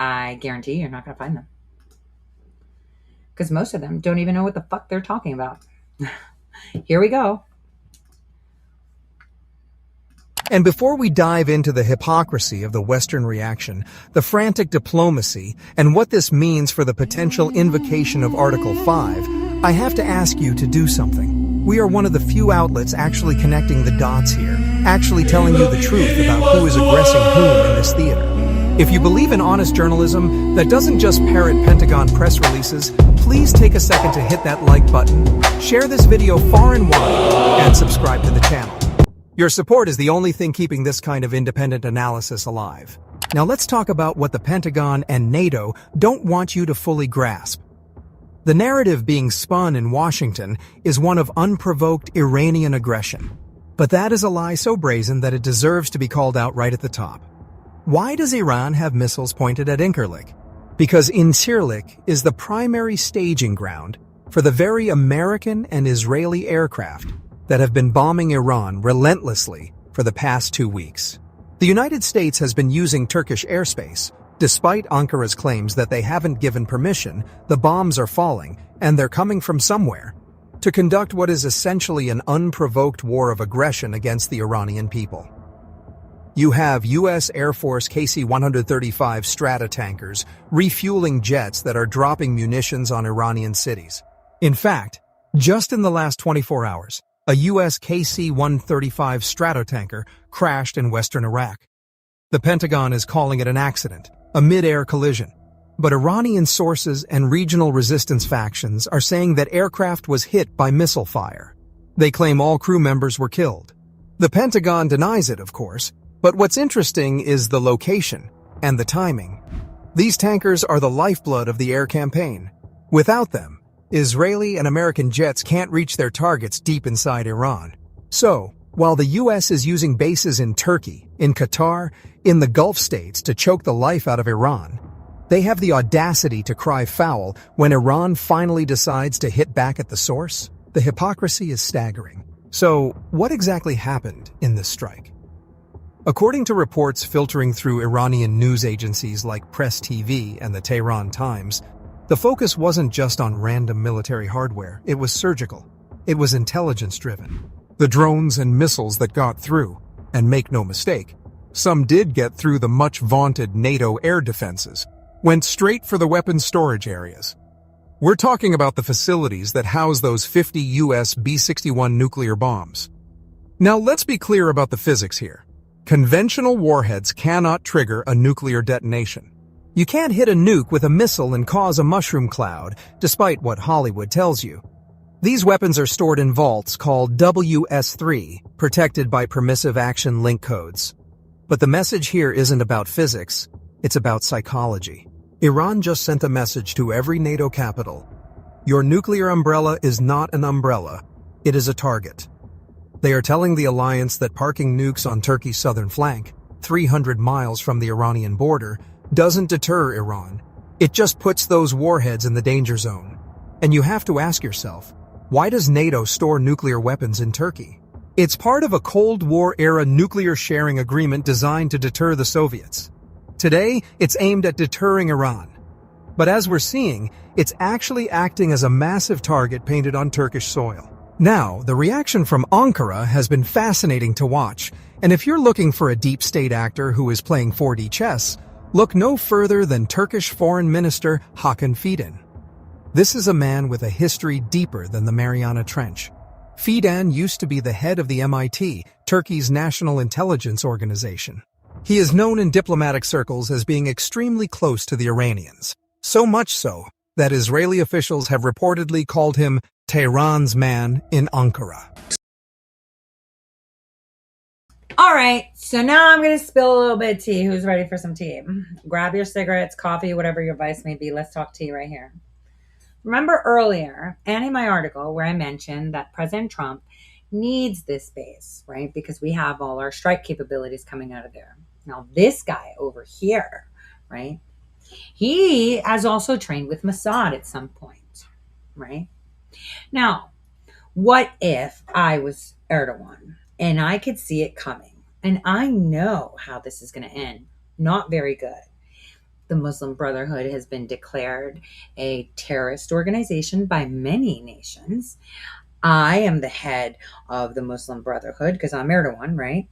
I guarantee you're not going to find them. Because most of them don't even know what the fuck they're talking about. Here we go. And before we dive into the hypocrisy of the Western reaction, the frantic diplomacy, and what this means for the potential invocation of Article 5, I have to ask you to do something. We are one of the few outlets actually connecting the dots here, actually telling you the truth about who is aggressing whom in this theater. If you believe in honest journalism that doesn't just parrot Pentagon press releases, please take a second to hit that like button, share this video far and wide, and subscribe to the channel. Your support is the only thing keeping this kind of independent analysis alive. Now let's talk about what the Pentagon and NATO don't want you to fully grasp. The narrative being spun in Washington is one of unprovoked Iranian aggression. But that is a lie so brazen that it deserves to be called out right at the top. Why does Iran have missiles pointed at Incirlik? Because Incirlik is the primary staging ground for the very American and Israeli aircraft that have been bombing Iran relentlessly for the past 2 weeks. The United States has been using Turkish airspace. Despite Ankara's claims that they haven't given permission, the bombs are falling, and they're coming from somewhere, to conduct what is essentially an unprovoked war of aggression against the Iranian people. You have U.S. Air Force KC-135 Strata tankers refueling jets that are dropping munitions on Iranian cities. In fact, just in the last 24 hours, a U.S. KC-135 Stratotanker crashed in western Iraq. The Pentagon is calling it an accident, a mid-air collision. But Iranian sources and regional resistance factions are saying that aircraft was hit by missile fire. They claim all crew members were killed. The Pentagon denies it, of course, but what's interesting is the location and the timing. These tankers are the lifeblood of the air campaign. Without them, Israeli and American jets can't reach their targets deep inside Iran. So, while the U.S. is using bases in Turkey, in Qatar, in the Gulf states to choke the life out of Iran, they have the audacity to cry foul when Iran finally decides to hit back at the source. The hypocrisy is staggering. So, what exactly happened in this strike? According to reports filtering through Iranian news agencies like Press TV and the Tehran Times, the focus wasn't just on random military hardware, it was surgical. It was intelligence-driven. The drones and missiles that got through, and make no mistake, some did get through the much-vaunted NATO air defenses, went straight for the weapons storage areas. We're talking about the facilities that house those 50 U.S. B-61 nuclear bombs. Now let's be clear about the physics here. Conventional warheads cannot trigger a nuclear detonation. You can't hit a nuke with a missile and cause a mushroom cloud, despite what Hollywood tells you. These weapons are stored in vaults called WS3, protected by permissive action link codes. But the message here isn't about physics, it's about psychology. Iran just sent a message to every NATO capital. Your nuclear umbrella is not an umbrella, it is a target. They are telling the alliance that parking nukes on Turkey's southern flank, 300 miles from the Iranian border, doesn't deter Iran. It just puts those warheads in the danger zone. And you have to ask yourself, why does NATO store nuclear weapons in Turkey? It's part of a Cold War-era nuclear sharing agreement designed to deter the Soviets. Today, it's aimed at deterring Iran. But as we're seeing, it's actually acting as a massive target painted on Turkish soil. Now, the reaction from Ankara has been fascinating to watch, and if you're looking for a deep state actor who is playing 4D chess, look no further than Turkish Foreign Minister Hakan Fidan. This is a man with a history deeper than the Mariana Trench. Fidan used to be the head of the MIT, Turkey's national intelligence organization. He is known in diplomatic circles as being extremely close to the Iranians. So much so that Israeli officials have reportedly called him Tehran's man in Ankara. All right, so now I'm going to spill a little bit of tea. Who's ready for some tea? Grab your cigarettes, coffee, whatever your vice may be. Let's talk tea right here. Remember earlier, and in my article, where I mentioned that President Trump needs this base, right? Because we have all our strike capabilities coming out of there. Now, this guy over here, right? He has also trained with Mossad at some point, right? Now, what if I was Erdogan and I could see it coming and I know how this is going to end? Not very good. The Muslim Brotherhood has been declared a terrorist organization by many nations. I am the head of the Muslim Brotherhood because I'm Erdogan, right?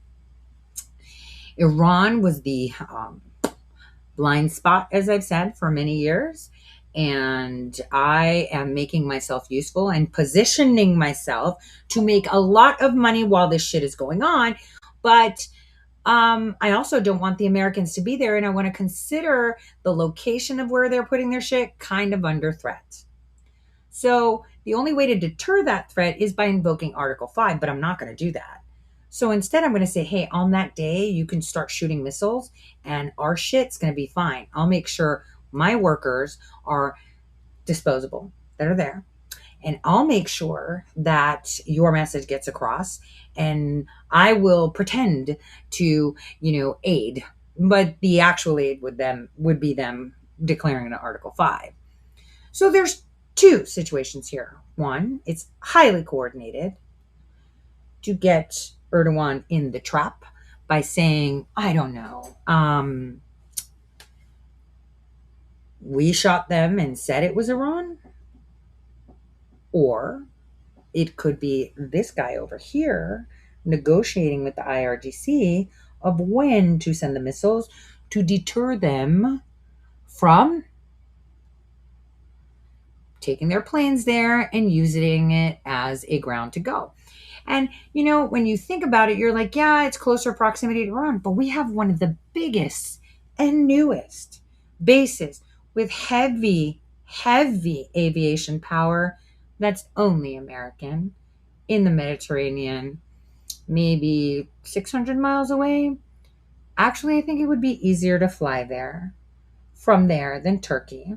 Iran was the blind spot, as I've said, for many years. And I am making myself useful and positioning myself to make a lot of money while this shit is going on. But I also don't want the Americans to be there. And I want to consider the location of where they're putting their shit kind of under threat. So the only way to deter that threat is by invoking Article 5, but I'm not going to do that. So instead, I'm going to say, hey, on that day, you can start shooting missiles and our shit's going to be fine. I'll make sure my workers are disposable, that are there. And I'll make sure that your message gets across, and I will pretend to, aid. But the actual aid would be them declaring an Article 5. So there's two situations here. One, it's highly coordinated to get Erdogan in the trap by saying, I don't know, we shot them and said it was Iran. Or it could be this guy over here negotiating with the IRGC of when to send the missiles to deter them from taking their planes there and using it as a ground to go. And, when you think about it, you're like, yeah, it's closer proximity to Iran, but we have one of the biggest and newest bases with heavy aviation power that's only American in the Mediterranean, maybe 600 miles away. Actually, I think it would be easier to fly from there than Turkey,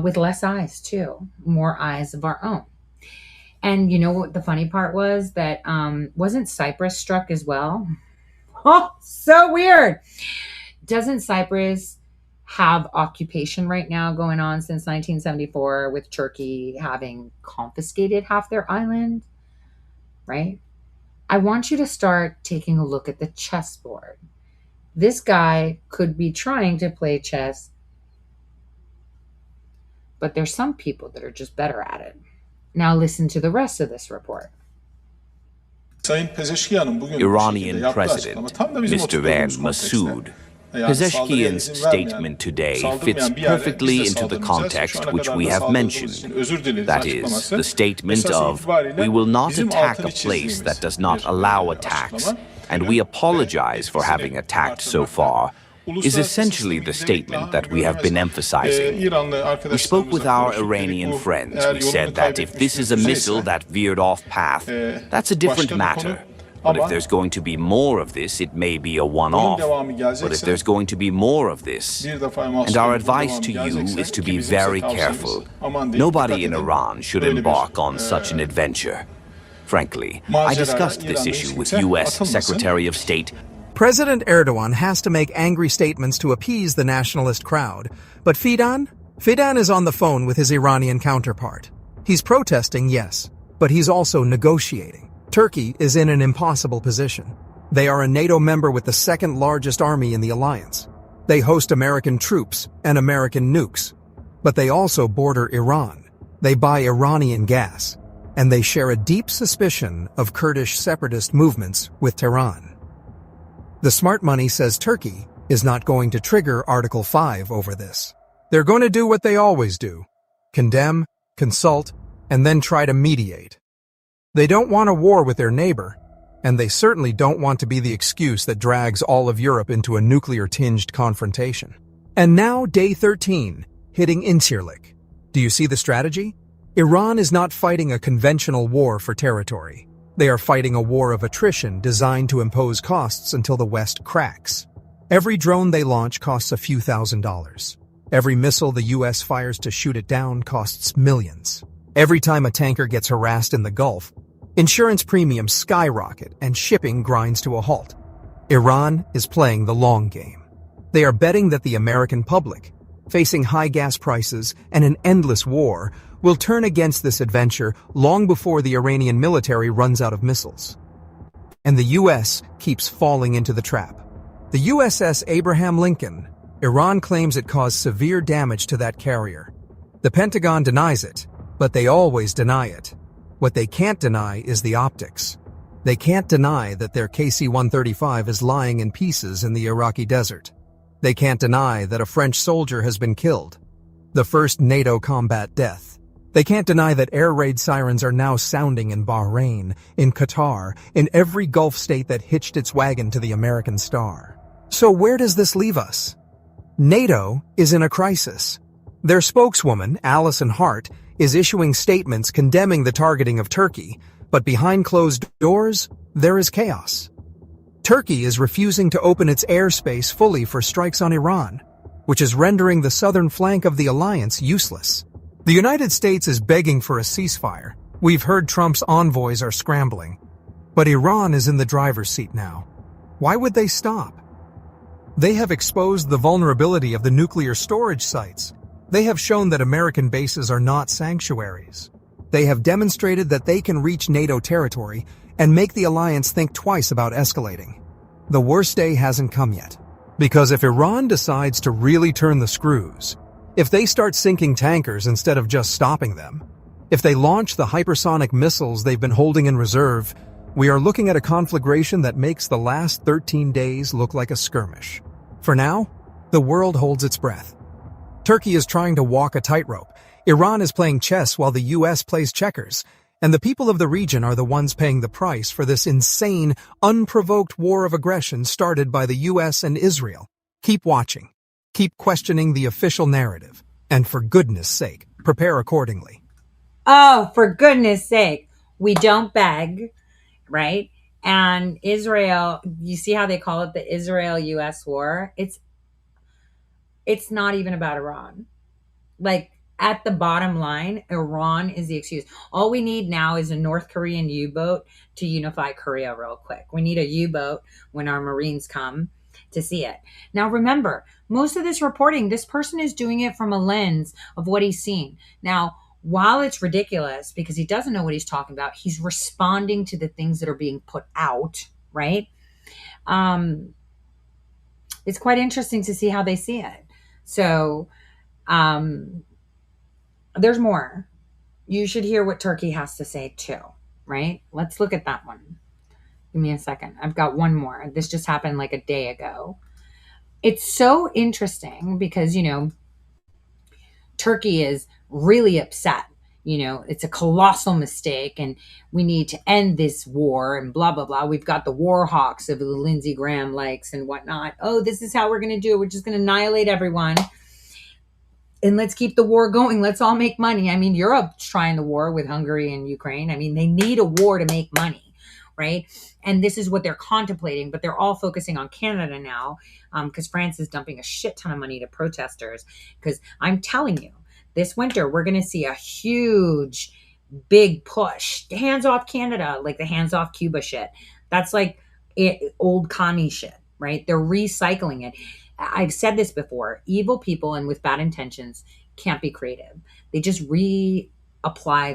with less eyes too, more eyes of our own. And you know what the funny part was? That wasn't Cyprus struck as well? Oh, so weird. Doesn't Cyprus have occupation right now going on since 1974 with Turkey having confiscated half their island? Right? I want you to start taking a look at the chessboard. This guy could be trying to play chess, but there's some people that are just better at it. Now listen to the rest of this report. Iranian President Mr. Van Massoud. Pezeshkian's statement today fits perfectly into the context which we have mentioned. That is, the statement of, we will not attack a place that does not allow attacks, and we apologize for having attacked so far, is essentially the statement that we have been emphasizing. We spoke with our Iranian friends. We said that if this is a missile that veered off path, that's a different matter. But if there's going to be more of this, it may be a one-off. But if there's going to be more of this, and our advice to you is to be very careful. Nobody in Iran should embark on such an adventure. Frankly, I discussed this issue with U.S. Secretary of State. President Erdogan has to make angry statements to appease the nationalist crowd. But Fidan is on the phone with his Iranian counterpart. He's protesting, yes, but he's also negotiating. Turkey is in an impossible position. They are a NATO member with the second largest army in the alliance. They host American troops and American nukes. But they also border Iran. They buy Iranian gas. And they share a deep suspicion of Kurdish separatist movements with Tehran. The smart money says Turkey is not going to trigger Article 5 over this. They're going to do what they always do: condemn, consult, and then try to mediate. They don't want a war with their neighbor, and they certainly don't want to be the excuse that drags all of Europe into a nuclear-tinged confrontation. And now, day 13, hitting Incirlik. Do you see the strategy? Iran is not fighting a conventional war for territory. They are fighting a war of attrition designed to impose costs until the West cracks. Every drone they launch costs a few $1,000s. Every missile the U.S. fires to shoot it down costs millions. Every time a tanker gets harassed in the Gulf, insurance premiums skyrocket and shipping grinds to a halt. Iran is playing the long game. They are betting that the American public, facing high gas prices and an endless war, will turn against this adventure long before the Iranian military runs out of missiles. And the U.S. keeps falling into the trap. The USS Abraham Lincoln, Iran claims it caused severe damage to that carrier. The Pentagon denies it, but they always deny it. What they can't deny is the optics. They can't deny that their KC-135 is lying in pieces in the Iraqi desert. They can't deny that a French soldier has been killed, the first NATO combat death. They can't deny that air raid sirens are now sounding in Bahrain, in Qatar, in every Gulf state that hitched its wagon to the American star. So where does this leave us? NATO is in a crisis. Their spokeswoman, Alison Hart, is issuing statements condemning the targeting of Turkey, but behind closed doors, there is chaos. Turkey is refusing to open its airspace fully for strikes on Iran, which is rendering the southern flank of the alliance useless. The United States is begging for a ceasefire. We've heard Trump's envoys are scrambling. But Iran is in the driver's seat now. Why would they stop? They have exposed the vulnerability of the nuclear storage sites. They have shown that American bases are not sanctuaries. They have demonstrated that they can reach NATO territory and make the alliance think twice about escalating. The worst day hasn't come yet. Because if Iran decides to really turn the screws, if they start sinking tankers instead of just stopping them, if they launch the hypersonic missiles they've been holding in reserve, we are looking at a conflagration that makes the last 13 days look like a skirmish. For now, the world holds its breath. Turkey is trying to walk a tightrope. Iran is playing chess while the U.S. plays checkers. And the people of the region are the ones paying the price for this insane, unprovoked war of aggression started by the U.S. and Israel. Keep watching. Keep questioning the official narrative. And for goodness sake, prepare accordingly. Oh, for goodness sake. We don't beg, right? And Israel, you see how they call it the Israel-U.S. war? It's not even about Iran. Like, at the bottom line, Iran is the excuse. All we need now is a North Korean U-boat to unify Korea real quick. We need a U-boat when our Marines come to see it. Now, remember, most of this reporting, this person is doing it from a lens of what he's seen. Now, while it's ridiculous because he doesn't know what he's talking about, he's responding to the things that are being put out, right? It's quite interesting to see how they see it. So, there's more. You should hear what Turkey has to say too, right? Let's look at that one. Give me a second. I've got one more. This just happened like a day ago. It's so interesting because, Turkey is really upset. It's a colossal mistake and we need to end this war and blah, blah, blah. We've got the war hawks of the Lindsey Graham likes and whatnot. Oh, this is how we're going to do it. We're just going to annihilate everyone. And let's keep the war going. Let's all make money. I mean, Europe's trying the war with Hungary and Ukraine. I mean, they need a war to make money, right? And this is what they're contemplating, but they're all focusing on Canada now because France is dumping a shit ton of money to protesters. Because I'm telling you, this winter, we're going to see a huge, big push. Hands off Canada, like the hands off Cuba shit. That's like old commie shit, right? They're recycling it. I've said this before. Evil people and with bad intentions can't be creative. They just reapply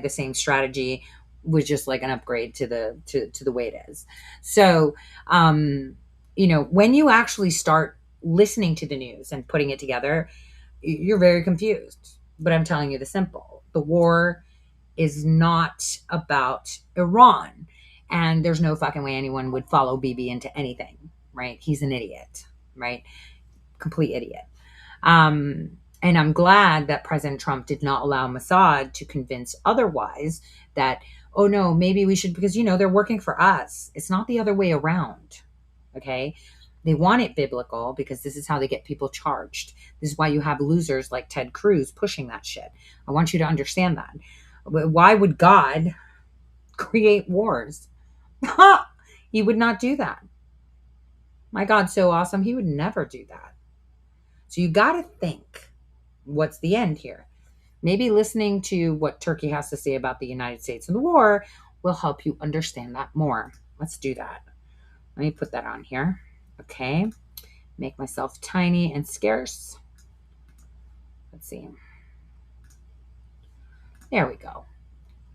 the same strategy with just like an upgrade to the way it is. So, when you actually start listening to the news and putting it together, you're very confused. But I'm telling you the simple. The war is not about Iran. And there's no fucking way anyone would follow Bibi into anything, right? He's an idiot, right? Complete idiot. And I'm glad that President Trump did not allow Mossad to convince otherwise that, oh no, maybe we should, because, they're working for us. It's not the other way around. Okay. They want it biblical because this is how they get people charged. This is why you have losers like Ted Cruz pushing that shit. I want you to understand that. Why would God create wars? He would not do that. My God's so awesome. He would never do that. So you got to think, what's the end here? Maybe listening to what Turkey has to say about the United States and the war will help you understand that more. Let's do that. Let me put that on here. Okay. Make myself tiny and scarce. Let's see. There we go.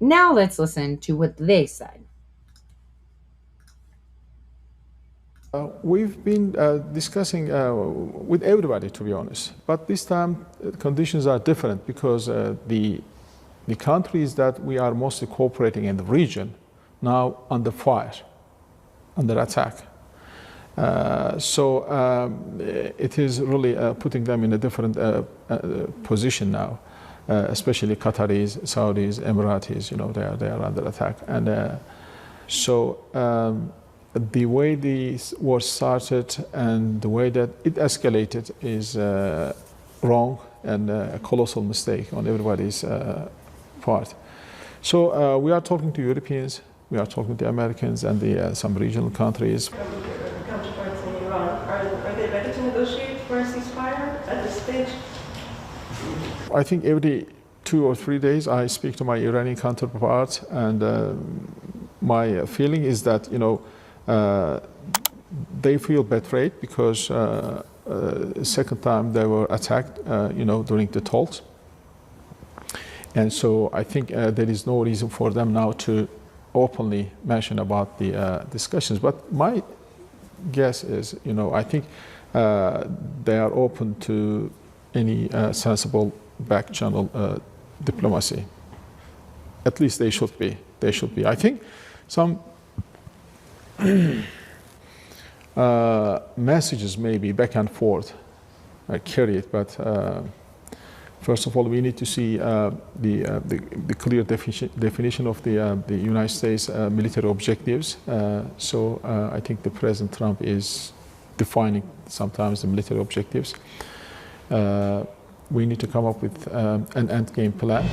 Now let's listen to what they said. We've been discussing with everybody, to be honest. But this time, conditions are different because the countries that we are mostly cooperating in the region now under fire, under attack. So it is really putting them in a different position now, especially Qataris, Saudis, Emiratis. They are under attack, and the way the war started and the way that it escalated is wrong and a colossal mistake on everybody's part. So we are talking to Europeans, we are talking to Americans and some regional countries. Counterparts in Iran, are they ready to negotiate for a ceasefire at this stage? I think every 2 or 3 days I speak to my Iranian counterparts, and my feeling is that they feel betrayed because second time they were attacked, during the talks. And so I think there is no reason for them now to openly mention about the discussions. But my guess is, I think they are open to any sensible back channel diplomacy. At least they should be. They should be. I think some messages maybe back and forth carried, but first of all, we need to see the clear definition of the United States military objectives. So I think the President Trump is defining sometimes the military objectives. We need to come up with an endgame plan.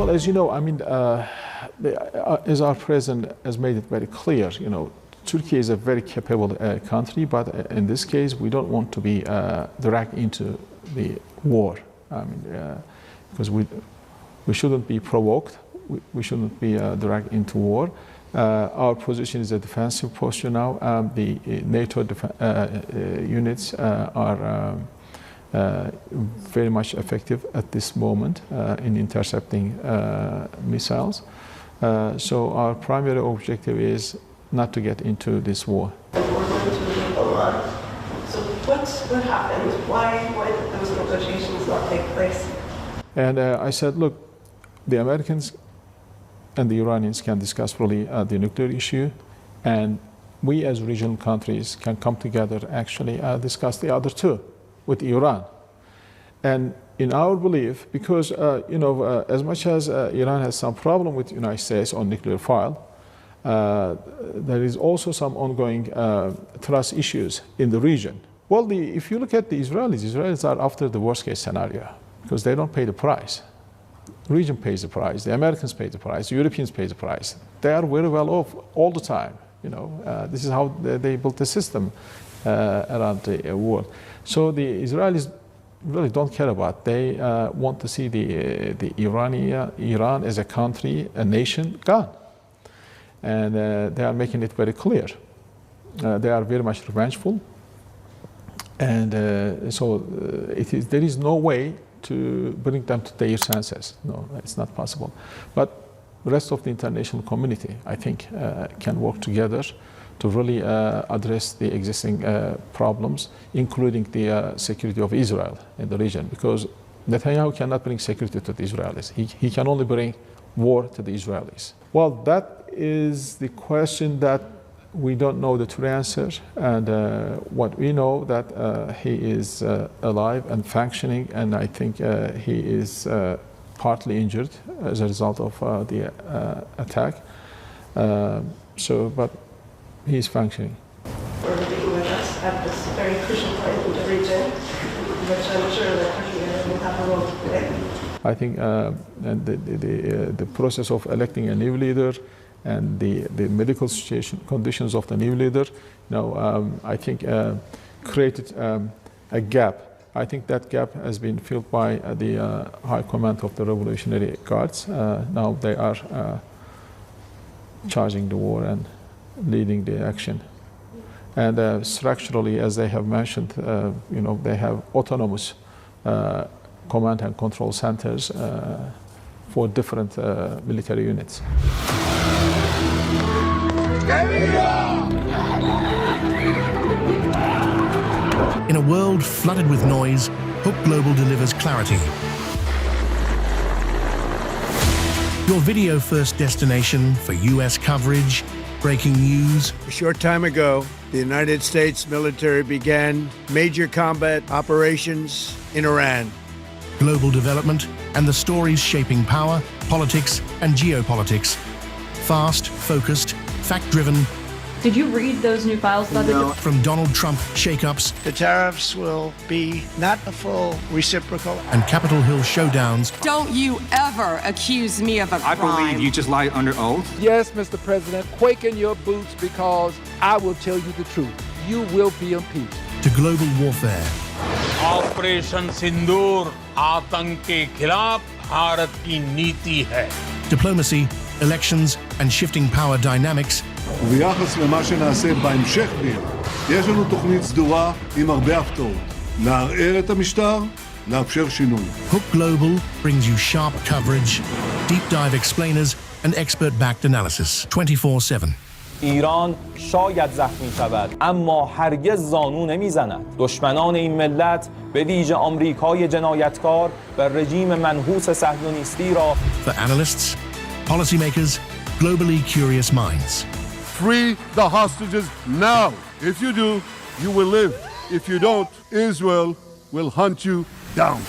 Well, as you know, I mean, as our president has made it very clear, you know, Turkey is a very capable country, but in this case, we don't want to be dragged into the war. I mean, because we shouldn't be provoked. We shouldn't be dragged into war. Our position is a defensive posture now. The NATO units are very much effective at this moment in intercepting missiles. So our primary objective is not to get into this war. So what happened? Why did those negotiations not take place? And I said, look, the Americans and the Iranians can discuss fully the nuclear issue, and we as regional countries can come together actually discuss the other two with Iran. And in our belief, because you know, as much as Iran has some problem with the United States on nuclear file, there is also some ongoing trust issues in the region. Well, if you look at the Israelis are after the worst case scenario because they don't pay the price. The region pays the price, the Americans pay the price, the Europeans pay the price. They are very well off all the time. You know, this is how they built the system around the world. So the Israelis really don't care about. They want to see the Iran as a country, a nation, gone. And they are making it very clear. They are very much revengeful. And so there is no way to bring them to their senses. No, it's not possible. But the rest of the international community, I think, can work together to really address the existing problems, including the security of Israel in the region. Because Netanyahu cannot bring security to the Israelis. He can only bring war to the Israelis. Well, that is the question that we don't know the true answer. And what we know that he is alive and functioning, and I think he is partly injured as a result of the attack. But he is functioning. For being with us at this very crucial point in the region, which I'm sure that Turkey will have a role to play. I think the process of electing a new leader and the medical conditions of the new leader, I think created a gap. I think that gap has been filled by the High Command of the Revolutionary Guards. Now they are charging the war and leading the action. And structurally, as they have mentioned, they have autonomous command and control centers for different military units. In a world flooded with noise, Hook Global delivers clarity. Your video-first destination for US coverage, breaking news. A short time ago, the United States military began major combat operations in Iran. Global development and the stories shaping power, politics, and geopolitics. Fast, focused, fact-driven. Did you read those new files? No. From Donald Trump shakeups. The tariffs will be not a full reciprocal. And Capitol Hill showdowns. Don't you ever accuse me of a crime. I believe you just lied under oath. Yes, Mr. President, quake in your boots because I will tell you the truth. You will be impeached. To global warfare. Operation Sindoor आतंक के खिलाफ भारत की नीति है. Diplomacy, elections, and shifting power dynamics. וביחס למה שנעשה בהמשך דין, יש לנו תוכנית סדורה עם הרבה הפתעות. לערער את המשטר, לאפשר שינוי. Hook Global brings you sharp coverage, deep dive explainers, and expert-backed analysis 24/7. ایران شاید زخمی شود اما هرگز زانو نمیزند. دشمنان این ملت به ویژه آمریکای جنایتکار و رژیم منحوس صهیونیستی را For analysts, policymakers, globally curious minds. Free the hostages now. If you do, you will live. If you don't, Israel will hunt you down.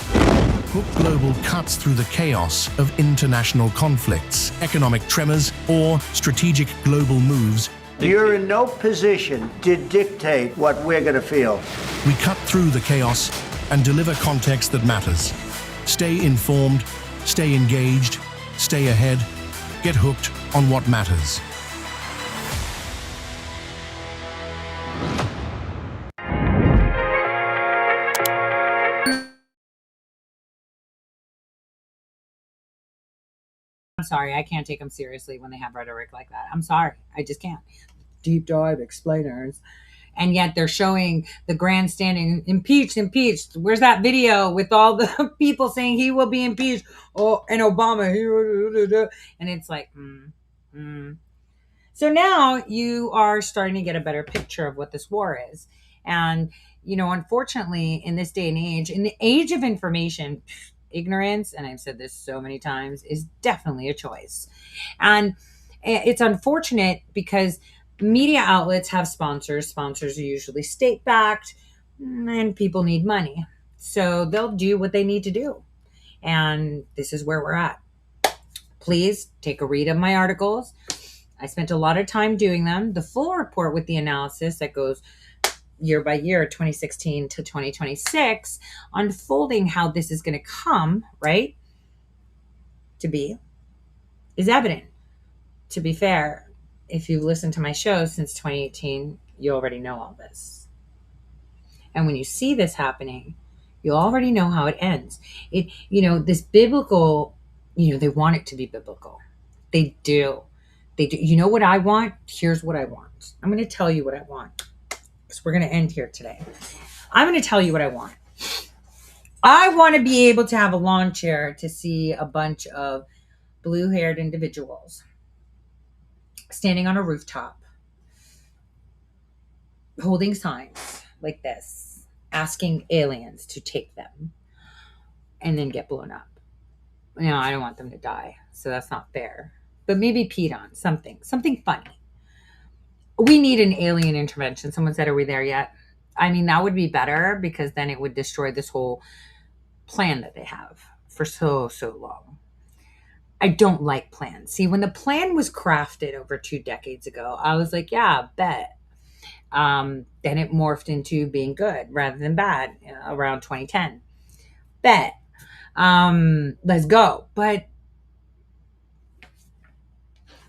Hook Global cuts through the chaos of international conflicts, economic tremors, or strategic global moves. You're in no position to dictate what we're going to feel. We cut through the chaos and deliver context that matters. Stay informed, stay engaged, Stay ahead. Get hooked on what matters. I'm sorry, I can't take them seriously when they have rhetoric like that. I'm sorry, I just can't. Deep dive explainers. And yet they're showing the grandstanding, impeached, impeached. Where's that video with all the people saying he will be impeached? Oh, and Obama. And it's like, So now you are starting to get a better picture of what this war is. And, unfortunately, in this day and age, in the age of information, ignorance, and I've said this so many times, is definitely a choice. And it's unfortunate because media outlets have sponsors. Sponsors are usually state-backed, and people need money. So they'll do what they need to do. And this is where we're at. Please take a read of my articles. I spent a lot of time doing them. The full report with the analysis that goes year by year, 2016 to 2026, unfolding how this is going to come, right, to be, is evident. To be fair, if you've listened to my show since 2018, you already know all this. And when you see this happening, you already know how it ends. This biblical, they want it to be biblical. They do. They do. You know what I want? Here's what I want. I'm going to tell you what I want. Because we're going to end here today. I'm going to tell you what I want. I want to be able to have a lawn chair to see a bunch of blue-haired individuals standing on a rooftop, holding signs like this, asking aliens to take them, and then get blown up. No, I don't want them to die, so that's not fair. But maybe peed on, something funny. We need an alien intervention. Someone said, are we there yet? I mean, that would be better because then it would destroy this whole plan that they have for so long. I don't like plans. See, when the plan was crafted over 2 decades ago, I was like, yeah, bet. Then it morphed into being good rather than bad around 2010. Bet. Let's go. But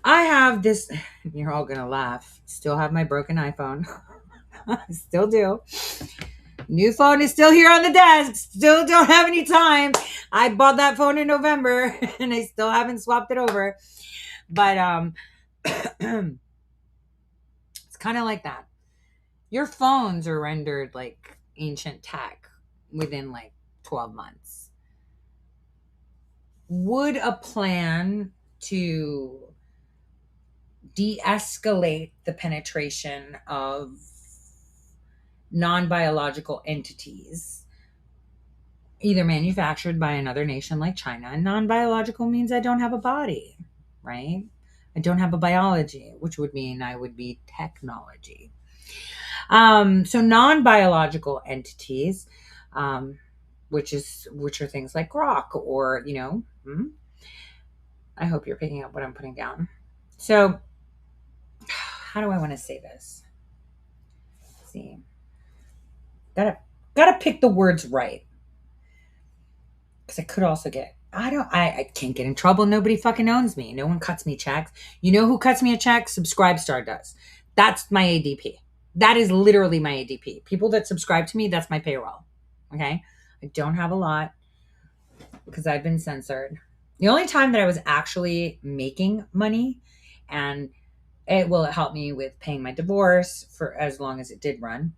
I have this, you're all going to laugh. Still have my broken iPhone. Still do. New phone is still here on the desk. Still don't have any time. I bought that phone in November and I still haven't swapped it over. But it's kind of like that. Your phones are rendered like ancient tech within like 12 months. Would a plan to de-escalate the penetration of non-biological entities, either manufactured by another nation like China, and non-biological means I don't have a body, right? I don't have a biology, which would mean I would be technology. So non-biological entities, which are things like rock or, I hope you're picking up what I'm putting down. So how do I want to say this? Let's see. Gotta pick the words right. Because I could also I can't get in trouble. Nobody fucking owns me. No one cuts me checks. You know who cuts me a check? Subscribestar does. That's my ADP. That is literally my ADP. People that subscribe to me, that's my payroll. Okay? I don't have a lot because I've been censored. The only time that I was actually making money, and it helped me with paying my divorce for as long as it did run,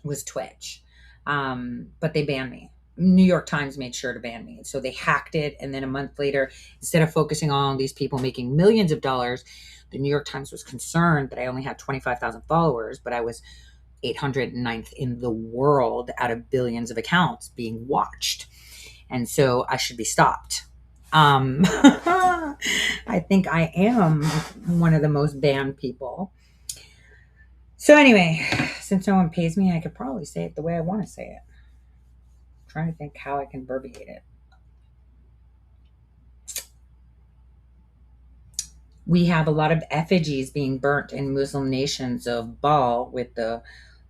was Twitch. But they banned me. New York Times made sure to ban me. So they hacked it. And then a month later, instead of focusing on these people making millions of dollars, the New York Times was concerned that I only had 25,000 followers, but I was 809th in the world out of billions of accounts being watched. And so I should be stopped. I think I am one of the most banned people. So anyway, since no one pays me, I could probably say it the way I want to say it. I'm trying to think how I can verbiate it. We have a lot of effigies being burnt in Muslim nations of Baal with the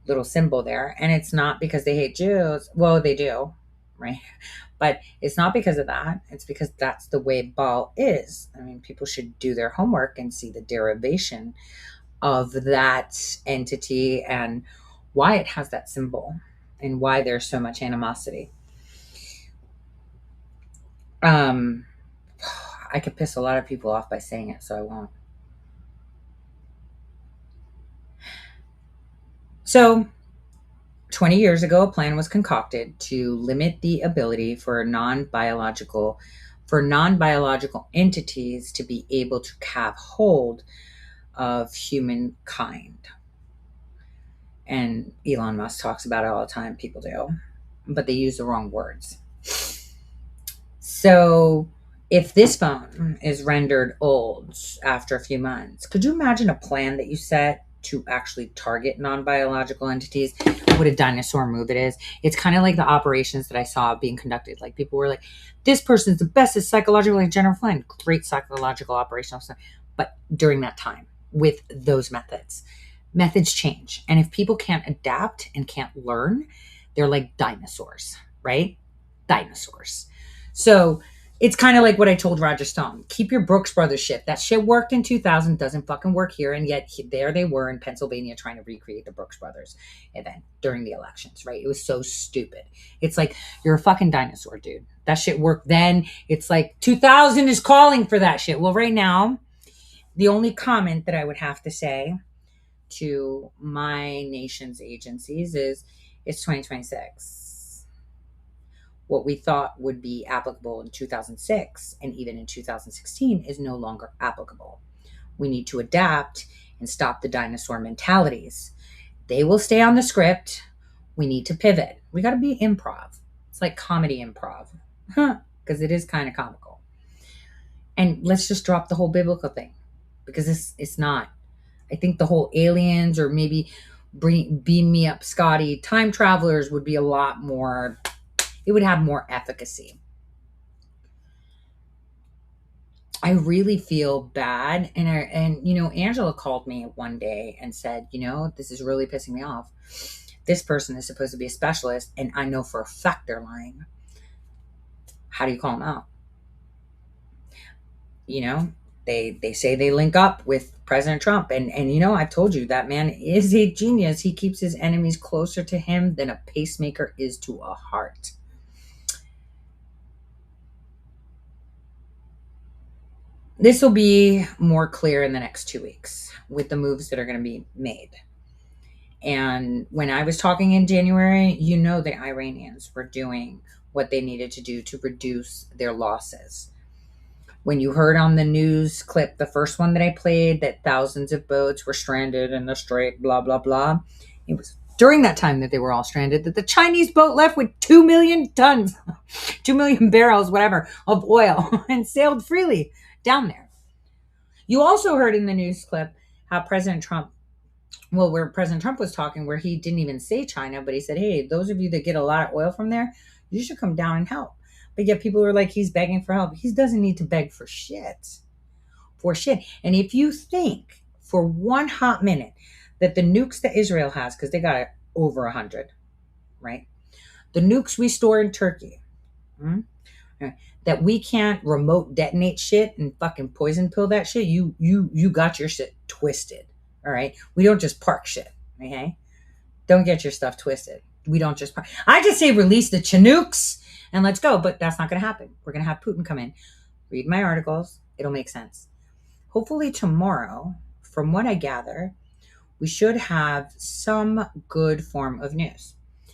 little symbol there. And it's not because they hate Jews. Well, they do, right? But it's not because of that. It's because that's the way Baal is. I mean, people should do their homework and see the derivation of that entity and why it has that symbol and why there's so much animosity. I could piss a lot of people off by saying it, so I won't. So 20 years ago, a plan was concocted to limit the ability for non-biological entities to be able to have hold of humankind. And Elon Musk talks about it all the time. People do, but they use the wrong words. So if this phone is rendered old after a few months, could you imagine a plan that you set to actually target non-biological entities? What a dinosaur move it is. It's kind of like the operations that I saw being conducted. Like people were like, this person's the best at psychological, like General Flynn, great psychological operational stuff. But during that time with those methods change. And if people can't adapt and can't learn, they're like dinosaurs, right? Dinosaurs. So it's kind of like what I told Roger Stone. Keep your Brooks Brothers shit. That shit worked in 2000, doesn't fucking work here. And yet there they were in Pennsylvania trying to recreate the Brooks Brothers event during the elections, right? It was so stupid. It's like, you're a fucking dinosaur, dude. That shit worked then. It's like 2000 is calling for that shit. Well, right now, the only comment that I would have to say to my nation's agencies is it's 2026. What we thought would be applicable in 2006 and even in 2016 is no longer applicable. We need to adapt and stop the dinosaur mentalities. They will stay on the script. We need to pivot. We got to be improv. It's like comedy improv, because it is kind of comical. And let's just drop the whole biblical thing, because it's not. I think the whole aliens or maybe beam me up, Scotty, time travelers would be a lot more. It would have more efficacy. I really feel bad. And you know, Angela called me one day and said, you know, this is really pissing me off. This person is supposed to be a specialist, and I know for a fact they're lying. How do you call them out? You know, they say they link up with President Trump. And you know, I've told you that man is a genius. He keeps his enemies closer to him than a pacemaker is to a heart. This will be more clear in the next 2 weeks with the moves that are going to be made. And when I was talking in January, you know, the Iranians were doing what they needed to do to reduce their losses. When you heard on the news clip, the first one that I played, that thousands of boats were stranded in the strait, blah, blah, blah. It was during that time that they were all stranded that the Chinese boat left with 2 million tons, 2 million barrels, whatever, of oil and sailed freely down there. You also heard in the news clip how President Trump, well, where President Trump was talking, where he didn't even say China, but he said, hey, those of you that get a lot of oil from there, you should come down and help. But yet people are like, he's begging for help. He doesn't need to beg for shit. For shit. And if you think for one hot minute that the nukes that Israel has, because they got over 100, right? The nukes we store in Turkey, that we can't remote detonate shit and fucking poison pill that shit, you got your shit twisted. All right. We don't just park shit. Okay. Don't get your stuff twisted. We don't just park. I just say release the Chinooks and let's go. But that's not going to happen. We're going to have Putin come in. Read my articles. It'll make sense. Hopefully tomorrow, from what I gather, we should have some good form of news. I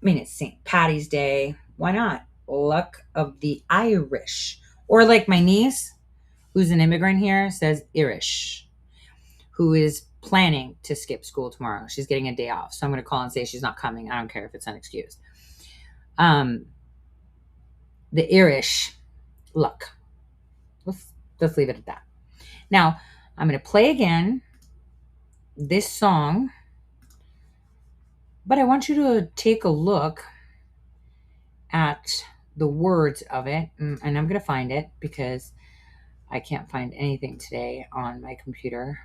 mean, it's St. Patty's Day. Why not? Luck of the Irish. Or like my niece, who's an immigrant here, says Irish, who is planning to skip school tomorrow. She's getting a day off. So I'm going to call and say she's not coming. I don't care if it's unexcused. The Irish luck. Let's leave it at that. Now, I'm going to play again this song, but I want you to take a look at the words of it, and I'm going to find it because I can't find anything today on my computer.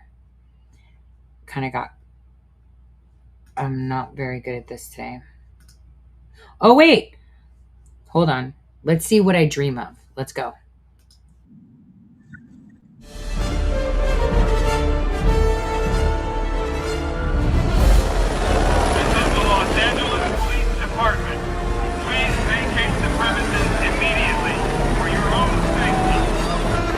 I'm not very good at this today. Oh, wait. Hold on. Let's see what I dream of. Let's go. Los Angeles Police Department. Please vacate the premises immediately for your own safety. Please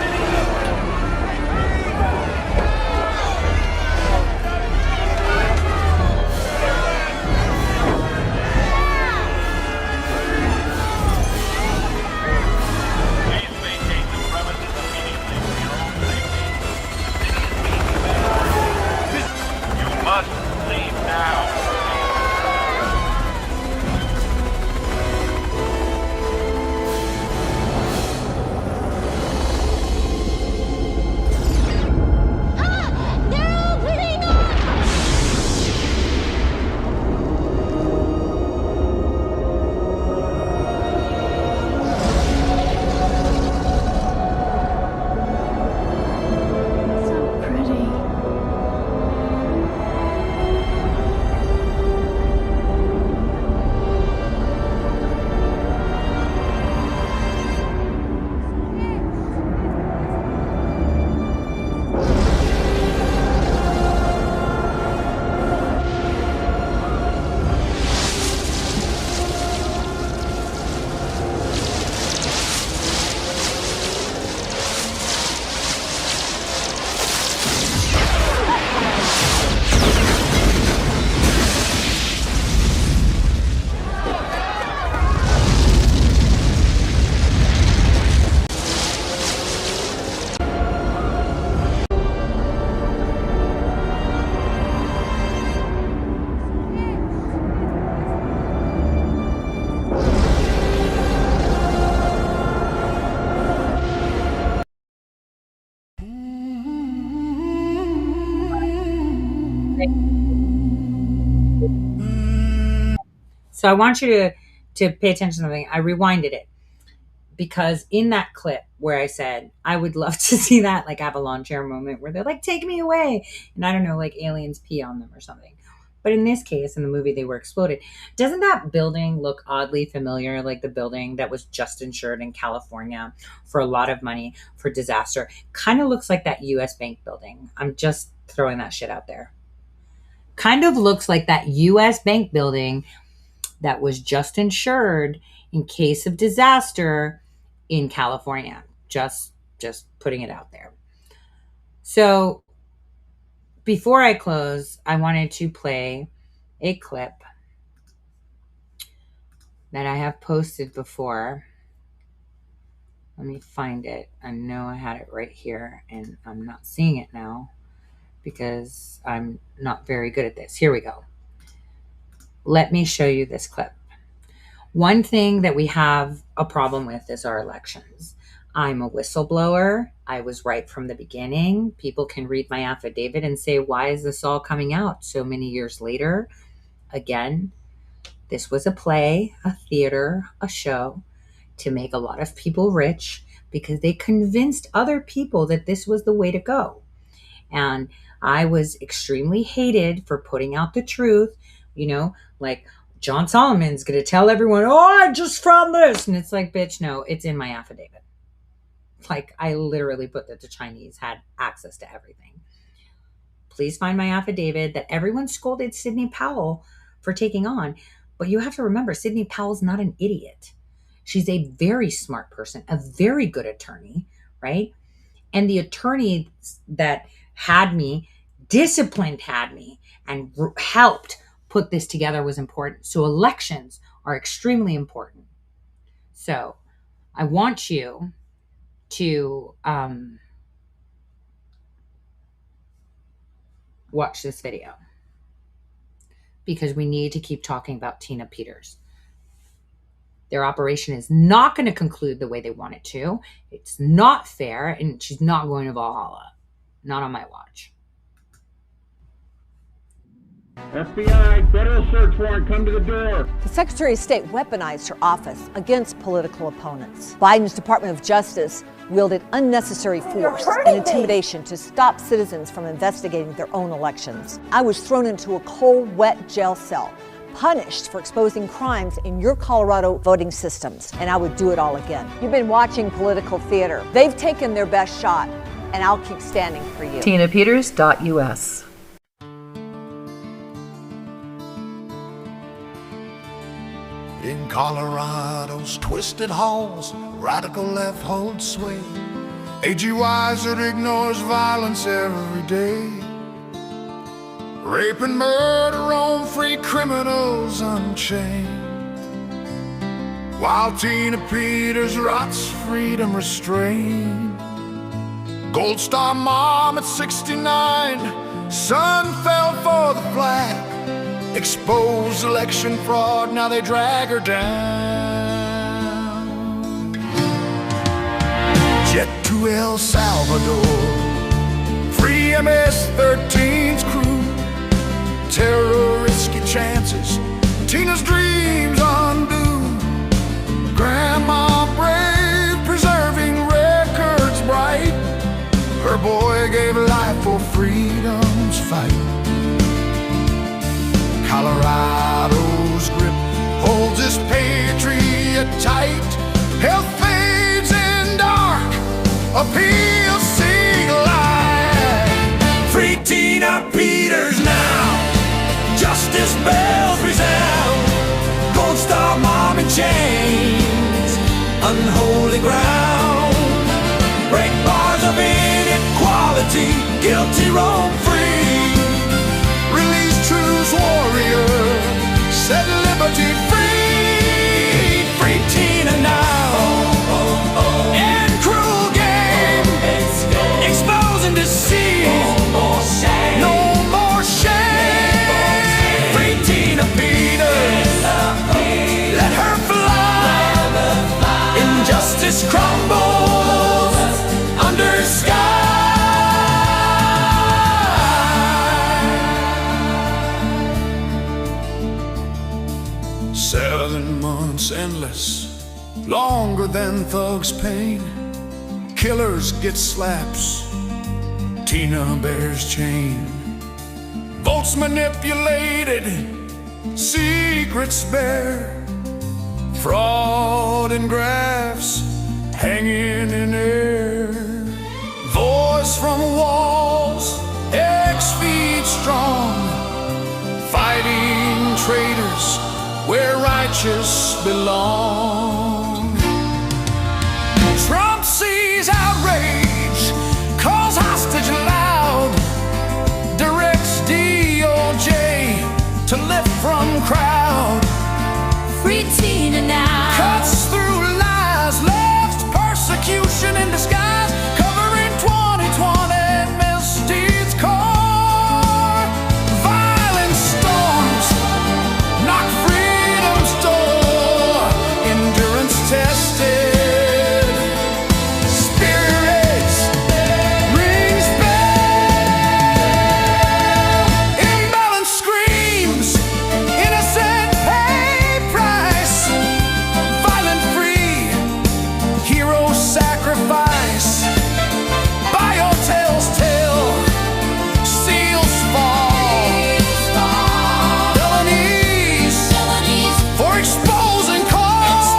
vacate the premises immediately for your own safety. You must leave now. So I want you to pay attention to something. I rewinded it because in that clip where I said I would love to see that like Avalon chair moment where they're like, take me away, and I don't know, like aliens pee on them or something. But in this case, in the movie, they were exploded. Doesn't that building look oddly familiar, like the building that was just insured in California for a lot of money for disaster? Kind of looks like that U.S. Bank building. I'm just throwing that shit out there. Kind of looks like that U.S. Bank building that was just insured in case of disaster in California. Just putting it out there. So before I close, I wanted to play a clip that I have posted before. Let me find it. I know I had it right here and I'm not seeing it now because I'm not very good at this. Here we go. Let me show you this clip. One thing that we have a problem with is our elections. I'm a whistleblower. I was right from the beginning. People can read my affidavit and say, why is this all coming out so many years later? Again, this was a play, a theater, a show to make a lot of people rich because they convinced other people that this was the way to go. And I was extremely hated for putting out the truth, you know, like John Solomon's going to tell everyone, oh, I just found this. And it's like, bitch, no, it's in my affidavit. Like I literally put that the Chinese had access to everything. Please find my affidavit that everyone scolded Sidney Powell for taking on. But you have to remember, Sidney Powell's not an idiot. She's a very smart person, a very good attorney, right? And the attorney that had me, disciplined had me, and helped put this together was important. So elections are extremely important. So I want you to watch this video because we need to keep talking about Tina Peters. Their operation is not going to conclude the way they want it to. It's not fair, and she's not going to Valhalla. Not on my watch. FBI, federal search warrant, come to the door. The Secretary of State weaponized her office against political opponents. Biden's Department of Justice wielded unnecessary force and intimidation to stop citizens from investigating their own elections. I was thrown into a cold, wet jail cell punished for exposing crimes in your Colorado voting systems, and I would do it all again. You've been watching political theater. They've taken their best shot, and I'll keep standing for you. TinaPeters.us. In Colorado's twisted halls, radical left holds sway. A.G. Wiser ignores violence every day. Rape and murder on free criminals unchained. While Tina Peters rots freedom restrained. Gold Star mom at 69, son fell for the flag. Exposed election fraud, now they drag her down. Jet to El Salvador, free MS-13's crew. Terror, risky chances, Tina's dreams undo. Grandma brave, preserving records bright. Her boy gave life for freedom's fight. Colorado's grip holds his patriot tight. Health fades in dark, appeals sing light. Free Tina Peters now, justice bells resound. Gold Star mom in chains, unholy ground. Break bars of inequality, guilty roam free. Truth's warrior, set liberty free. Free Tina now. End cruel game, exposing deceit. No more shame. Free Tina Peters, let her fly. Injustice crumbles under sky. Endless, longer than thugs' pain. Killers get slaps, Tina bears chain. Votes manipulated, secrets bare. Fraud and grafts hanging in air. Voice from walls, X feet strong. Fighting traitors where righteous belong. Trump sees outrage, calls hostage loud, directs DOJ to lift from crowd. Free Tina now. Cuts through lies, left persecution in disguise, covering 2020 misdeeds core. Violent storms knock freedom's door, endurance tested, spirits rings bell. Imbalance screams, innocent pay price. Violent free, hero sacrifice. Biotel's tale, seals fall. Felonies for exposing cause.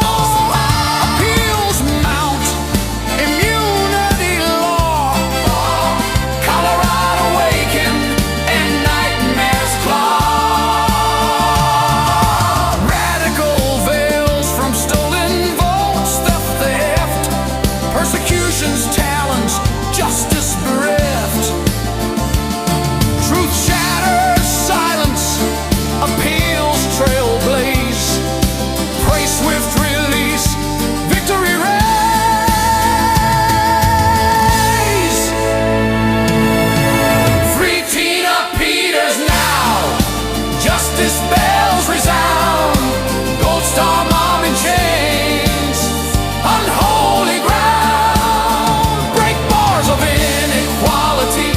Appeals mount, immunity law. Colorado waken and nightmares claw. Radical veils from stolen votes, theft, persecution's talons, justice bereft. Truth shatters silence, appeals trailblaze. Pray swift release, victory raise. Free Tina Peters now, justice bells resound. Gold Star mom in chains, unholy ground. Break bars of inequality,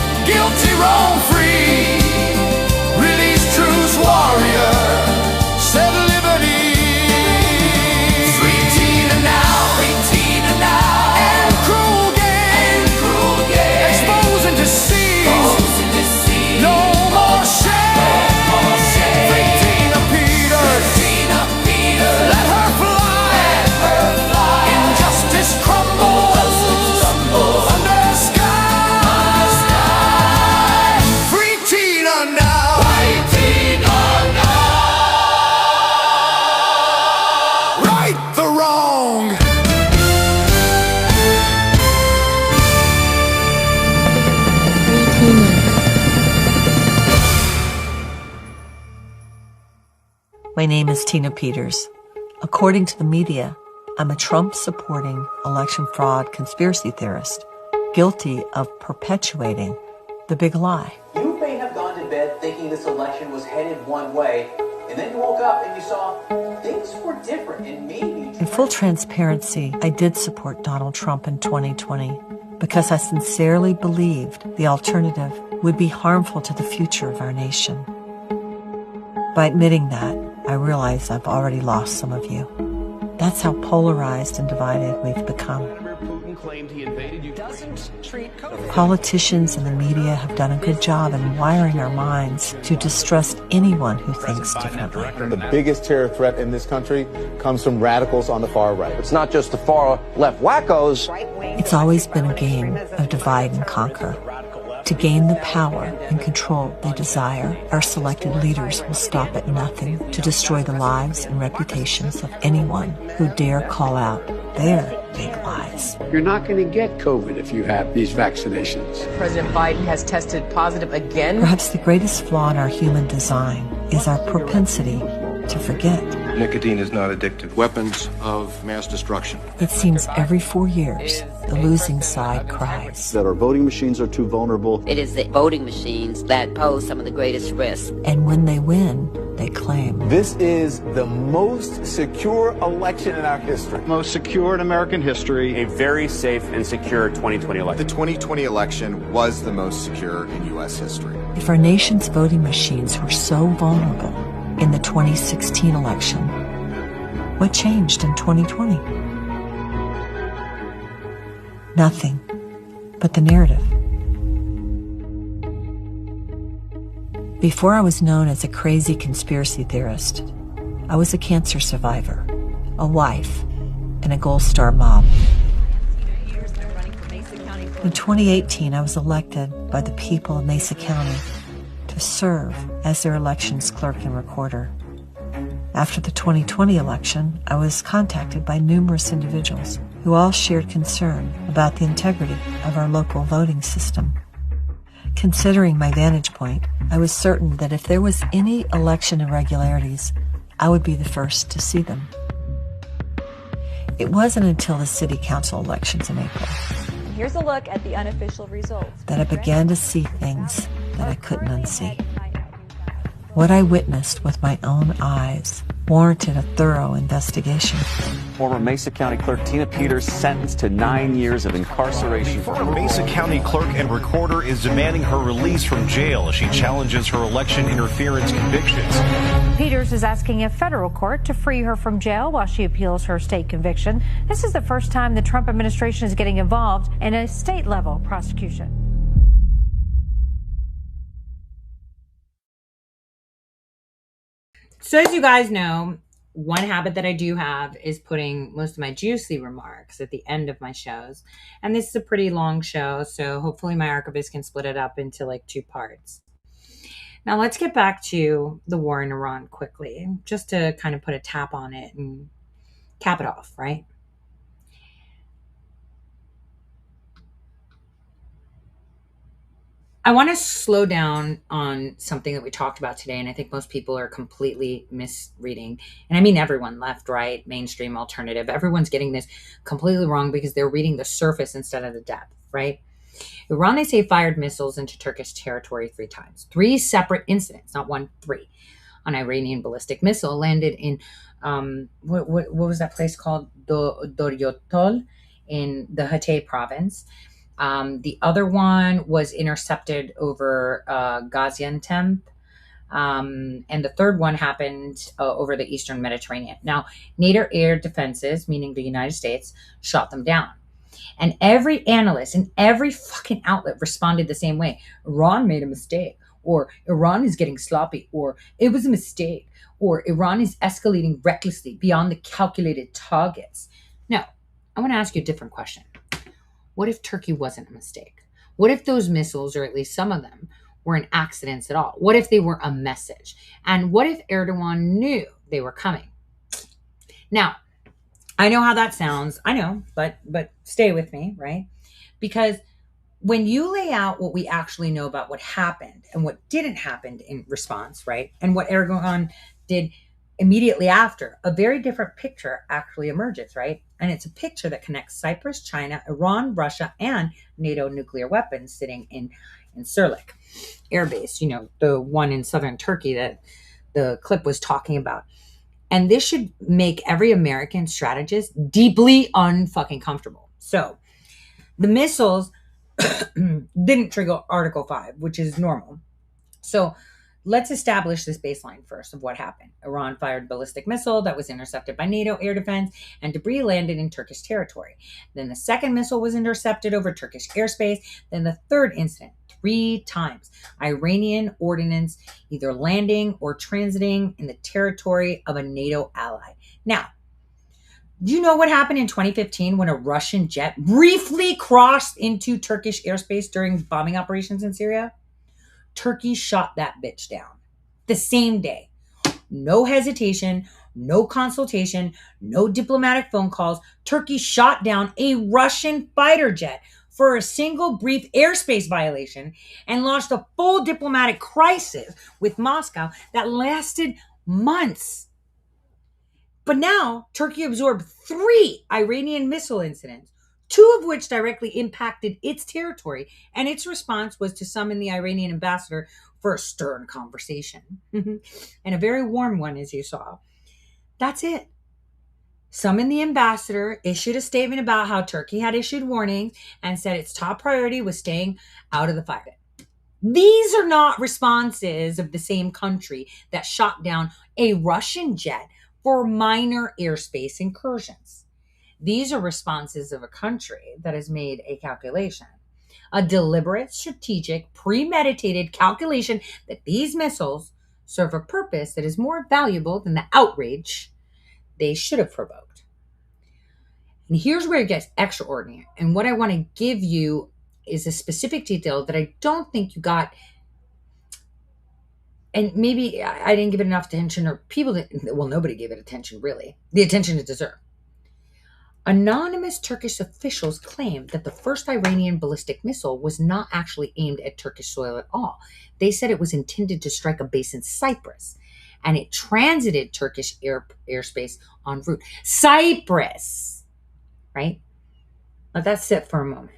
My name is Tina Peters. According to the media, I'm a Trump-supporting election fraud conspiracy theorist, guilty of perpetuating the big lie. You may have gone to bed thinking this election was headed one way, and then you woke up and you saw things were different, and maybe... In full transparency, I did support Donald Trump in 2020 because I sincerely believed the alternative would be harmful to the future of our nation. By admitting that, I realize I've already lost some of you. That's how polarized and divided we've become. Politicians and the media have done a good job in wiring our minds to distrust anyone who thinks differently. The biggest terror threat in this country comes from radicals on the far right. It's not just the far left wackos. It's always been a game of divide and conquer. To gain the power and control they desire, our selected leaders will stop at nothing to destroy the lives and reputations of anyone who dare call out their big lies. You're not going to get COVID if you have these vaccinations. President Biden has tested positive again. Perhaps the greatest flaw in our human design is our propensity to forget. Nicotine is not addictive. Weapons of mass destruction. It seems every 4 years, the losing side cries. That our voting machines are too vulnerable. It is the voting machines that pose some of the greatest risks. And when they win, they claim. This is the most secure election in our history. Most secure in American history. A very safe and secure 2020 election. The 2020 election was the most secure in U.S. history. If our nation's voting machines were so vulnerable in the 2016 election, what changed in 2020? Nothing but the narrative. Before I was known as a crazy conspiracy theorist, I was a cancer survivor, a wife, and a Gold Star mom. In 2018, I was elected by the people of Mesa County to serve as their elections clerk and recorder. After the 2020 election, I was contacted by numerous individuals who all shared concern about the integrity of our local voting system. Considering my vantage point, I was certain that if there was any election irregularities, I would be the first to see them. It wasn't until the city council elections in April Here's a look at the unofficial results that I began to see things that I couldn't unsee. What I witnessed with my own eyes warranted a thorough investigation. Former Mesa County Clerk Tina Peters sentenced to 9 years of incarceration. Former Mesa County Clerk and Recorder is demanding her release from jail as she challenges her election interference convictions. Peters is asking a federal court to free her from jail while she appeals her state conviction. This is the first time the Trump administration is getting involved in a state-level prosecution. So as you guys know, one habit that I do have is putting most of my juicy remarks at the end of my shows. And this is a pretty long show, so hopefully my archivist can split it up into like 2 parts. Now let's get back to the war in Iran quickly, just to kind of put a tap on it and cap it off, right? I want to slow down on something that we talked about today, and I think most people are completely misreading. And I mean everyone, left, right, mainstream, alternative. Everyone's getting this completely wrong because they're reading the surface instead of the depth, right? Iran, they say, fired missiles into Turkish territory 3 times. 3 separate incidents, not 1, 3. An Iranian ballistic missile landed in, what was that place called? Doryotol in the Hatay province. The other one was intercepted over Gaziantep. And the third one happened over the Eastern Mediterranean. Now, NATO air defenses, meaning the United States, shot them down. And every analyst and every fucking outlet responded the same way. Iran made a mistake, or Iran is getting sloppy, or it was a mistake, or Iran is escalating recklessly beyond the calculated targets. Now, I want to ask you a different question. What if Turkey wasn't a mistake? What if those missiles, or at least some of them, weren't accidents at all? What if they were a message? And what if Erdogan knew they were coming? Now, I know how that sounds. I know, but stay with me, right? Because when you lay out what we actually know about what happened and what didn't happen in response, right? And what Erdogan did immediately after, a very different picture actually emerges, right? And it's a picture that connects Cyprus, China, Iran, Russia, and NATO nuclear weapons sitting in Sirlik Air Base, the one in southern Turkey that the clip was talking about. And this should make every American strategist deeply unfucking comfortable. So the missiles didn't trigger Article 5, which is normal. So let's establish this baseline first of what happened. Iran fired ballistic missile that was intercepted by NATO air defense, and debris landed in Turkish territory. Then the second missile was intercepted over Turkish airspace. Then the third incident, 3 times. Iranian ordnance either landing or transiting in the territory of a NATO ally. Now, do you know what happened in 2015 when a Russian jet briefly crossed into Turkish airspace during bombing operations in Syria? Turkey shot that bitch down the same day. No hesitation, no consultation, no diplomatic phone calls. Turkey shot down a Russian fighter jet for a single brief airspace violation and launched a full diplomatic crisis with Moscow that lasted months. But now Turkey absorbed 3 Iranian missile incidents, 2 of which directly impacted its territory, and its response was to summon the Iranian ambassador for a stern conversation. And a very warm one, as you saw. That's it. Summoned the ambassador, issued a statement about how Turkey had issued warnings, and said its top priority was staying out of the fire. These are not responses of the same country that shot down a Russian jet for minor airspace incursions. These are responses of a country that has made a calculation, a deliberate, strategic, premeditated calculation that these missiles serve a purpose that is more valuable than the outrage they should have provoked. And here's where it gets extraordinary. And what I want to give you is a specific detail that I don't think you got. And maybe I didn't give it enough attention, or people didn't. Well, nobody gave it attention, really. The attention it deserved. Anonymous Turkish officials claimed that the first Iranian ballistic missile was not actually aimed at Turkish soil at all. They said it was intended to strike a base in Cyprus, and it transited Turkish airspace en route. Cyprus, right? Let that sit for a moment.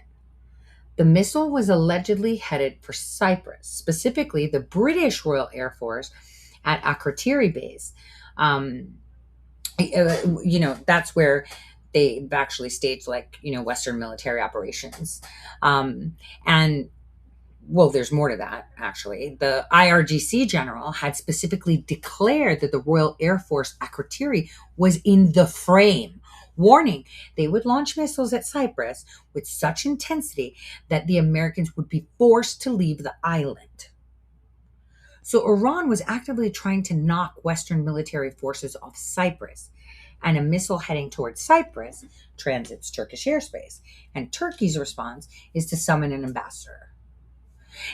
The missile was allegedly headed for Cyprus, specifically the British Royal Air Force at Akrotiri Base. That's where they've actually staged Western military operations. And well, there's more to that, actually. The IRGC general had specifically declared that the Royal Air Force Akrotiri was in the frame, warning they would launch missiles at Cyprus with such intensity that the Americans would be forced to leave the island. So Iran was actively trying to knock Western military forces off Cyprus, and a missile heading towards Cyprus transits Turkish airspace. And Turkey's response is to summon an ambassador.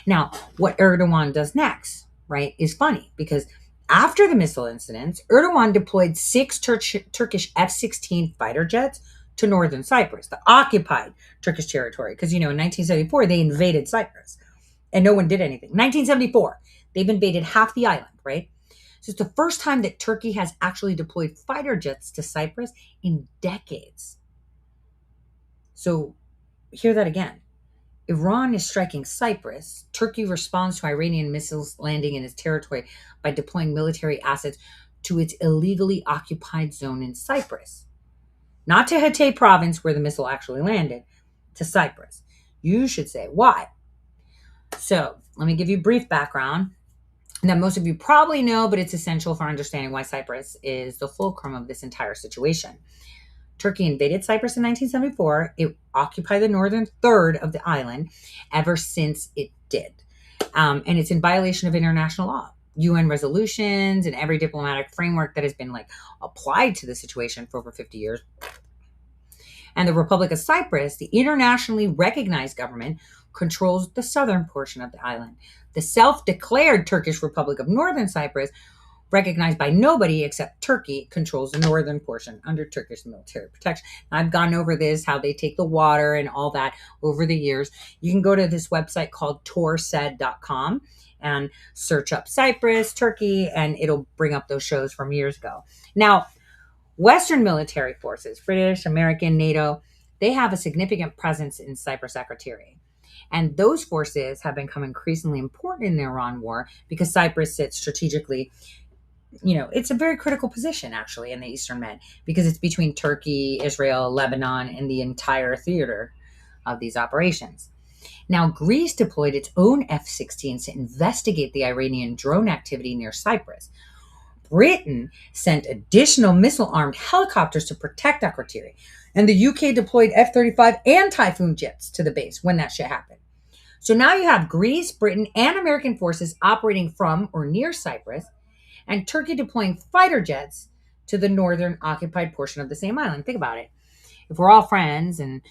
Now, what Erdogan does next, right, is funny, because after the missile incidents, Erdogan deployed 6 Turkish F-16 fighter jets to northern Cyprus, the occupied Turkish territory. Because, in 1974, they invaded Cyprus and no one did anything. 1974, they've invaded half the island, right? So it's the first time that Turkey has actually deployed fighter jets to Cyprus in decades. So hear that again. Iran is striking Cyprus. Turkey responds to Iranian missiles landing in its territory by deploying military assets to its illegally occupied zone in Cyprus. Not to Hatay province, where the missile actually landed, to Cyprus. You should say, why? So let me give you a brief background that most of you probably know, but it's essential for understanding why Cyprus is the fulcrum of this entire situation. Turkey invaded Cyprus in 1974. It occupied the northern third of the island ever since it did. And it's in violation of international law, UN resolutions, and every diplomatic framework that has been applied to the situation for over 50 years. And the Republic of Cyprus, the internationally recognized government, controls the southern portion of the island. The self-declared Turkish Republic of Northern Cyprus recognized by nobody except Turkey, controls the northern portion under Turkish military protection. I've gone over this, how they take the water and all that over the years. You can go to this website called torsaid.com and search up Cyprus, Turkey, and it'll bring up those shows from years ago. Now, Western military forces, British, American, NATO, they have a significant presence in Cyprus Secretary. And those forces have become increasingly important in the Iran war because Cyprus sits strategically, it's a very critical position actually in the Eastern Med because it's between Turkey, Israel, Lebanon, and the entire theater of these operations. Now, Greece deployed its own F-16s to investigate the Iranian drone activity near Cyprus. Britain sent additional missile-armed helicopters to protect Akrotiri. And the UK deployed F-35 and Typhoon jets to the base when that shit happened. So now you have Greece, Britain, and American forces operating from or near Cyprus, and Turkey deploying fighter jets to the northern occupied portion of the same island. Think about it. If we're all friends and,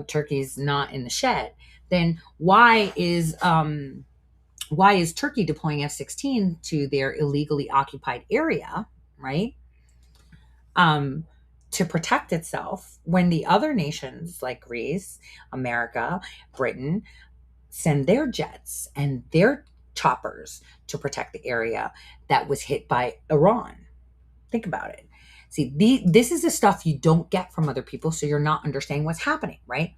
Turkey's not in the shed, then why is Turkey deploying F-16 to their illegally occupied area, right? To protect itself when the other nations like Greece, America, Britain send their jets and their choppers to protect the area that was hit by Iran. Think about it. See, this is the stuff you don't get from other people, so you're not understanding what's happening, right?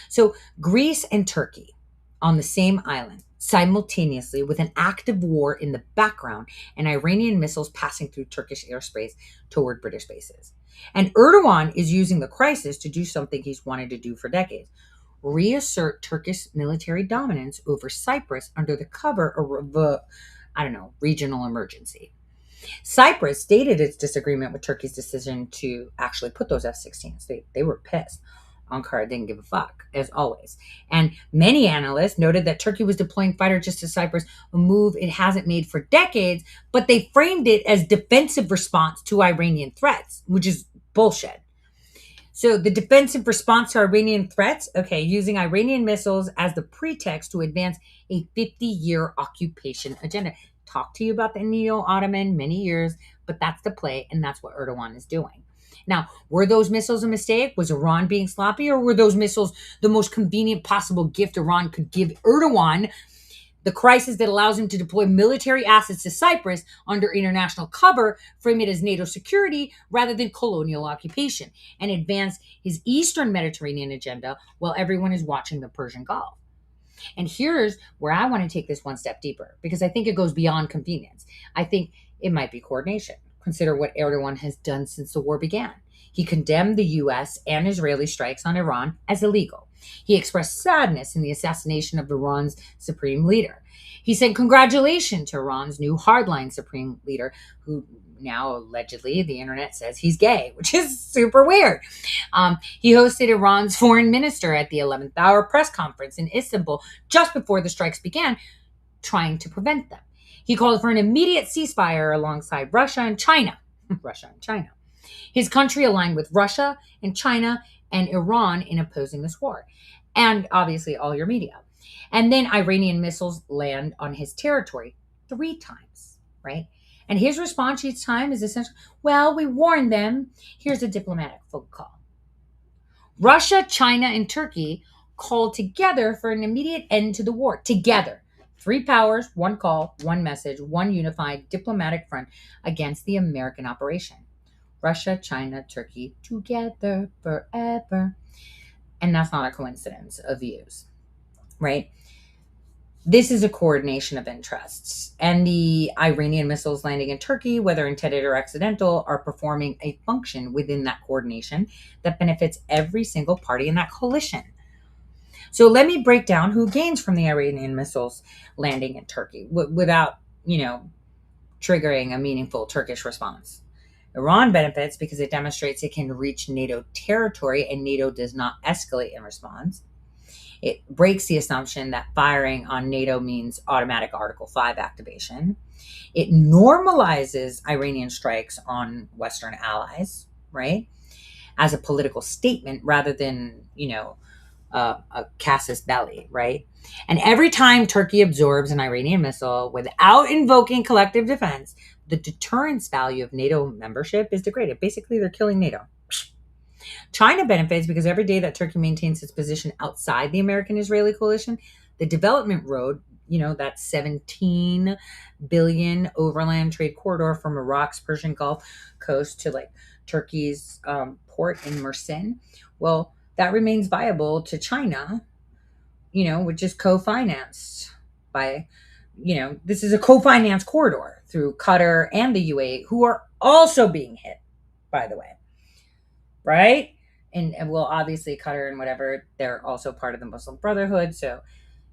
So Greece and Turkey on the same island, simultaneously with an active war in the background and Iranian missiles passing through Turkish airspace toward British bases. And Erdogan is using the crisis to do something he's wanted to do for decades. Reassert Turkish military dominance over Cyprus under the cover of a, regional emergency. Cyprus stated its disagreement with Turkey's decision to actually put those F-16s. They were pissed. Ankara didn't give a fuck, as always. And many analysts noted that Turkey was deploying fighter jets to Cyprus, a move it hasn't made for decades, but they framed it as defensive response to Iranian threats, which is bullshit. So the defensive response to Iranian threats, using Iranian missiles as the pretext to advance a 50-year occupation agenda. Talk to you about the Neo-Ottoman many years, but that's the play, and that's what Erdogan is doing. Now, were those missiles a mistake? Was Iran being sloppy, or were those missiles the most convenient possible gift Iran could give Erdogan, the crisis that allows him to deploy military assets to Cyprus under international cover, frame it as NATO security rather than colonial occupation, and advance his Eastern Mediterranean agenda while everyone is watching the Persian Gulf? And here's where I want to take this one step deeper, because I think it goes beyond convenience. I think it might be coordination. Consider what Erdogan has done since the war began. He condemned the U.S. and Israeli strikes on Iran as illegal. He expressed sadness in the assassination of Iran's supreme leader. He sent congratulations to Iran's new hardline supreme leader, who now allegedly the internet says he's gay, which is super weird. He hosted Iran's foreign minister at the 11th hour press conference in Istanbul just before the strikes began, trying to prevent them. He called for an immediate ceasefire alongside Russia and China. His country aligned with Russia and China and Iran in opposing this war. And obviously all your media. And then Iranian missiles land on his territory 3 times, right? And his response each time is essentially, well, we warned them. Here's a diplomatic phone call. Russia, China, and Turkey called together for an immediate end to the war. Together. 3 powers, 1 call, 1 message, 1 unified diplomatic front against the American operation. Russia, China, Turkey, together forever. And that's not a coincidence of views, right? This is a coordination of interests. And the Iranian missiles landing in Turkey, whether intended or accidental, are performing a function within that coordination that benefits every single party in that coalition. So let me break down who gains from the Iranian missiles landing in Turkey without, triggering a meaningful Turkish response. Iran benefits because it demonstrates it can reach NATO territory and NATO does not escalate in response. It breaks the assumption that firing on NATO means automatic Article 5 activation. It normalizes Iranian strikes on Western allies, right, as a political statement rather than, a casus belli, right? And every time Turkey absorbs an Iranian missile without invoking collective defense, the deterrence value of NATO membership is degraded. Basically, they're killing NATO. China benefits because every day that Turkey maintains its position outside the American-Israeli coalition, the development road, that 17 billion overland trade corridor from Iraq's Persian Gulf coast to like Turkey's port in Mersin, well, that remains viable to China, which is co-financed by, this is a co-financed corridor through Qatar and the UAE, who are also being hit, by the way. Right? And well, obviously Qatar and whatever, they're also part of the Muslim Brotherhood. So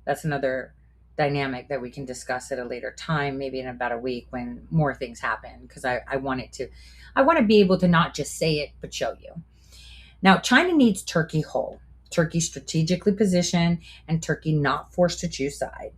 that's another dynamic that we can discuss at a later time, maybe in about a week when more things happen, because I want to be able to not just say it, but show you. Now, China needs Turkey whole, Turkey strategically positioned, and Turkey not forced to choose side.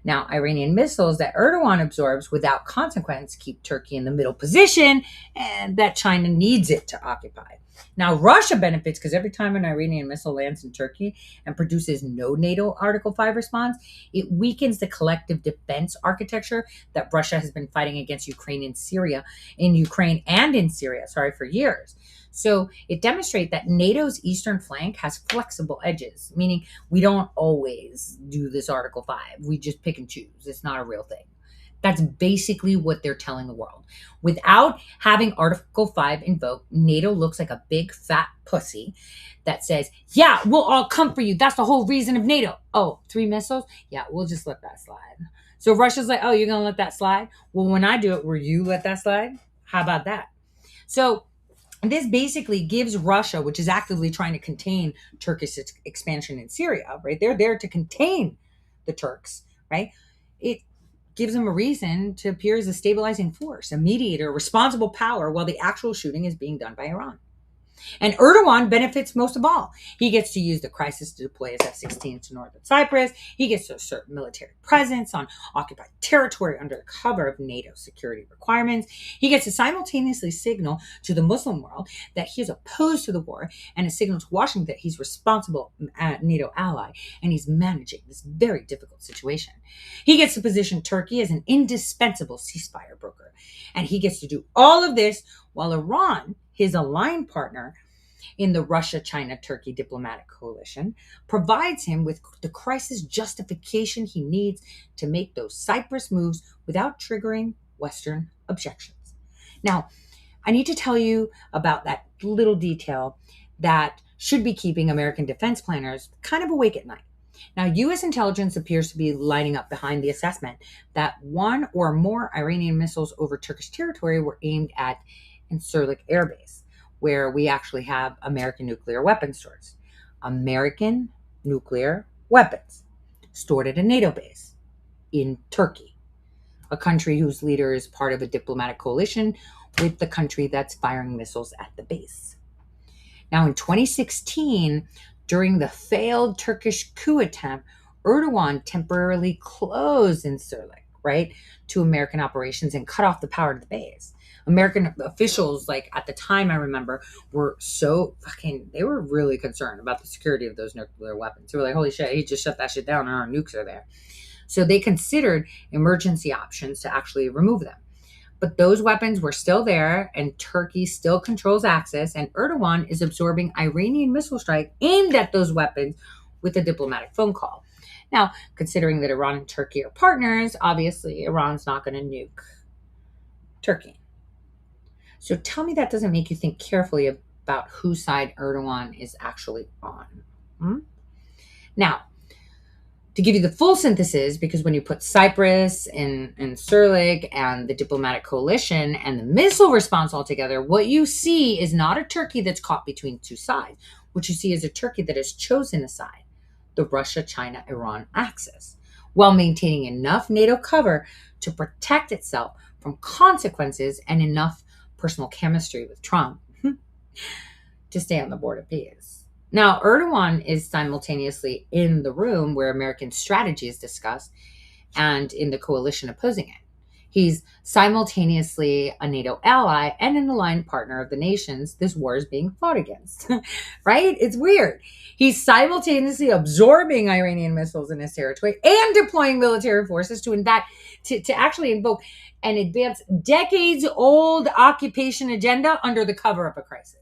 Now, Iranian missiles that Erdogan absorbs without consequence keep Turkey in the middle position, and that China needs it to occupy. Now, Russia benefits because every time an Iranian missile lands in Turkey and produces no NATO Article 5 response, it weakens the collective defense architecture that Russia has been fighting against Ukraine and Syria for years. So it demonstrates that NATO's eastern flank has flexible edges, meaning we don't always do this Article 5. We just pick and choose. It's not a real thing. That's basically what they're telling the world. Without having Article 5 invoked, NATO looks like a big fat pussy that says, yeah, we'll all come for you. That's the whole reason of NATO. Oh, 3 missiles? Yeah, we'll just let that slide. So Russia's like, oh, you're going to let that slide? Well, when I do it, will you let that slide? How about that? So this basically gives Russia, which is actively trying to contain Turkish expansion in Syria, right? They're there to contain the Turks, right? It gives them a reason to appear as a stabilizing force, a mediator, responsible power, while the actual shooting is being done by Iran. And Erdogan benefits most of all. He gets to use the crisis to deploy his F-16s to northern Cyprus. He gets to assert military presence on occupied territory under the cover of NATO security requirements. He gets to simultaneously signal to the Muslim world that he is opposed to the war and a signal to Washington that he's responsible NATO ally and he's managing this very difficult situation. He gets to position Turkey as an indispensable ceasefire broker. And he gets to do all of this while Iran, his aligned partner in the Russia-China-Turkey diplomatic coalition, provides him with the crisis justification he needs to make those Cyprus moves without triggering Western objections. Now, I need to tell you about that little detail that should be keeping American defense planners kind of awake at night. Now, U.S. intelligence appears to be lining up behind the assessment that 1 or more Iranian missiles over Turkish territory were aimed at Incirlik Air Base, where we actually have American nuclear weapons stores. American nuclear weapons stored at a NATO base in Turkey, a country whose leader is part of a diplomatic coalition with the country that's firing missiles at the base. Now, in 2016, during the failed Turkish coup attempt, Erdogan temporarily closed Incirlik, right, to American operations and cut off the power to the base. American officials, like at the time, I remember, were they were really concerned about the security of those nuclear weapons. They were like, holy shit, he just shut that shit down and our nukes are there. So they considered emergency options to actually remove them. But those weapons were still there and Turkey still controls access, and Erdogan is absorbing Iranian missile strike aimed at those weapons with a diplomatic phone call. Now, considering that Iran and Turkey are partners, obviously Iran's not going to nuke Turkey. So tell me that doesn't make you think carefully about whose side Erdogan is actually on. Now, to give you the full synthesis, because when you put Cyprus and Incirlik and the diplomatic coalition and the missile response all together, what you see is not a Turkey that's caught between two sides. What you see is a Turkey that has chosen a side, the Russia-China-Iran axis, while maintaining enough NATO cover to protect itself from consequences and enough personal chemistry with Trump to stay on the board of peace. Now, Erdogan is simultaneously in the room where American strategy is discussed and in the coalition opposing it. He's simultaneously a NATO ally and an aligned partner of the nations this war is being fought against, right? It's weird. He's simultaneously absorbing Iranian missiles in his territory and deploying military forces to actually invoke and advance decades-old occupation agenda under the cover of a crisis.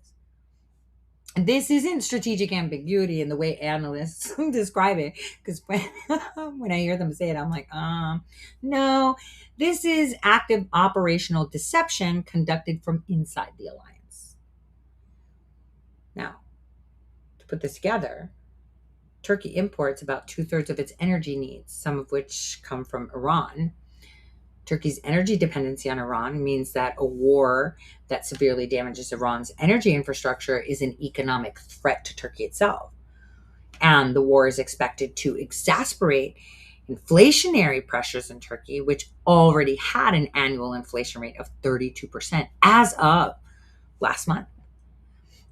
And this isn't strategic ambiguity in the way analysts describe it, because when I hear them say it, I'm like, no, this is active operational deception conducted from inside the alliance. Now, to put this together, Turkey imports about 2/3 of its energy needs, some of which come from Iran. Turkey's energy dependency on Iran means that a war that severely damages Iran's energy infrastructure is an economic threat to Turkey itself. And the war is expected to exacerbate inflationary pressures in Turkey, which already had an annual inflation rate of 32% as of last month.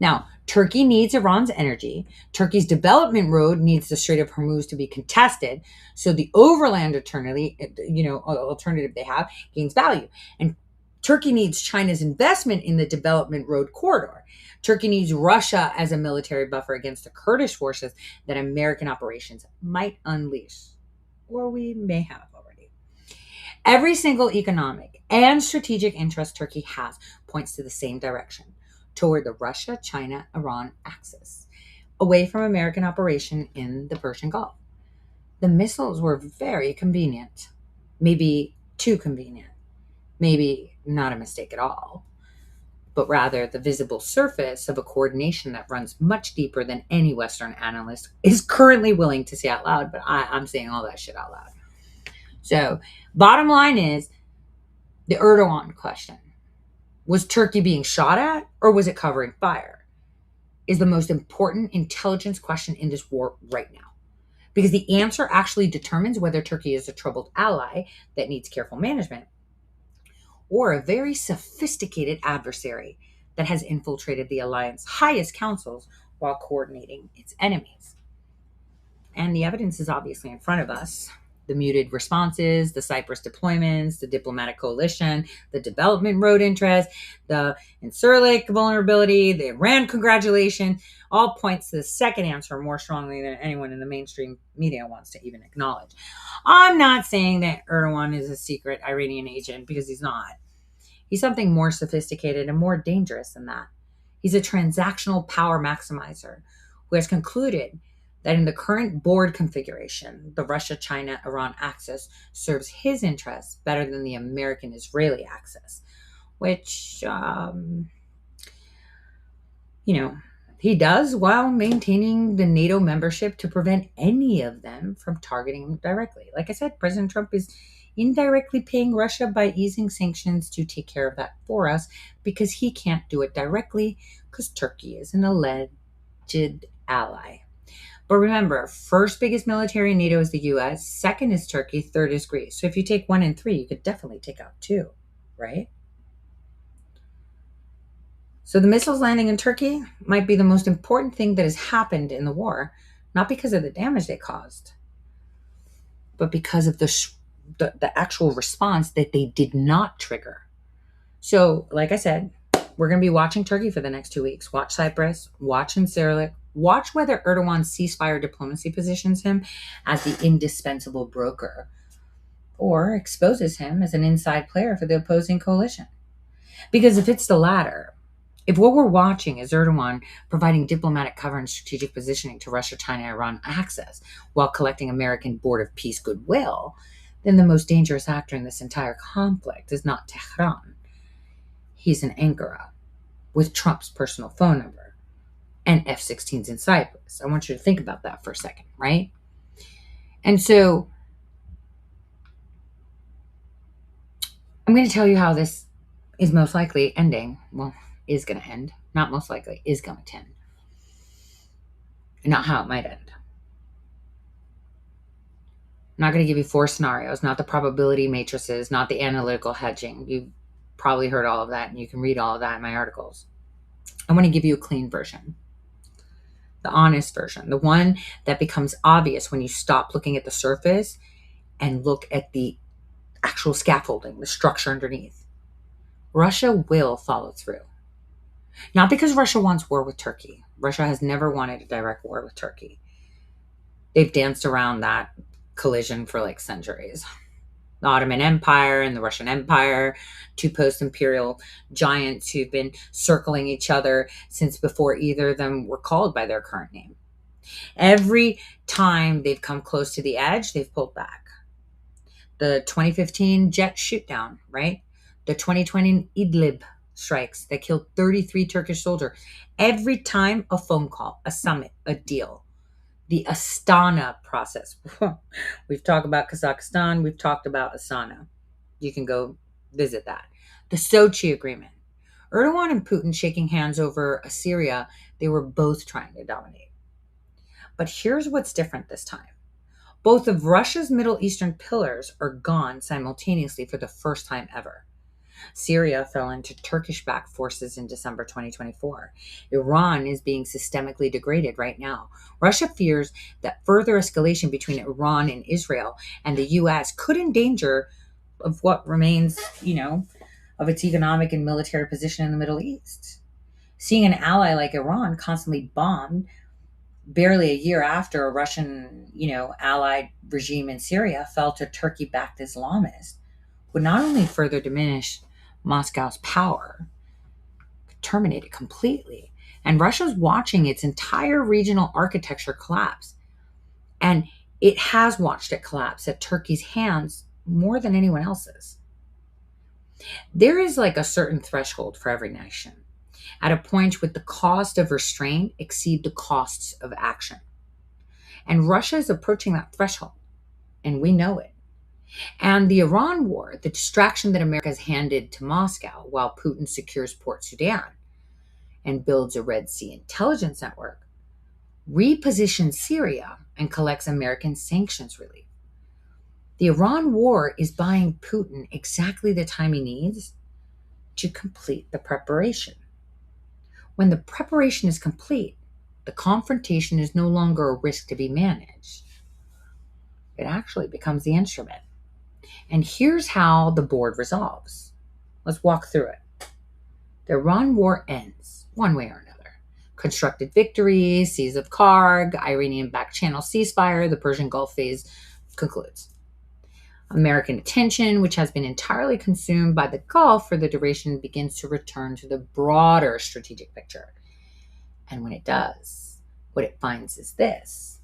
Now, Turkey needs Iran's energy. Turkey's development road needs the Strait of Hormuz to be contested, so the overland alternative they have gains value. And Turkey needs China's investment in the development road corridor. Turkey needs Russia as a military buffer against the Kurdish forces that American operations might unleash, or we may have already. Every single economic and strategic interest Turkey has points to the same direction, toward the Russia-China-Iran axis, away from American operation in the Persian Gulf. The missiles were very convenient, maybe too convenient, maybe not a mistake at all, but rather the visible surface of a coordination that runs much deeper than any Western analyst is currently willing to say out loud, but I'm saying all that shit out loud. So, bottom line is the Erdogan question. Was Turkey being shot at, or was it covering fire? Is the most important intelligence question in this war right now. Because the answer actually determines whether Turkey is a troubled ally that needs careful management, or a very sophisticated adversary that has infiltrated the alliance's highest councils while coordinating its enemies. And the evidence is obviously in front of us. The muted responses, the Cyprus deployments, the diplomatic coalition, the development road interest, the Incirlik vulnerability, the Iran congratulation, all points to the second answer more strongly than anyone in the mainstream media wants to even acknowledge. I'm not saying that Erdogan is a secret Iranian agent, because he's not. He's something more sophisticated and more dangerous than that. He's a transactional power maximizer who has concluded that in the current board configuration, the Russia-China-Iran axis serves his interests better than the American-Israeli axis, which, he does while maintaining the NATO membership to prevent any of them from targeting him directly. Like I said, President Trump is indirectly paying Russia by easing sanctions to take care of that for us, because he can't do it directly because Turkey is an alleged ally. But remember, first biggest military in NATO is the US, second is Turkey, third is Greece. So if you take 1 and 3, you could definitely take out 2, right? So the missiles landing in Turkey might be the most important thing that has happened in the war, not because of the damage they caused, but because of the actual response that they did not trigger. So, like I said, we're going to be watching Turkey for the next 2 weeks. Watch Cyprus, watch Incirlik, watch whether Erdogan's ceasefire diplomacy positions him as the indispensable broker or exposes him as an inside player for the opposing coalition. Because if it's the latter, if what we're watching is Erdogan providing diplomatic cover and strategic positioning to Russia, China, Iran axis while collecting American Board of Peace goodwill, then the most dangerous actor in this entire conflict is not Tehran. He's in Ankara with Trump's personal phone number and F-16s in Cyprus. I want you to think about that for a second, right? And so I'm going to tell you how this is most likely ending. Well, is going to end. Not most likely, is going to end. And not how it might end. I'm not going to give you 4 scenarios, not the probability matrices, not the analytical hedging. You've probably heard all of that, and you can read all of that in my articles. I want to give you a clean version. The honest version, the one that becomes obvious when you stop looking at the surface and look at the actual scaffolding, the structure underneath. Russia will follow through. Not because Russia wants war with Turkey. Russia has never wanted a direct war with Turkey. They've danced around that collision for like centuries. The Ottoman Empire and the Russian Empire, two post-imperial giants who've been circling each other since before either of them were called by their current name. Every time they've come close to the edge, they've pulled back. The 2015 jet shootdown, right? The 2020 Idlib strikes that killed 33 Turkish soldiers. Every time a phone call, a summit, a deal. The Astana process. We've talked about Kazakhstan. We've talked about Astana. You can go visit that. The Sochi Agreement. Erdogan and Putin shaking hands over Syria. They were both trying to dominate. But here's what's different this time. Both of Russia's Middle Eastern pillars are gone simultaneously for the first time ever. Syria fell into Turkish-backed forces in December 2024. Iran is being systemically degraded right now. Russia fears that further escalation between Iran and Israel and the U.S. could endanger of what remains, of its economic and military position in the Middle East. Seeing an ally like Iran constantly bombed barely a year after a Russian, allied regime in Syria fell to Turkey-backed Islamists would not only further diminish Moscow's power, but terminate it completely. And Russia's watching its entire regional architecture collapse. And it has watched it collapse at Turkey's hands more than anyone else's. There is like a certain threshold for every nation, at a point with the cost of restraint exceed the costs of action. And Russia is approaching that threshold, and we know it. And the Iran war, the distraction that America has handed to Moscow while Putin secures Port Sudan and builds a Red Sea intelligence network, repositions Syria and collects American sanctions relief. The Iran war is buying Putin exactly the time he needs to complete the preparation. When the preparation is complete, the confrontation is no longer a risk to be managed. It actually becomes the instrument. And here's how the board resolves. Let's walk through it. The Iran war ends one way or another. Constructed victory, Seas of Kark, Iranian-backed Channel ceasefire, the Persian Gulf phase concludes. American attention, which has been entirely consumed by the Gulf for the duration, begins to return to the broader strategic picture. And when it does, what it finds is this.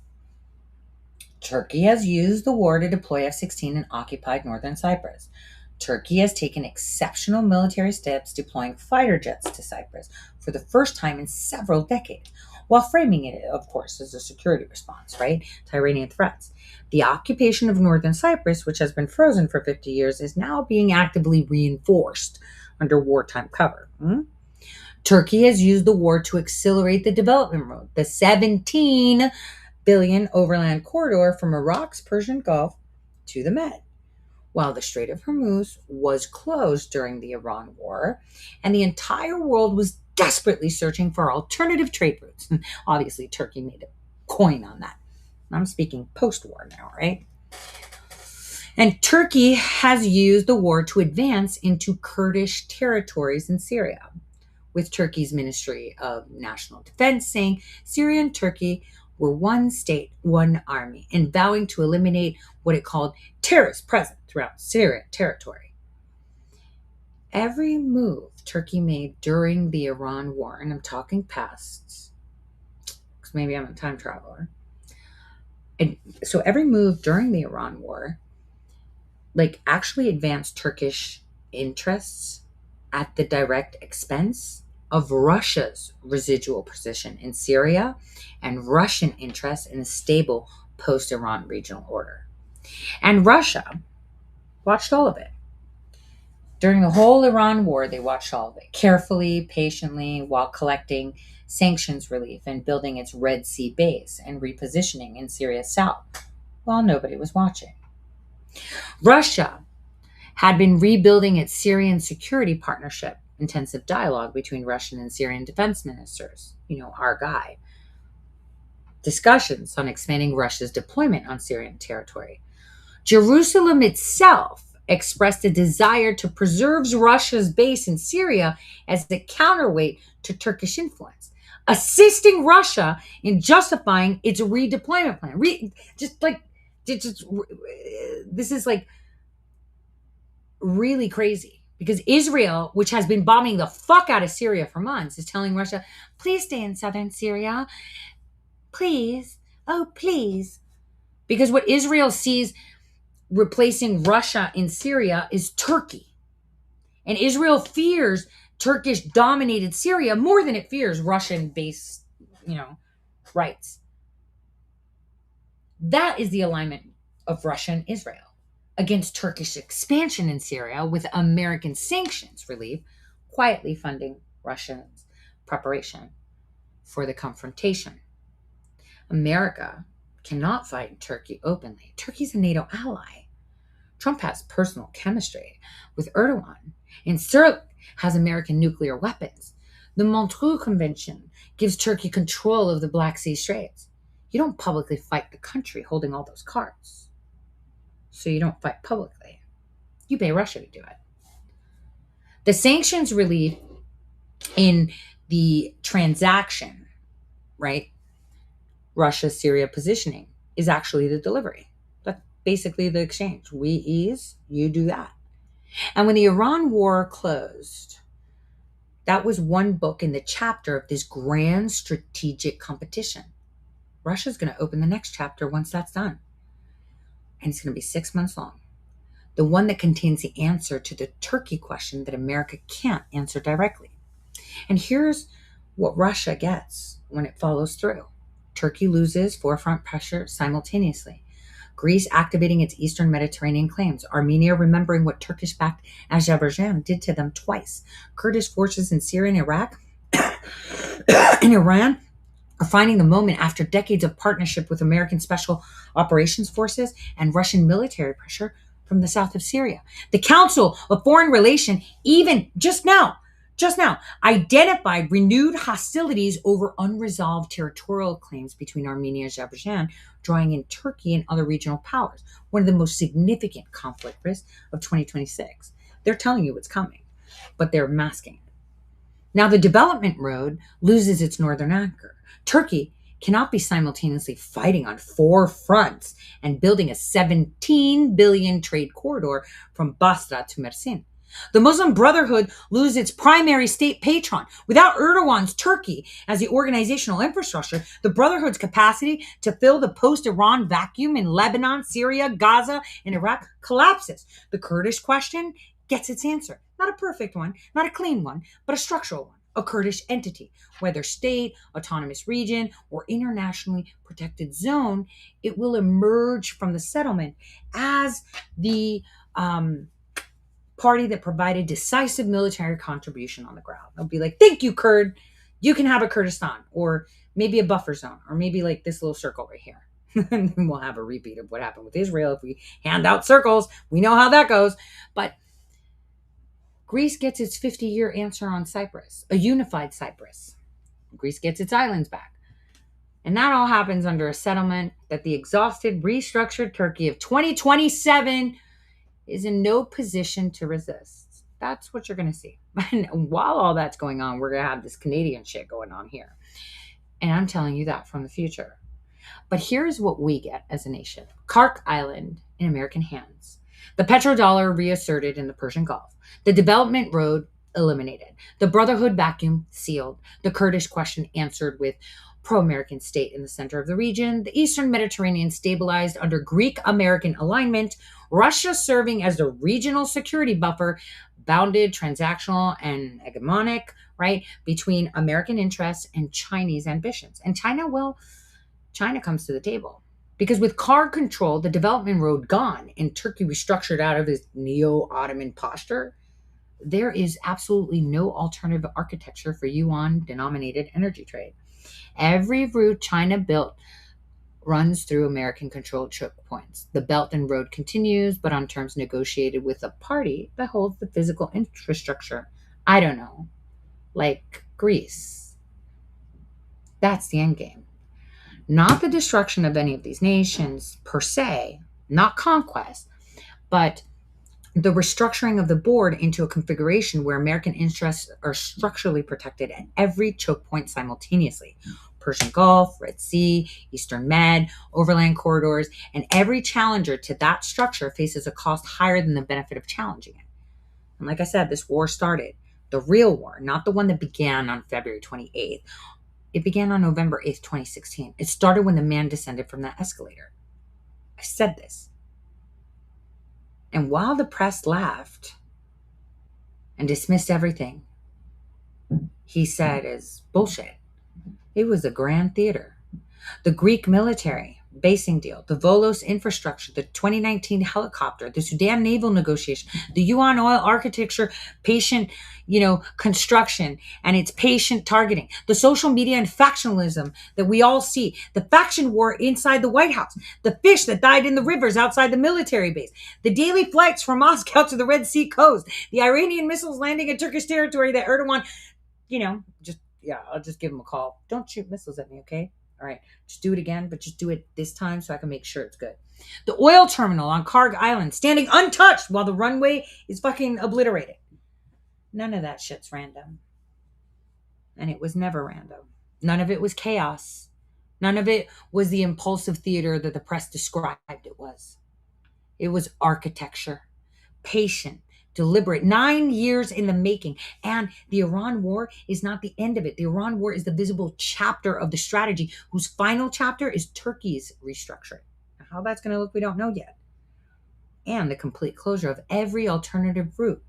Turkey has used the war to deploy F-16 in occupied northern Cyprus. Turkey has taken exceptional military steps deploying fighter jets to Cyprus for the first time in several decades, while framing it, of course, as a security response, right, to Iranian threats. The occupation of northern Cyprus, which has been frozen for 50 years, is now being actively reinforced under wartime cover. Turkey has used the war to accelerate the development road, the 17 billion overland corridor from Iraq's Persian Gulf to the Med, while the Strait of Hormuz was closed during the Iran war, and the entire world was desperately searching for alternative trade routes. And obviously, Turkey made a coin on that. I'm speaking post-war now, right? And Turkey has used the war to advance into Kurdish territories in Syria, with Turkey's Ministry of National Defense saying Syria and Turkey were one state, one army, and vowing to eliminate what it called terrorists present throughout Syrian territory. Every move Turkey made during the Iran war, and I'm talking past, because maybe I'm a time traveler, and so every move during the Iran war, actually advanced Turkish interests at the direct expense of Russia's residual position in Syria and Russian interests in a stable post-Iran regional order. And Russia watched all of it. During the whole Iran war, they watched all of it carefully, patiently, while collecting sanctions relief and building its Red Sea base and repositioning in Syria's south, while nobody was watching. Russia had been rebuilding its Syrian security partnership, intensive dialogue between Russian and Syrian defense ministers, our guy. Discussions on expanding Russia's deployment on Syrian territory. Jerusalem itself expressed a desire to preserve Russia's base in Syria as a counterweight to Turkish influence, assisting Russia in justifying its redeployment plan. This is like really crazy, because Israel, which has been bombing the fuck out of Syria for months, is telling Russia, please stay in southern Syria. Please. Oh, please. Because what Israel sees replacing Russia in Syria is Turkey. And Israel fears Turkish-dominated Syria more than it fears Russian-based, rights. That is the alignment of Russia and Israel against Turkish expansion in Syria, with American sanctions relief quietly funding Russia's preparation for the confrontation. America cannot fight Turkey openly. Turkey's a NATO ally. Trump has personal chemistry with Erdogan, and Sirleaf has American nuclear weapons. The Montreux Convention gives Turkey control of the Black Sea Straits. You don't publicly fight the country holding all those cards. So you don't fight publicly. You pay Russia to do it. The sanctions relief in the transaction, right? Russia-Syria positioning is actually the delivery. That's basically the exchange. We ease, you do that. And when the Iran war closed, that was one book in the chapter of this grand strategic competition. Russia's going to open the next chapter once that's done. And it's going to be 6 months long. The one that contains the answer to the Turkey question that America can't answer directly. And here's what Russia gets when it follows through. Turkey loses forefront pressure simultaneously. Greece activating its Eastern Mediterranean claims. Armenia remembering what Turkish-backed Azerbaijan did to them twice. Kurdish forces in Syria and Iraq and Iran are finding the moment after decades of partnership with American Special Operations Forces and Russian military pressure from the south of Syria. The Council of Foreign Relations even just now, identified renewed hostilities over unresolved territorial claims between Armenia and Azerbaijan, drawing in Turkey and other regional powers, one of the most significant conflict risks of 2026. They're telling you what's coming, but they're masking it. Now, the development road loses its northern anchor. Turkey cannot be simultaneously fighting on 4 fronts and building a 17 billion trade corridor from Basra to Mersin. The Muslim Brotherhood loses its primary state patron. Without Erdogan's Turkey as the organizational infrastructure, the Brotherhood's capacity to fill the post-Iran vacuum in Lebanon, Syria, Gaza, and Iraq collapses. The Kurdish question gets its answer. Not a perfect one, not a clean one, but a structural one. A Kurdish entity, whether state, autonomous region, or internationally protected zone, it will emerge from the settlement as the party that provided decisive military contribution on the ground. They'll be like, thank you, Kurd. You can have a Kurdistan, or maybe a buffer zone, or maybe like this little circle right here. And then we'll have a repeat of what happened with Israel. If we hand out circles, we know how that goes. But Greece gets its 50-year answer on Cyprus, a unified Cyprus. Greece gets its islands back. And that all happens under a settlement that the exhausted, restructured Turkey of 2027 is in no position to resist. That's what you're going to see. And while all that's going on, we're going to have this Canadian shit going on here. And I'm telling you that from the future. But here's what we get as a nation. Kark Island in American hands. The petrodollar reasserted in the Persian Gulf. The development road eliminated. The Brotherhood vacuum sealed. The Kurdish question answered with pro-American state in the center of the region. The Eastern Mediterranean stabilized under Greek-American alignment. Russia serving as the regional security buffer, bounded, transactional, and hegemonic, right, between American interests and Chinese ambitions. And China comes to the table. Because with card control, the development road gone, and Turkey restructured out of its neo-Ottoman posture, there is absolutely no alternative architecture for yuan-denominated energy trade. Every route China built runs through American-controlled choke points. The Belt and Road continues, but on terms negotiated with a party that holds the physical infrastructure. I don't know, like Greece. That's the end game. Not the destruction of any of these nations per se, not conquest, but the restructuring of the board into a configuration where American interests are structurally protected at every choke point simultaneously. Persian Gulf, Red Sea, Eastern Med, overland corridors, and every challenger to that structure faces a cost higher than the benefit of challenging it. And like I said, this war started, the real war, not the one that began on February 28th. It began on November 8th, 2016. It started when the man descended from that escalator. I said this. And while the press laughed and dismissed everything he said as bullshit, it was a grand theater. The Greek military basing deal, the Volos infrastructure, the 2019 helicopter, the Sudan naval negotiation, the yuan oil architecture, patient, construction and its patient targeting, the social media and factionalism that we all see, the faction war inside the White House, the fish that died in the rivers outside the military base, the daily flights from Moscow to the Red Sea coast, the Iranian missiles landing in Turkish territory that Erdogan, I'll just give him a call. Don't shoot missiles at me, okay? All right, just do it again, but just do it this time so I can make sure it's good. The oil terminal on Kark Island standing untouched while the runway is fucking obliterated. None of that shit's random. And it was never random. None of it was chaos. None of it was the impulsive theater that the press described it was. It was architecture, patient, deliberate, 9 years in the making. And the Iran war is not the end of it. The Iran war is the visible chapter of the strategy, whose final chapter is Turkey's restructuring. Now, how that's going to look, we don't know yet. And the complete closure of every alternative route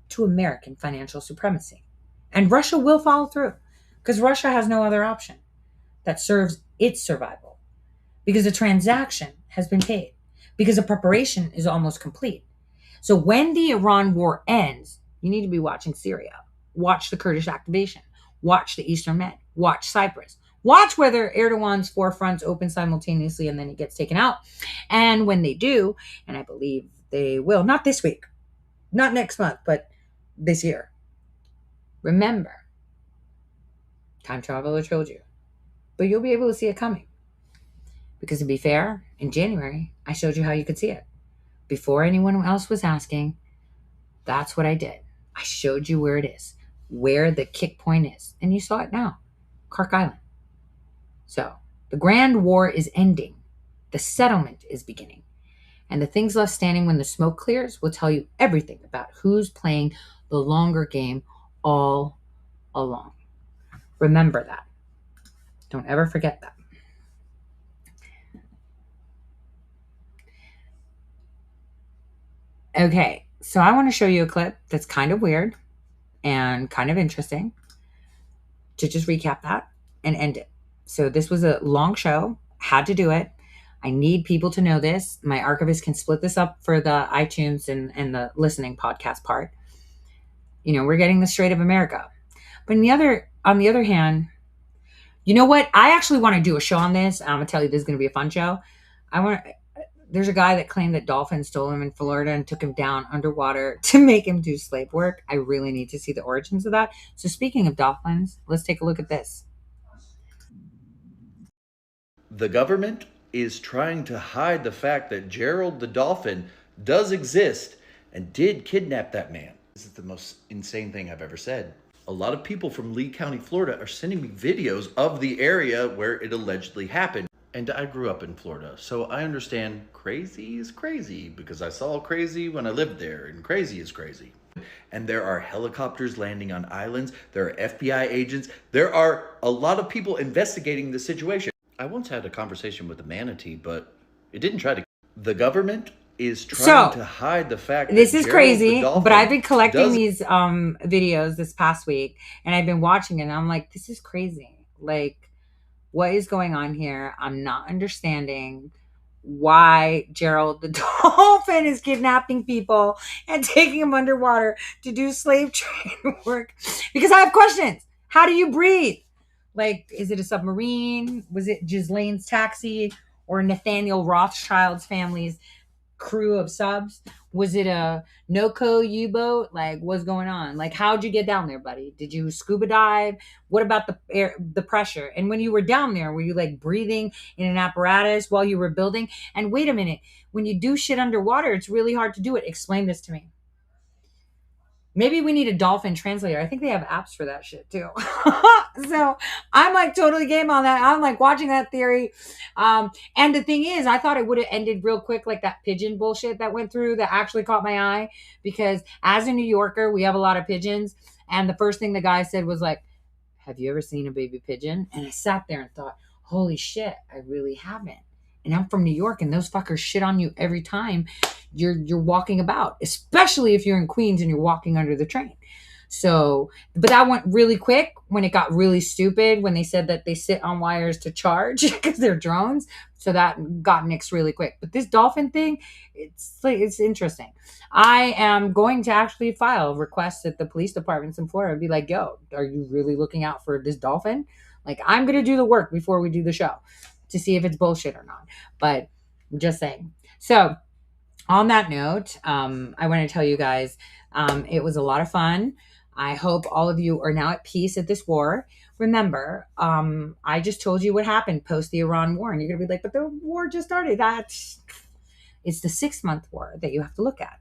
to American financial supremacy. And Russia will follow through, because Russia has no other option that serves its survival, because the transaction has been paid, because the preparation is almost complete. So when the Iran war ends, you need to be watching Syria. Watch the Kurdish activation. Watch the Eastern Med. Watch Cyprus. Watch whether Erdogan's four fronts open simultaneously and then he gets taken out. And when they do, and I believe they will, not this week, not next month, but this year, remember, time traveler told you, but you'll be able to see it coming. Because to be fair, in January, I showed you how you could see it. Before anyone else was asking, that's what I did. I showed you where it is, where the kick point is. And you saw it now, Kark Island. So the grand war is ending. The settlement is beginning. And the things left standing when the smoke clears will tell you everything about who's playing the longer game all along. Remember that. Don't ever forget that. Okay, so I want to show you a clip that's kind of weird and kind of interesting to just recap that and end it. So this was a long show, had to do it. I need people to know this. My archivist can split this up for the iTunes and the listening podcast part. We're getting the Strait of America. But on the other hand, you know what? I actually want to do a show on this. I'm going to tell you this is going to be a fun show. There's a guy that claimed that Dolphin stole him in Florida and took him down underwater to make him do slave work. I really need to see the origins of that. So speaking of dolphins, let's take a look at this. The government is trying to hide the fact that Gerald the Dolphin does exist and did kidnap that man. This is the most insane thing I've ever said. A lot of people from Lee County, Florida are sending me videos of the area where it allegedly happened. And I grew up in Florida, so I understand crazy is crazy because I saw crazy when I lived there, and crazy is crazy. And there are helicopters landing on islands, there are FBI agents, there are a lot of people investigating the situation. I once had a conversation with a manatee, but it didn't try to. The government is trying to hide the fact that this is Gerald crazy, the Dolphin but I've been collecting these videos this past week, and I've been watching it, and I'm like, this is crazy. Like, what is going on here? I'm not understanding why Gerald the Dolphin is kidnapping people and taking them underwater to do slave trade work. Because I have questions. How do you breathe? Like, is it a submarine? Was it Ghislaine's taxi or Nathaniel Rothschild's family's crew of subs? Was it a NOCO U-boat? Like, what's going on? Like, how'd you get down there, buddy? Did you scuba dive? What about the air, the pressure? And when you were down there, were you like breathing in an apparatus while you were building? And wait a minute, when you do shit underwater, it's really hard to do it. Explain this to me. Maybe we need a Dolphin translator. I think they have apps for that shit too. So I'm like totally game on that. I'm like watching that theory. And the thing is, I thought it would have ended real quick, like that pigeon bullshit that went through that actually caught my eye. Because as a New Yorker, we have a lot of pigeons. And the first thing the guy said was like, have you ever seen a baby pigeon? And I sat there and thought, holy shit, I really haven't. And I'm from New York, and those fuckers shit on you every time you're walking about, especially if you're in Queens and you're walking under the train. So, but that went really quick when it got really stupid when they said that they sit on wires to charge because they're drones. So that got nixed really quick. But this Dolphin thing, it's interesting. I am going to actually file requests at the police departments in Florida and be like, yo, are you really looking out for this Dolphin? Like, I'm going to do the work before we do the show to see if it's bullshit or not. But I'm just saying. So on that note, I want to tell you guys, it was a lot of fun. I hope all of you are now at peace at this war. Remember, I just told you what happened post the Iran war, and you're going to be like, but the war just started. It's the 6-month war that you have to look at.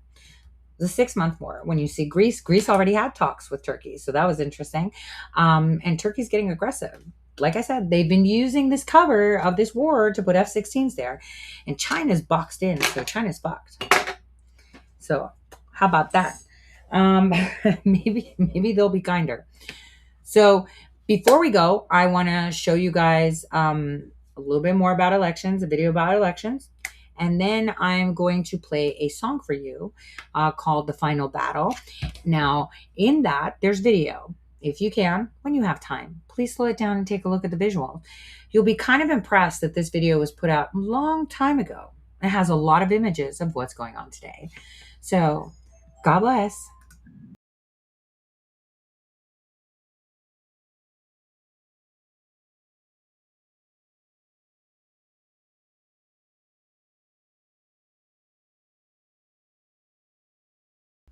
The 6-month war. When you see Greece already had talks with Turkey. So that was interesting. And Turkey's getting aggressive. Like I said, they've been using this cover of this war to put F-16s there. And China's boxed in. So China's fucked. So how about that? Maybe they'll be kinder. So before we go, I want to show you guys a little bit more about elections, a video about elections. And then I'm going to play a song for you called The Final Battle. Now, in that, there's video. If you can, when you have time, please slow it down and take a look at the visual. You'll be kind of impressed that this video was put out a long time ago. It has a lot of images of what's going on today. So, God bless.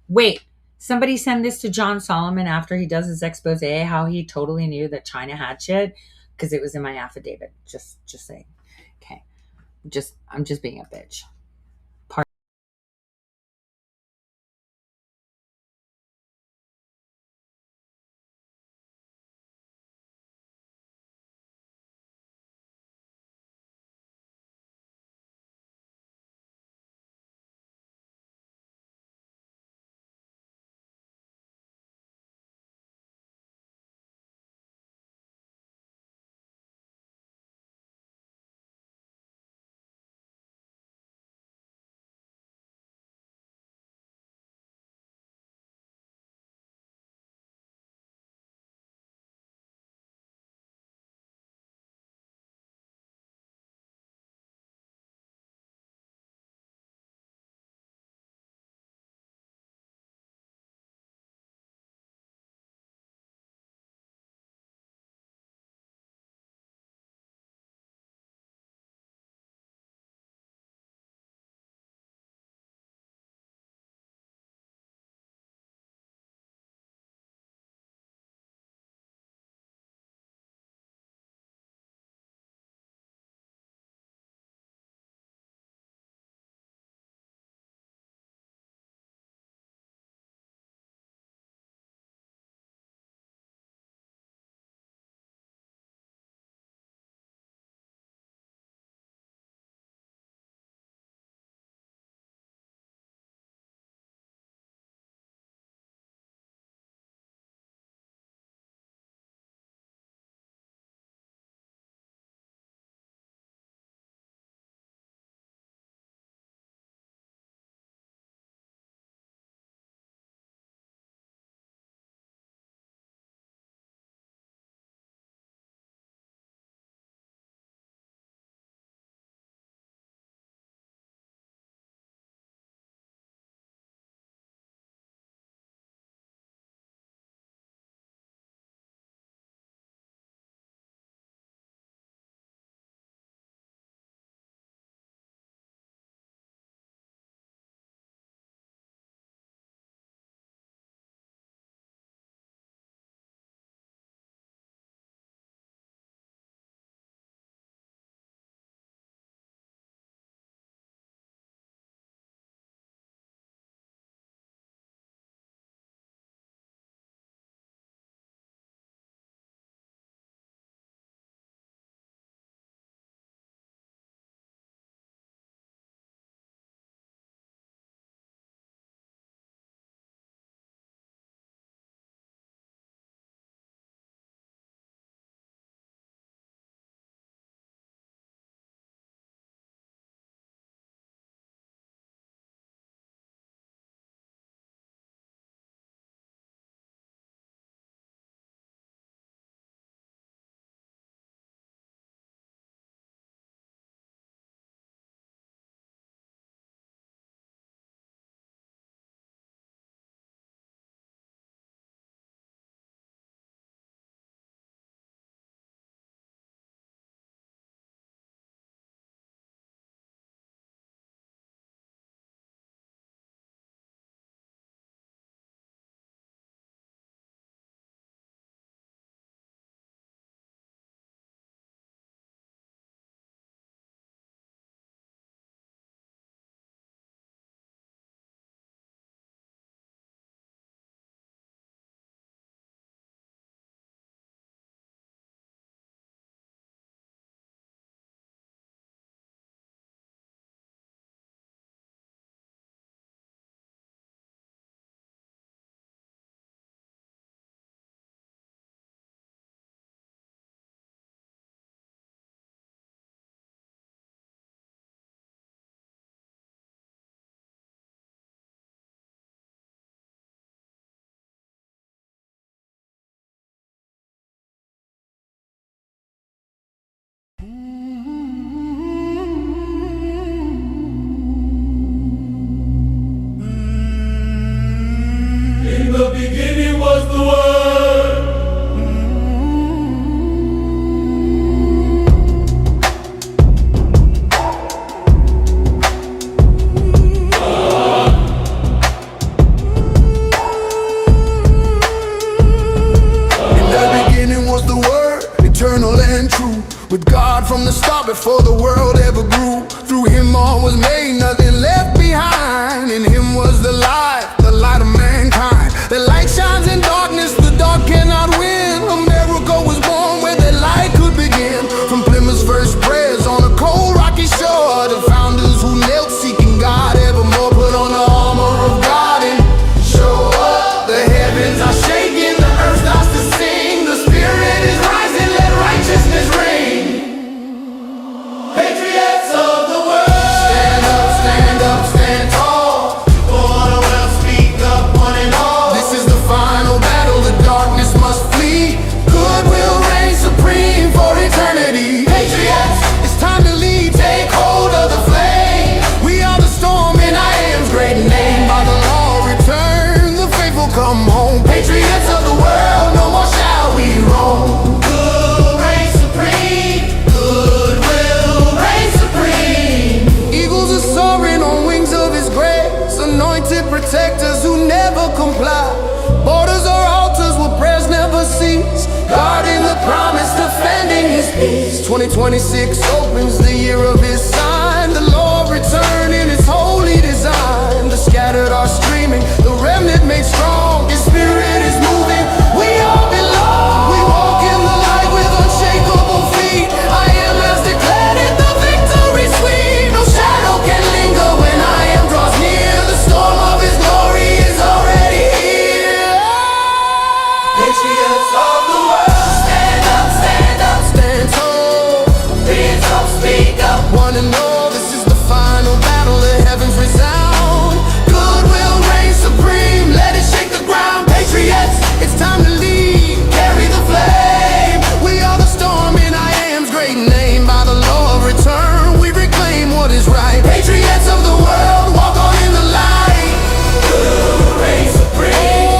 Wait, somebody send this to John Solomon after he does his expose, how he totally knew that China had shit, because it was in my affidavit. Just saying. Okay. I'm just being a bitch. before the world ever grew. Through him all was made, nothing left behind. In him was the light of mankind. The light shines in darkness, the dark cannot win. America was born where the light could begin. From Plymouth's first prayers on a cold rocky shore, the founders who knelt seeking God evermore put on the armor of God and show up. The heavens are shaking, the earth starts to sing. The spirit is rising, let righteousness reign. Patriots of the world, stand up, stand up, stand tall. For the world, speak up, one and all. This is the final battle, the darkness must flee. Good will reign supreme for eternity. Patriots, it's time to lead, take hold of the flame. We are the storm in I am's great name. By the law return, the faithful come home. Patriots of the world, no more shall we roam. Good reign supreme, good will reign supreme. Eagles are soaring on wings of his grace, anointed protectors who never comply. Borders are altars where prayers never cease, guarding the promise, defending his peace. 2026 opens the year of his sign. The Lord return in his holy design. The scattered are streaming, the remnant made strong. His spirit is moving, we all belong. We walk in the light with unshakable feet. I am as declared in the victory sweet. No shadow can linger when I am draws near. The storm of his glory is already here. Patriots of the world, stand up, stand up, stand tall. Hands up, speak up, one and all. This is the final battle, the heavens resound. Good will reign supreme, let it shake the ground. Patriots, it's time to lead, carry the flame. We are the storm in I am's great name. By the law of return, we reclaim what is right. Patriots of the world, walk on in the light. Good will reign supreme.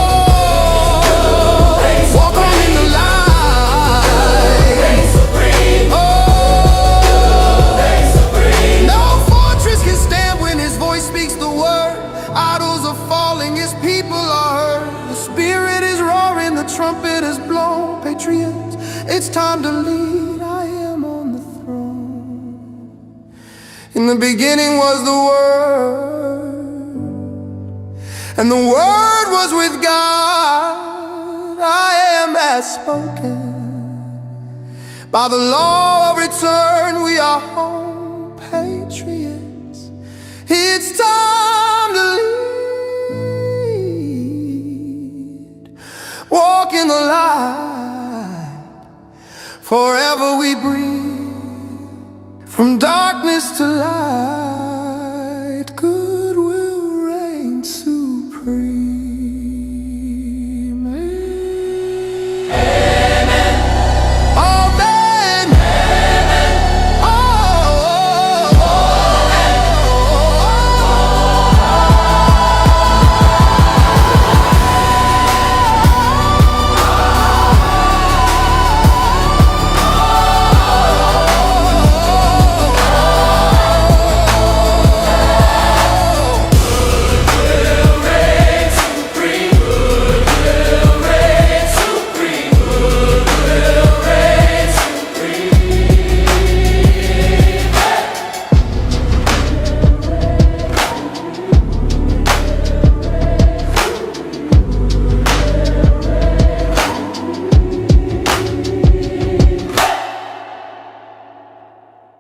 Walk on in the light. Good reign supreme. Reign supreme. No fortress can stand when his voice speaks the word. Idols are falling, his people are heard. The spirit is roaring, the trumpet is blown. Patriots, it's time to lead. I am on the throne. In the beginning was the Word, and the Word was with God. I am has spoken. By the law of return, we are home.